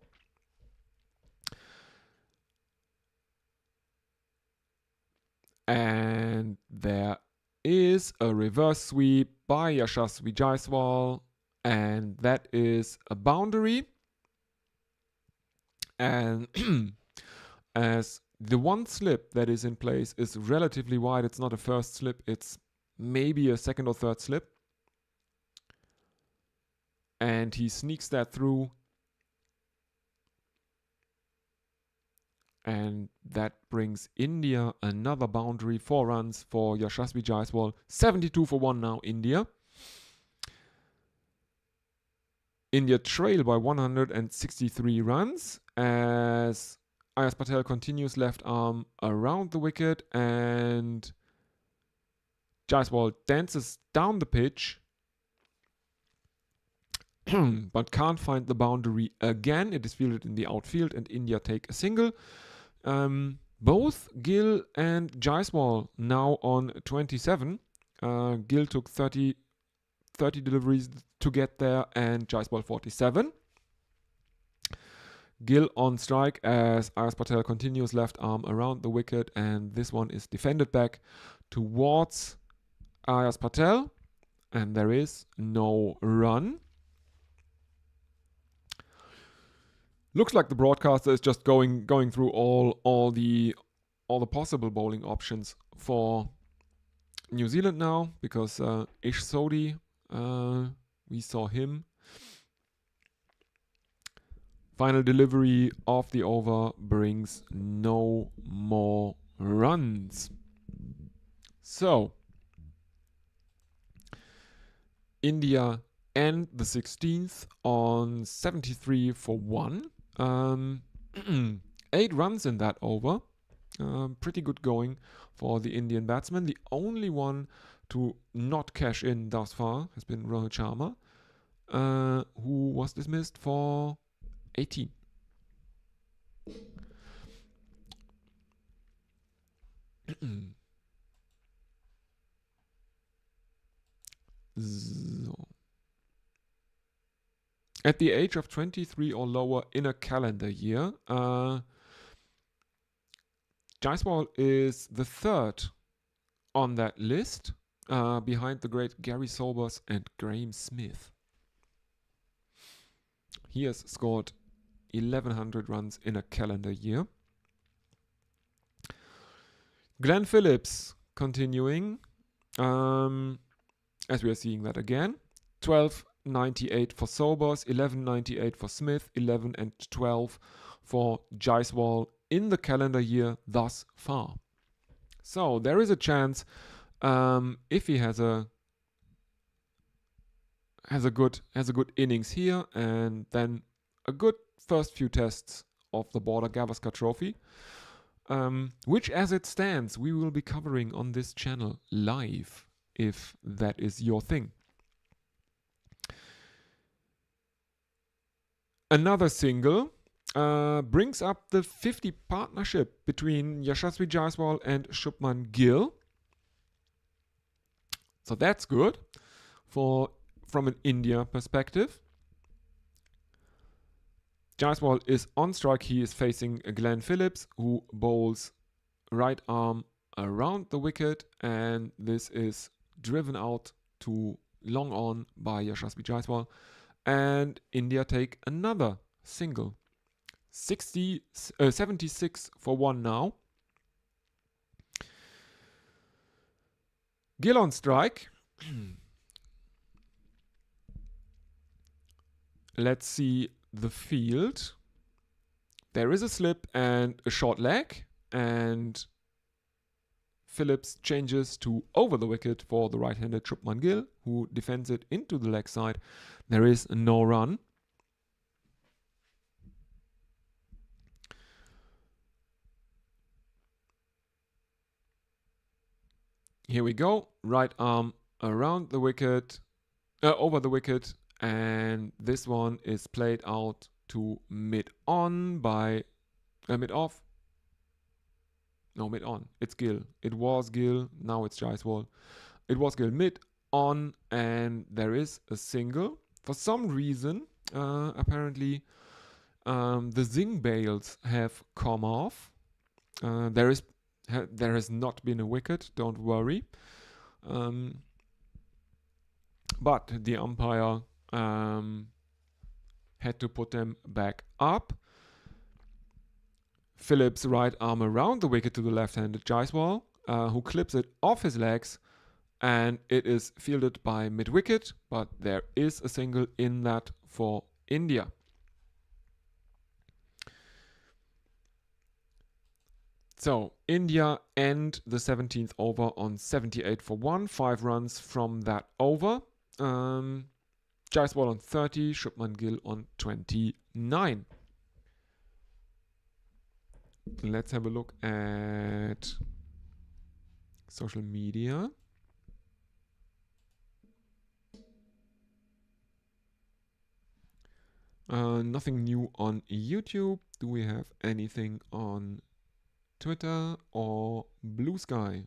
And there is a reverse sweep by Yashasvi Jaiswal, and that is a boundary. And as the one slip that is in place is relatively wide, it's not a first slip, it's maybe a second or third slip. And he sneaks that through. And that brings India another boundary, 4 runs for Yashasvi Jaiswal. 72 for 1 now, India. India trail by 163 runs as Ayaz Patel continues left arm around the wicket, and Jaiswal dances down the pitch but can't find the boundary again. It is fielded in the outfield and India take a single. Both Gill and Jaiswal now on 27. Gill took 30 deliveries to get there, and Jaiswal 47. Gill on strike as Ayaz Patel continues left arm around the wicket, and this one is defended back towards Ayaz Patel, and there is no run. Looks like the broadcaster is just going through all the possible bowling options for New Zealand now, because Ish Sodhi, we saw him. Final delivery of the over brings no more runs. So India end the 16th on 73 for 1. 8 runs in that over. Pretty good going for the Indian batsman. The only one to not cash in thus far has been Rohit Sharma. who was dismissed for 18. So. At the age of 23 or lower in a calendar year, Jaiswal is the third on that list, behind the great Gary Sobers and Graham Smith. He has scored 1100 runs in a calendar year. Glenn Phillips continuing, as we are seeing that again. 1298 for Sobers, 1198 for Smith, 11 and 12 for Jaiswal in the calendar year thus far. So there is a chance, if he has a good innings here and then a good first few tests of the Border Gavaskar Trophy, which as it stands we will be covering on this channel live, if that is your thing. Another single brings up the 50 partnership between Yashasvi Jaiswal and Shubman Gill. So that's good from an India perspective. Jaiswal is on strike. He is facing Glenn Phillips, who bowls right arm around the wicket, and this is driven out to long on by Yashasvi Jaiswal, and India take another single. 76 for 1 now. Gill on strike. Let's see the field. There is a slip and a short leg, and Phillips changes to over the wicket for the right-handed Shubman Gill, who defends it into the leg side. There is no run. Here we go. Right arm around the wicket, over the wicket, and this one is played out to mid-on by mid-off. No, mid-on. It's Gill. It was Gill. Now it's Jaiswal. It was Gill mid-on, and there is a single. For some reason, apparently, the Zing bails have come off. There has not been a wicket. Don't worry. But the umpire had to put them back up. Phillips' right arm around the wicket to the left-handed Jaiswal, who clips it off his legs, and it is fielded by mid-wicket, but there is a single in that for India. So India end the 17th over on 78 for 1, 5 runs from that over. Jaiswal on 30, Shubman Gill on 29. Let's have a look at social media. Nothing new on YouTube. Do we have anything on Twitter or Blue Sky?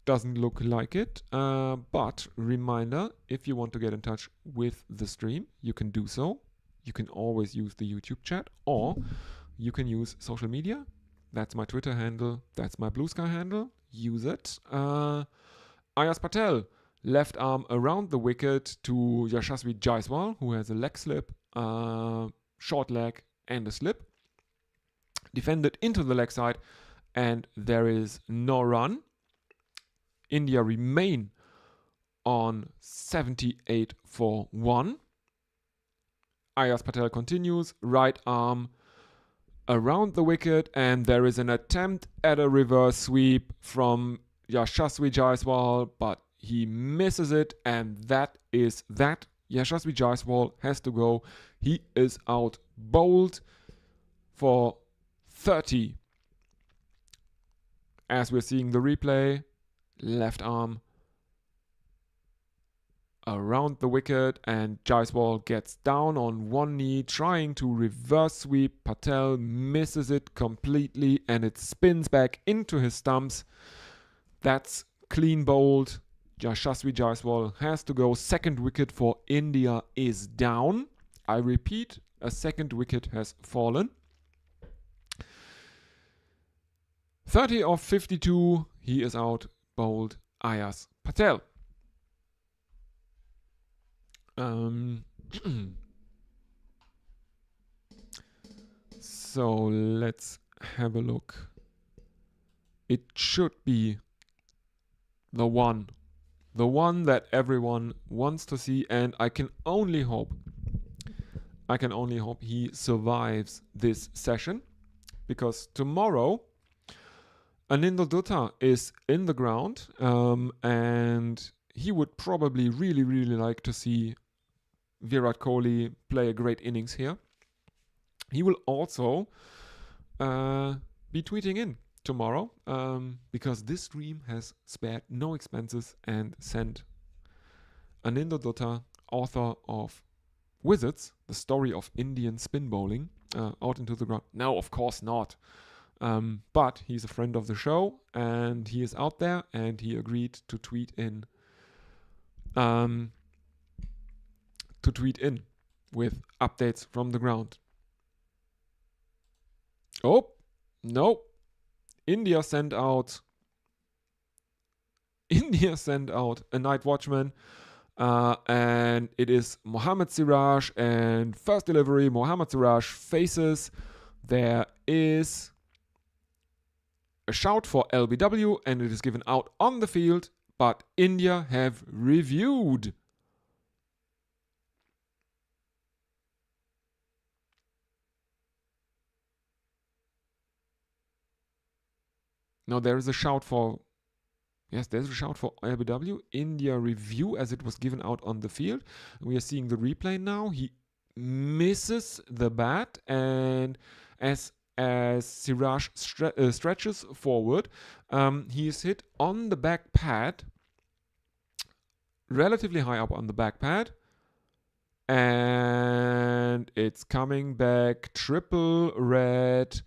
Doesn't look like it, but reminder, if you want to get in touch with the stream, you can do so. You can always use the YouTube chat, or you can use social media. That's my Twitter handle, that's my Blue Sky handle. Use it. Ayaz Patel, left arm around the wicket to Yashasvi Jaiswal, who has a leg slip, short leg and a slip. Defended into the leg side, and there is no run. India remain on 78 for 1. Ayaz Patel continues, right arm around the wicket, and there is an attempt at a reverse sweep from Yashasvi Jaiswal, but he misses it, and that is that. Yashasvi Jaiswal has to go. He is out bowled for 30. As we're seeing the replay, left arm around the wicket, and Jaiswal gets down on one knee trying to reverse sweep. Patel misses it completely and it spins back into his stumps. That's clean bowled. Yashasvi Jaiswal has to go. Second wicket for India is down. I repeat, a second wicket has fallen. 30 of 52, he is out, bowled Ayaz Patel. So let's have a look. It should be the one that everyone wants to see, and I can only hope he survives this session, because tomorrow INDvNZ is in the ground, and he would probably really like to see Virat Kohli play a great innings here. He will also be tweeting in tomorrow, because this stream has spared no expenses and sent INDvNZ, author of Wizards, the story of Indian spin bowling, out into the ground. No, of course not. But he's a friend of the show and he is out there, and he agreed to tweet in with updates from the ground. Oh, no. India sent out a night watchman, and it is Mohammad Siraj, and first delivery, Mohammad Siraj faces. There is a shout for LBW, and it is given out on the field, but India have reviewed. Now there is a shout for, yes, there's a shout for LBW. India review as it was given out on the field. We are seeing the replay now. He misses the bat, and as Siraj stretches forward, he is hit on the back pad, relatively high up on the back pad, and it's coming back triple red.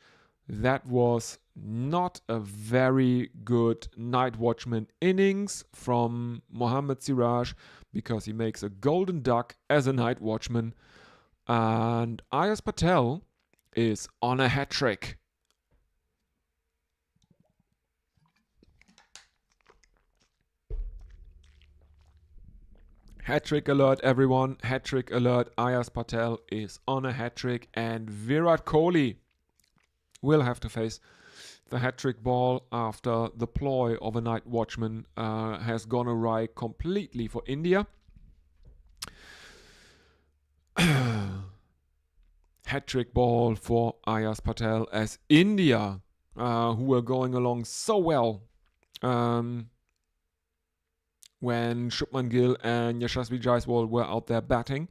That was not a very good night watchman innings from Mohammad Siraj, because he makes a golden duck as a night watchman, and Ayaz Patel is on a hat trick. Hat trick alert, everyone. Hat trick alert. Ayaz Patel is on a hat trick, and Virat Kohli will have to face the hat-trick ball after the ploy of a night watchman has gone awry completely for India. Hat-trick ball for Ayaz Patel, as India, who were going along so well when Shubman Gill and Yashasvi Jaiswal were out there batting,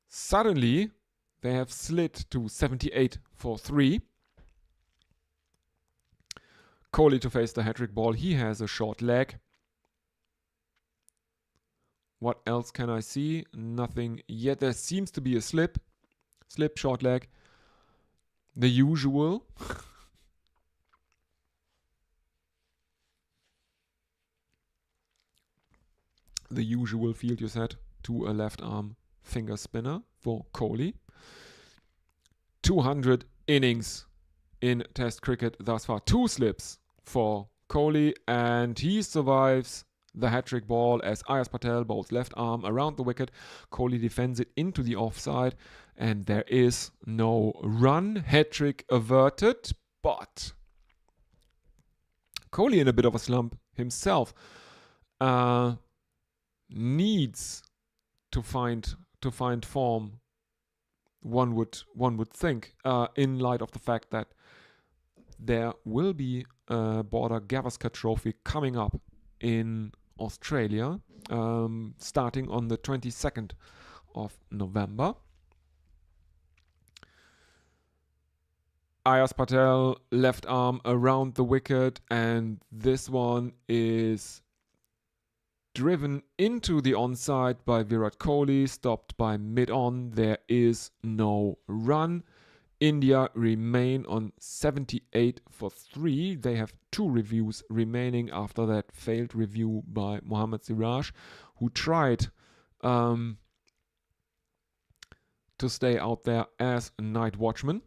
suddenly they have slid to 78 for 3. Kohli to face the hat-trick ball. He has a short leg. What else can I see? Nothing yet. There seems to be a slip. Slip, short leg. The usual. The usual field you set to a left arm finger spinner for Kohli. 200 innings in Test cricket thus far. 2 slips for Kohli, and he survives the hat-trick ball as Ayaz Patel bowls left arm around the wicket. Kohli defends it into the offside, and there is no run. Hat-trick averted, but Kohli in a bit of a slump himself. Needs to find form, one would think, in light of the fact that there will be a Border Gavaskar Trophy coming up in Australia, starting on the 22nd of November. Ayaz Patel, left arm around the wicket, and this one is driven into the onside by Virat Kohli, stopped by mid-on. There is no run. India remain on 78 for 3. They have 2 reviews remaining after that failed review by Mohammad Siraj, who tried to stay out there as a night watchman.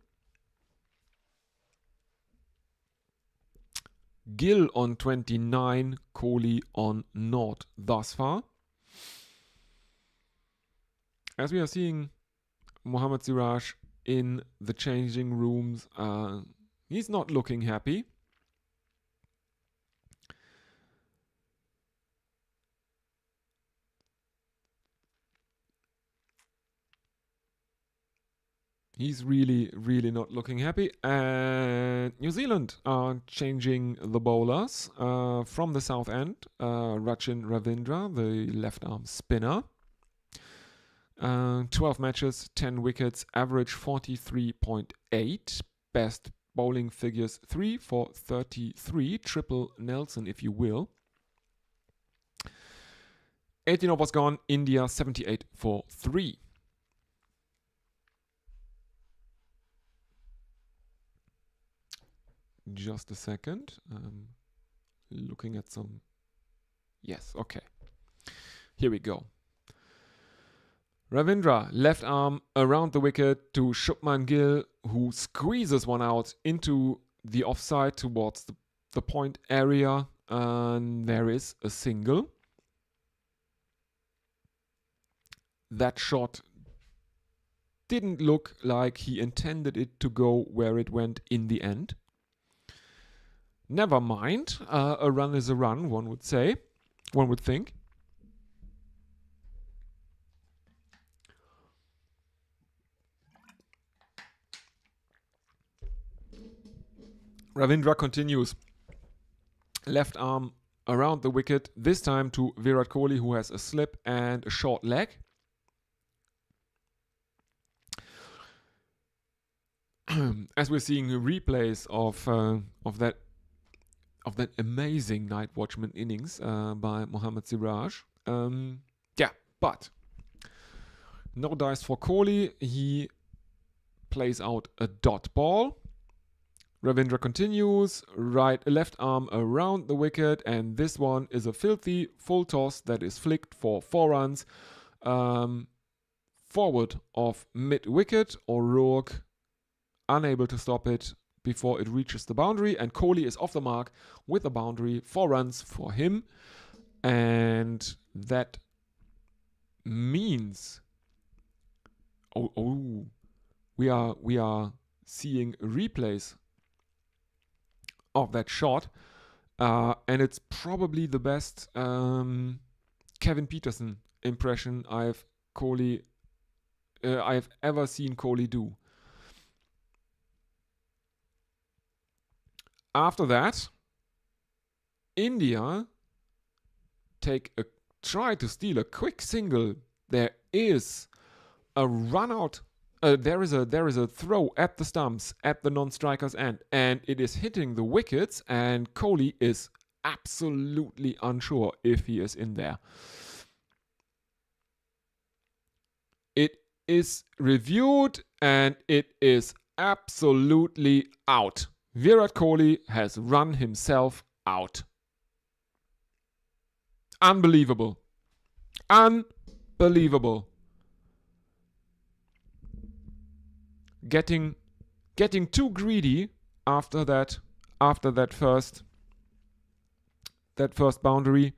Gill on 29, Kohli on 0 thus far. As we are seeing Mohammad Siraj in the changing rooms, he's not looking happy. He's really, really not looking happy. And New Zealand are changing the bowlers from the south end. Rachin Ravindra, the left arm spinner. 12 matches, 10 wickets, average 43.8. Best bowling figures 3 for 33. Triple Nelson, if you will. 18 overs gone. India 78 for 3. Just a second. Looking at some. Yes, okay. Here we go. Ravindra, left arm around the wicket to Shubman Gill, who squeezes one out into the offside towards the point area. And there is a single. That shot didn't look like he intended it to go where it went in the end. Never mind. A run is a run, one would say. One would think. Ravindra continues. Left arm around the wicket. This time to Virat Kohli, who has a slip and a short leg. As we're seeing replays of that amazing night watchman innings by Mohammad Siraj. But no dice for Kohli. He plays out a dot ball. Ravindra continues, left arm around the wicket, and this one is a filthy full toss that is flicked for 4 runs. Forward of mid-wicket. O'Rourke unable to stop it before it reaches the boundary, and Kohli is off the mark with a boundary. 4 runs for him, and that means we are seeing replays of that shot, and it's probably the best Kevin Peterson impression I've ever seen Kohli do. After that, India try to steal a quick single. There is a run out. There is a throw at the stumps at the non-striker's end, and it is hitting the wickets, and Kohli is absolutely unsure if he is in there. It is reviewed, and it is absolutely out. Virat Kohli has run himself out. Unbelievable. Unbelievable. Getting too greedy after that first boundary.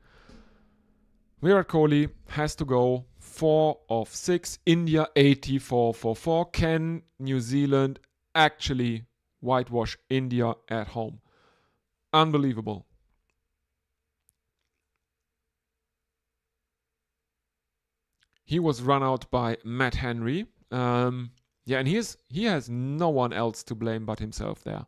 Virat Kohli has to go 4 of 6. India 84 for 4. Can New Zealand actually whitewash India at home? Unbelievable. He was run out by Matt Henry. And he has no one else to blame but himself there.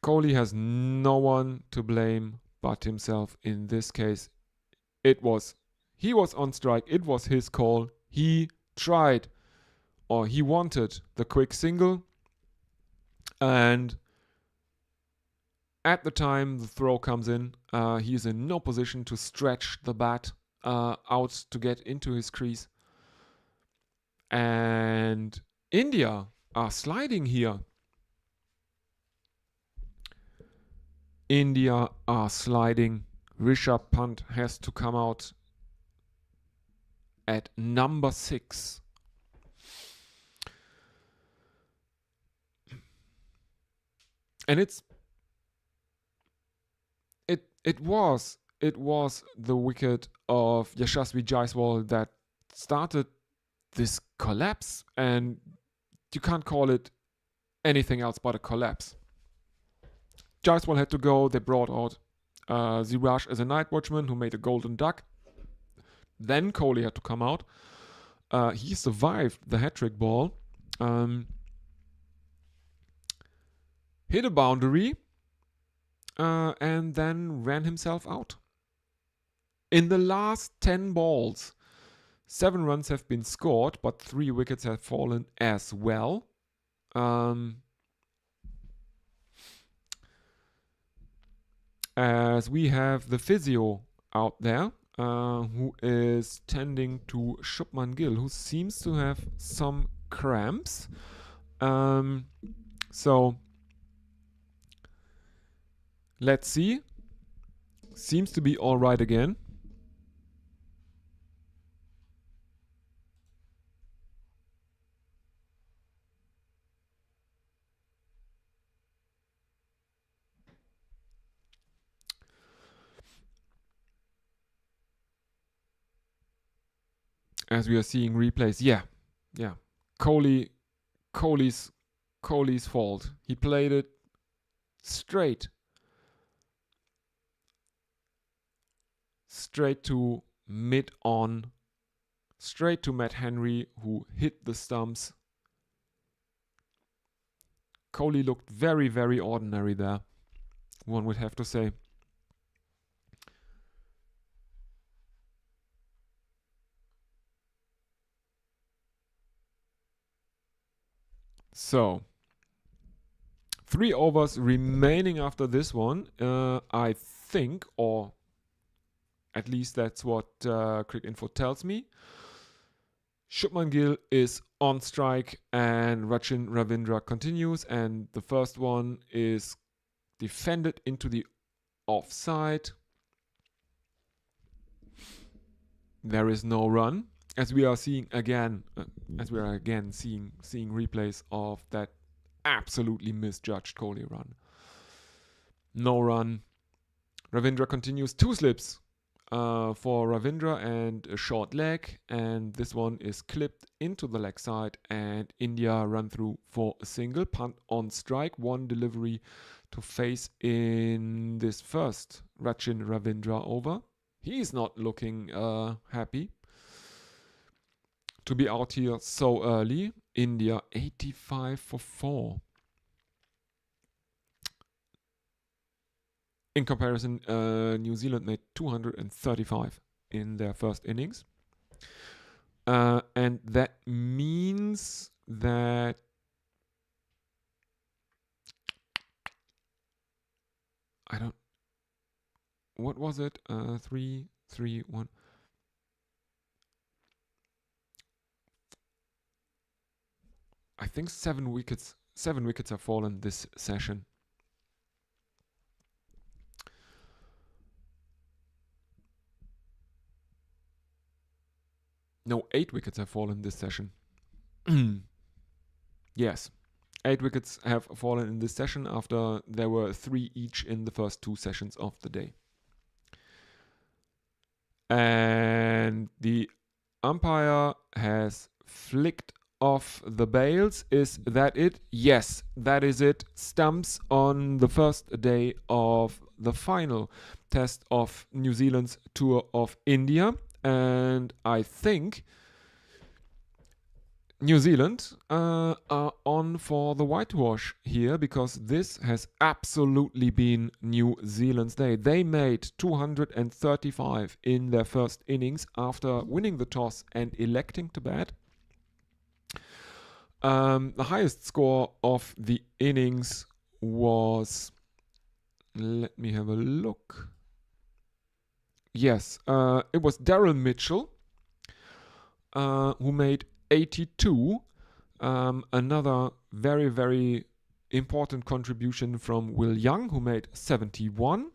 Kohli has no one to blame but himself in this case. He was on strike. It was his call. He tried, or he wanted, the quick single, and At the time the throw comes in, he is in no position to stretch the bat out to get into his crease. And India are sliding here. India are sliding. Rishabh Pant has to come out at number 6. And it was the wicket of Yashasvi Jaiswal that started this collapse, and you can't call it anything else but a collapse. Jaiswal had to go. They brought out Siraj as a night watchman who made a golden duck. Then Kohli had to come out. He survived the hat-trick ball. Hit a boundary. And then ran himself out. In the last 10 balls, 7 runs have been scored, but 3 wickets have fallen as well. As we have the physio out there, who is tending to Shubman Gill, who seems to have some cramps. So let's see. Seems to be all right again. As we are seeing replays, yeah. Kohli's fault. He played it straight to mid-on, straight to Matt Henry, who hit the stumps. Kohli looked very, very ordinary there, one would have to say. So, 3 overs remaining after this one. I think, or at least that's what Cricinfo tells me, Shubman Gill is on strike and Rachin Ravindra continues, and the first one is defended into the offside. There is no run, as we are seeing again, seeing replays of that absolutely misjudged Kohli run. No run. Ravindra continues, 2 slips for Ravindra and a short leg, and this one is clipped into the leg side, and India run through for a single. Punt on strike, 1 delivery to face in this first Rachin Ravindra over. He's not looking happy to be out here so early. India 85 for 4. In comparison, New Zealand made 235 in their first innings. And that means that what was it? 3, 3, 1. I think 7 wickets have fallen this session. No, 8 wickets have fallen this session. Yes, 8 wickets have fallen in this session after there were 3 each in the first 2 sessions of the day. And the umpire has flicked off the bails. Is that it? Yes, that is it. Stumps on the first day of the final test of New Zealand's tour of India. And I think New Zealand are on for the whitewash here, because this has absolutely been New Zealand's day. They made 235 in their first innings after winning the toss and electing to bat. The highest score of the innings was Let me have a look. Yes, it was Daryl Mitchell who made 82. Another very, very important contribution from Will Young, who made 71,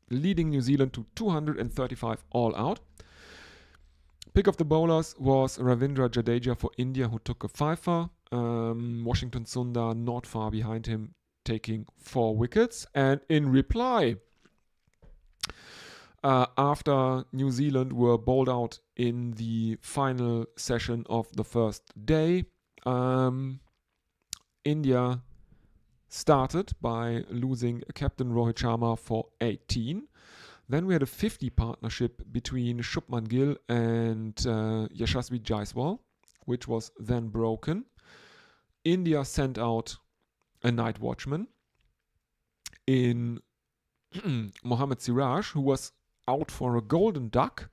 leading New Zealand to 235 all out. Pick of the bowlers was Ravindra Jadeja for India, who took a fifer. Washington Sundar not far behind him, taking 4 wickets. And in reply, after New Zealand were bowled out in the final session of the first day, India started by losing captain Rohit Sharma for 18. Then we had a 50 partnership between Shubman Gill and Yashasvi Jaiswal, which was then broken. India sent out a night watchman in Mohammad Siraj, who was out for a golden duck.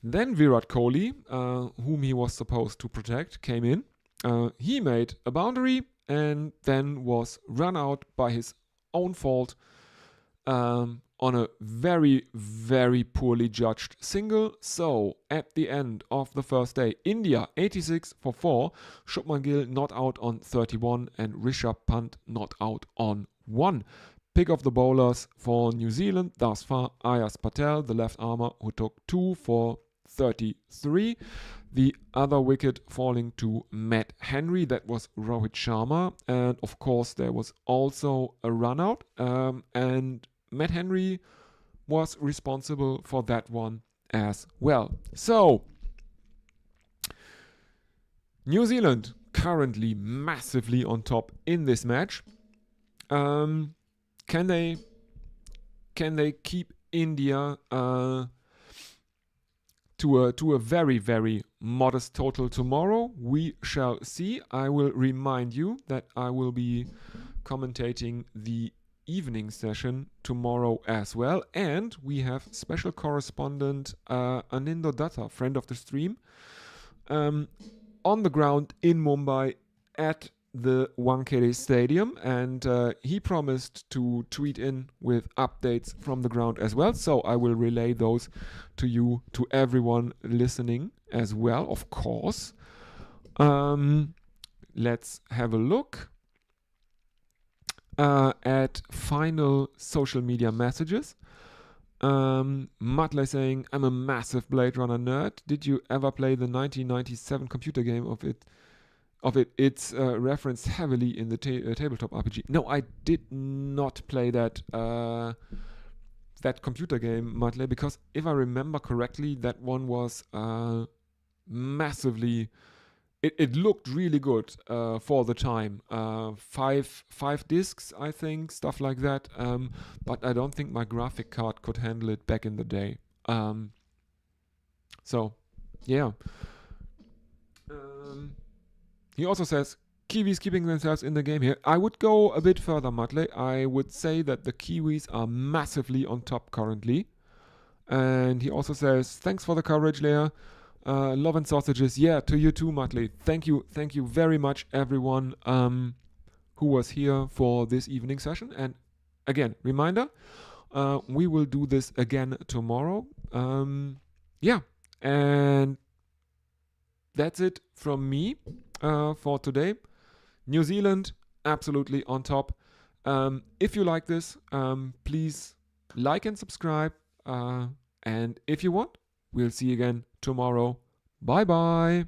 Then Virat Kohli, whom he was supposed to protect, came in. He made a boundary and then was run out by his own fault on a very, very poorly judged single. So at the end of the first day, India 86 for 4, Shubman Gill not out on 31 and Rishabh Pant not out on 1. Pick of the bowlers for New Zealand thus far, Ayaz Patel, the left armer, who took 2 for 33. The other wicket falling to Matt Henry, that was Rohit Sharma. And of course there was also a run out, and Matt Henry was responsible for that one as well. So New Zealand currently massively on top in this match. Can they keep India to a very, very modest total tomorrow? We shall see. I will remind you that I will be commentating the evening session tomorrow as well, and we have special correspondent Anindo Datta, friend of the stream, on the ground in Mumbai at the Wankhede Stadium, and he promised to tweet in with updates from the ground as well, so I will relay those to you, to everyone listening as well, of course. Let's have a look at final social media messages. Mutley saying, I'm a massive Blade Runner nerd. Did you ever play the 1997 computer game of it? It's referenced heavily in the tabletop RPG. No, I did not play that computer game, Mutley, because if I remember correctly, that one was massively... It looked really good for the time. 5 discs, I think, stuff like that. But I don't think my graphic card could handle it back in the day. So, yeah. He also says, Kiwis keeping themselves in the game here. I would go a bit further, Mutley. I would say that the Kiwis are massively on top currently. And he also says, thanks for the coverage, Leah. Love and sausages. Yeah, to you too, Mutley. Thank you very much, everyone who was here for this evening session. And again, reminder, we will do this again tomorrow. Yeah, and that's it from me for today. New Zealand, absolutely on top. If you like this, please like and subscribe. And if you want, we'll see you again tomorrow. Bye bye.